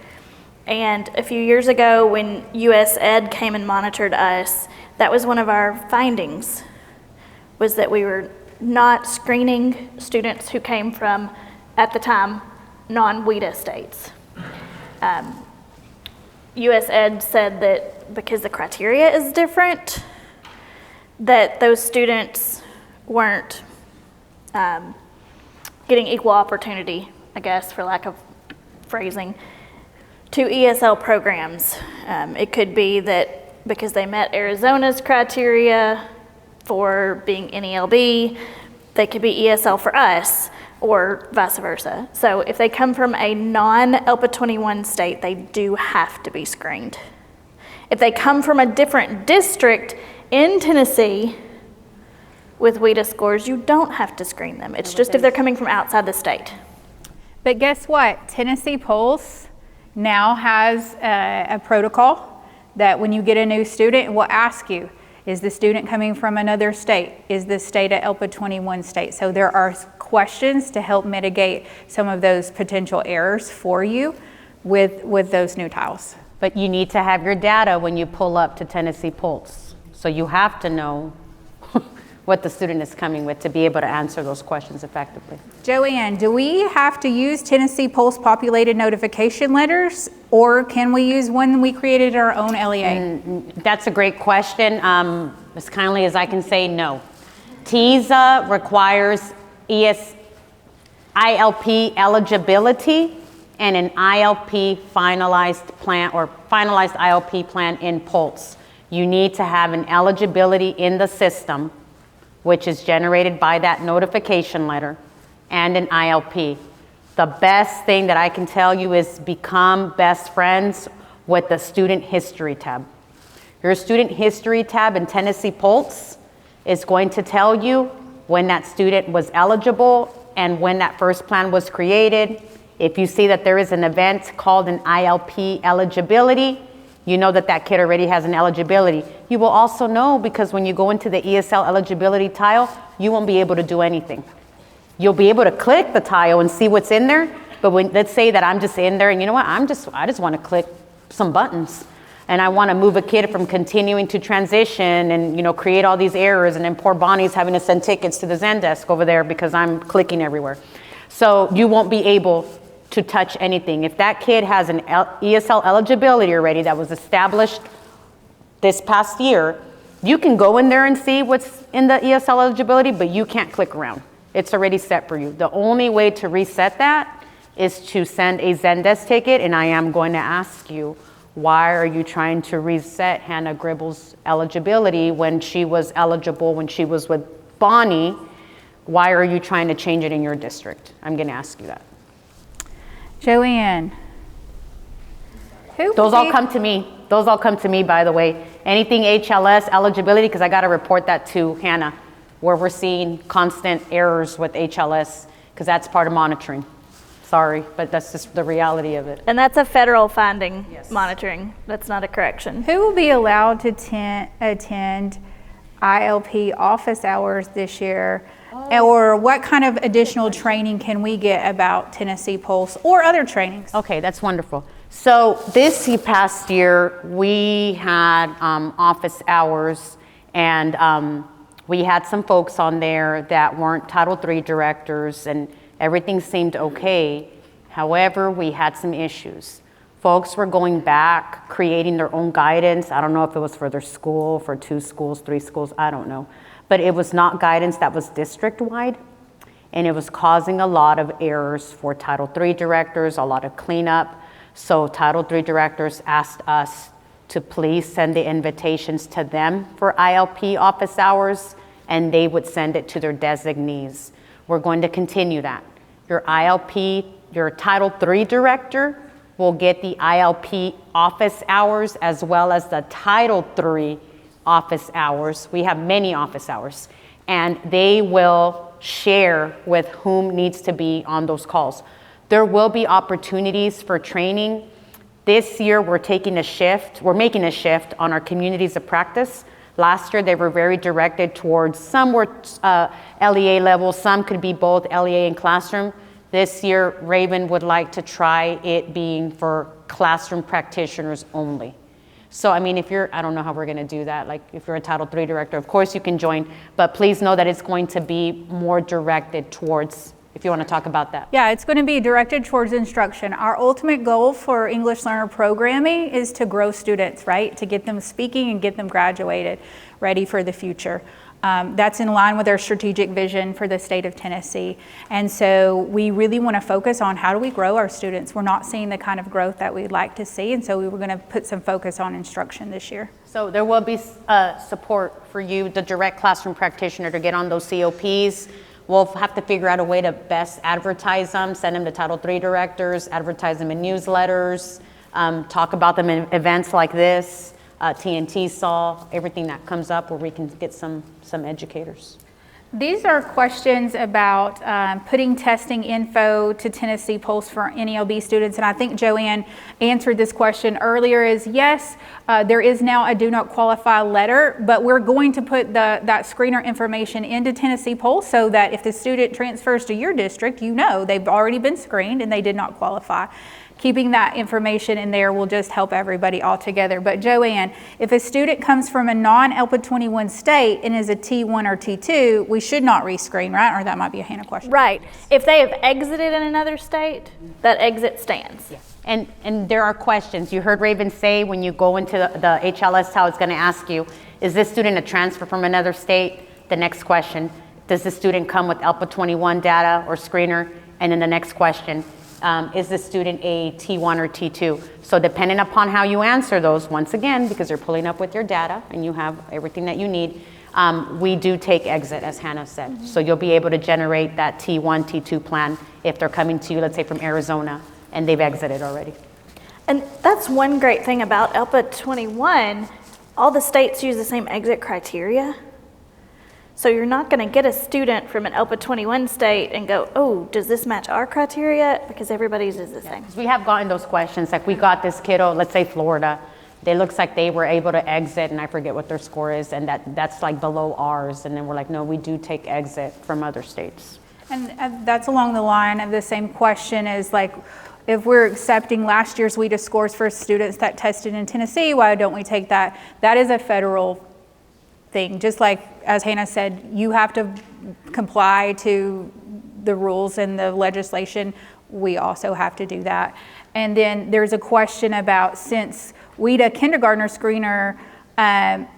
And a few years ago when US Ed came and monitored us, that was one of our findings, was that we were not screening students who came from, at the time, non-WIDA states. US Ed said that because the criteria is different, that those students weren't getting equal opportunity, I guess, for lack of phrasing, to ESL programs. It could be that because they met Arizona's criteria for being NELB, they could be ESL for us, or vice versa. So if they come from a non-ELPA 21 state, they do have to be screened. If they come from a different district in Tennessee with WIDA scores, you don't have to screen them. It's just if they're coming from outside the state. But guess what? Tennessee Polls now has a protocol that when you get a new student, it will ask you, is the student coming from another state? Is the state a ELPA 21 state? So there are questions to help mitigate some of those potential errors for you with those new tiles. But you need to have your data when you pull up to Tennessee Polls. So you have to know what the student is coming with to be able to answer those questions effectively. Joanne, do we have to use Tennessee Polls populated notification letters, or can we use one we created our own LEA? That's a great question. As kindly as I can say, no. TISA requires ILP eligibility and an ILP finalized plan or finalized ILP plan in Polls. You need to have an eligibility in the system, which is generated by that notification letter, and an ILP. The best thing that I can tell you is become best friends with the student history tab. Your student history tab in Tennessee Polls is going to tell you when that student was eligible and when that first plan was created. If you see that there is an event called an ILP eligibility, you know that that kid already has an eligibility. You will also know because when you go into the ESL eligibility tile, you won't be able to do anything. You'll be able to click the tile and see what's in there, but when, let's say that I'm just in there and you know what, I just want to click some buttons. And I want to move a kid from continuing to transition and, you know, create all these errors, and then poor Bonnie's having to send tickets to the Zendesk over there because I'm clicking everywhere. So you won't be able to touch anything. If that kid has an ESL eligibility already that was established this past year, you can go in there and see what's in the ESL eligibility, but you can't click around. It's already set for you. The only way to reset that is to send a Zendesk ticket, and I am going to ask you, why are you trying to reset Hannah Gribble's eligibility when she was eligible when she was with Bonnie? Why are you trying to change it in your district? I'm going to ask you that. Joanne. Those all come to me. Those all come to me, by the way. Anything HLS eligibility, because I got to report that to Hannah, where we're seeing constant errors with HLS, because that's part of monitoring. Sorry, but that's just the reality of it. And that's a federal finding monitoring. That's not a correction. Who will be allowed to attend ILP office hours this year? Or what kind of additional training can we get about Tennessee Pulse or other trainings? Okay, that's wonderful. So this past year, we had office hours, and we had some folks on there that weren't Title III directors, and everything seemed okay. However, we had some issues. Folks were going back, creating their own guidance. I don't know if it was for their school, for 2 schools, 3 schools, I don't know. But it was not guidance that was district-wide, and it was causing a lot of errors for Title III directors, a lot of cleanup. So Title III directors asked us to please send the invitations to them for ILP office hours, and they would send it to their designees. We're going to continue that. Your ILP, your Title III director will get the ILP office hours as well as the Title III office hours. We have many office hours, and they will share with whom needs to be on those calls. There will be opportunities for training. This year we're making a shift on our communities of practice. Last year they were very directed towards, some were LEA level, some could be both LEA and classroom. This year Raven would like to try it being for classroom practitioners only. So, I mean, I don't know how we're gonna do that. Like, if you're a Title III director, of course you can join, but please know that it's going to be more directed towards, if you wanna talk about that. Yeah, it's going to be directed towards instruction. Our ultimate goal for English learner programming is to grow students, right? To get them speaking and get them graduated, ready for the future. That's in line with our strategic vision for the state of Tennessee. And so we really want to focus on how do we grow our students. We're not seeing the kind of growth that we'd like to see, and so we were going to put some focus on instruction this year. So there will be support for you, the direct classroom practitioner, to get on those COPs. We'll have to figure out a way to best advertise them, send them to Title III directors, advertise them in newsletters, talk about them in events like this. TNT saw everything that comes up where we can get some educators. These are questions about putting testing info to Tennessee Pulse for NELB students, and I think Joanne answered this question earlier. Is yes, there is now a do not qualify letter, but we're going to put that screener information into Tennessee Pulse so that if the student transfers to your district, you know they've already been screened and they did not qualify. Keeping that information in there will just help everybody all together. But Joanne, if a student comes from a non-ELPA 21 state and is a T1 or T2, we should not rescreen, right? Or that might be a Hannah question. Right. If they have exited in another state, that exit stands. Yes. And there are questions. You heard Raven say when you go into the HLS, how it's going to ask you, is this student a transfer from another state? The next question, does the student come with ELPA 21 data or screener? And then the next question, is the student a T1 or T2? So depending upon how you answer those, once again, because you're pulling up with your data and you have everything that you need, we do take exit, as Hannah said. Mm-hmm. So you'll be able to generate that T1, T2 plan if they're coming to you, let's say from Arizona, and they've exited already. And that's one great thing about ELPA 21. All the states use the same exit criteria. So you're not going to get a student from an ELPA 21 state and go, oh, does this match our criteria? Because everybody's is the same. We have gotten those questions. Like we got this kiddo, let's say Florida. It looks like they were able to exit, and I forget what their score is, and that's like below ours. And then we're like, no, we do take exit from other states. And that's along the line of the same question as like, if we're accepting last year's WIDA scores for students that tested in Tennessee, why don't we take that? That is a federal thing. Just like, as Hannah said, you have to comply to the rules and the legislation. We also have to do that. And then there's a question about, since WIDA kindergartner screener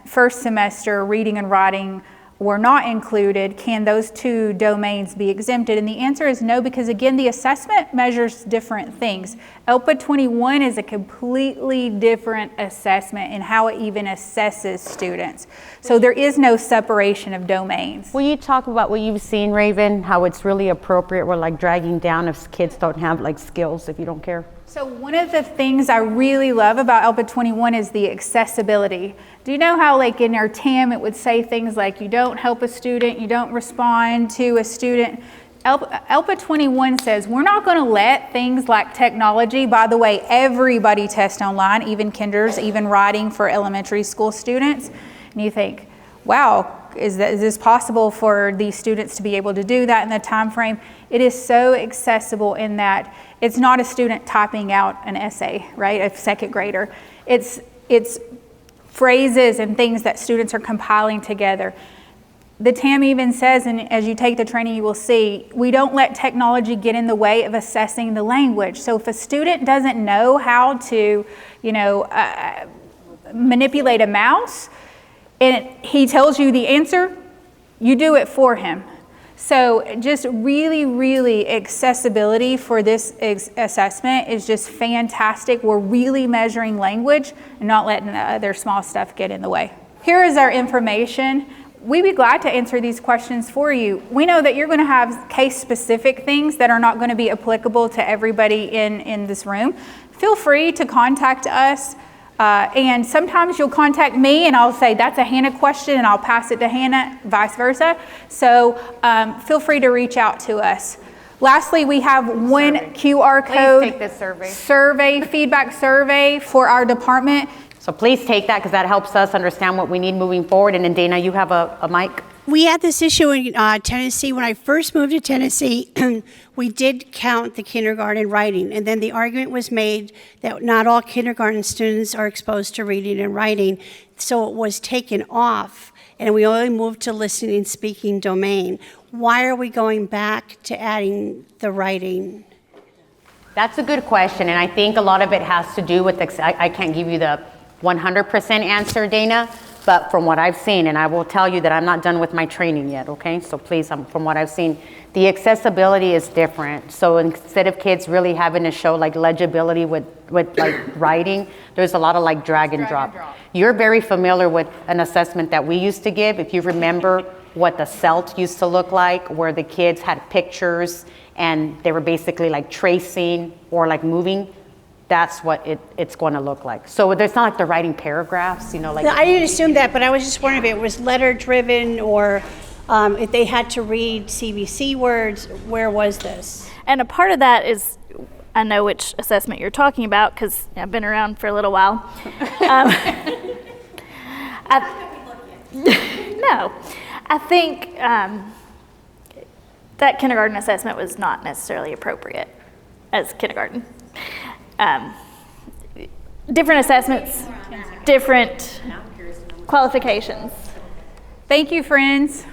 first semester reading and writing were not included, can those two domains be exempted? And the answer is no, because again, the assessment measures different things. ELPA 21 is a completely different assessment in how it even assesses students. So there is no separation of domains. Will you talk about what you've seen, Raven, how it's really appropriate? We're like dragging down if kids don't have like skills, if you don't care. So one of the things I really love about ELPA 21 is the accessibility. Do you know how like in our TAM it would say things like you don't help a student, you don't respond to a student? ELPA 21 says we're not going to let things like technology, by the way, everybody tests online, even kinders, even writing for elementary school students. And you think, wow, is this possible for these students to be able to do that in the time frame? It is so accessible in that it's not a student typing out an essay, right, a second grader. It's phrases and things that students are compiling together. The TAM even says, and as you take the training you will see, we don't let technology get in the way of assessing the language. So if a student doesn't know how to, manipulate a mouse, and he tells you the answer, you do it for him. So just really, really accessibility for this assessment is just fantastic. We're really measuring language and not letting other small stuff get in the way. Here is our information. We'd be glad to answer these questions for you. We know that you're going to have case-specific things that are not going to be applicable to everybody in this room. Feel free to contact us. And sometimes you'll contact me and I'll say, that's a Hannah question, and I'll pass it to Hannah, vice versa. So feel free to reach out to us. Lastly, we have one QR code. Please take this survey. Feedback survey for our department. So please take that, because that helps us understand what we need moving forward. And then Dana, you have a mic. We had this issue in Tennessee. When I first moved to Tennessee, we did count the kindergarten writing, and then the argument was made that not all kindergarten students are exposed to reading and writing, so it was taken off, and we only moved to listening and speaking domain. Why are we going back to adding the writing? That's a good question, and I think a lot of it has to do with, I can't give you the 100% answer, Dana, but from what I've seen, and I will tell you that I'm not done with my training yet, okay? So please, from what I've seen, the accessibility is different. So instead of kids really having to show like legibility with like writing, there's a lot of like drag and drop. You're very familiar with an assessment that we used to give. If you remember what the CELT used to look like, where the kids had pictures and they were basically like tracing or like moving, that's what it's going to look like. So there's not like they're writing paragraphs, like. I didn't assume that, but I was just wondering if it was letter-driven or if they had to read CBC words. Where was this? And a part of that is, I know which assessment you're talking about because I've been around for a little while. No, I think that kindergarten assessment was not necessarily appropriate as kindergarten. Different assessments, different qualifications. Thank you, friends.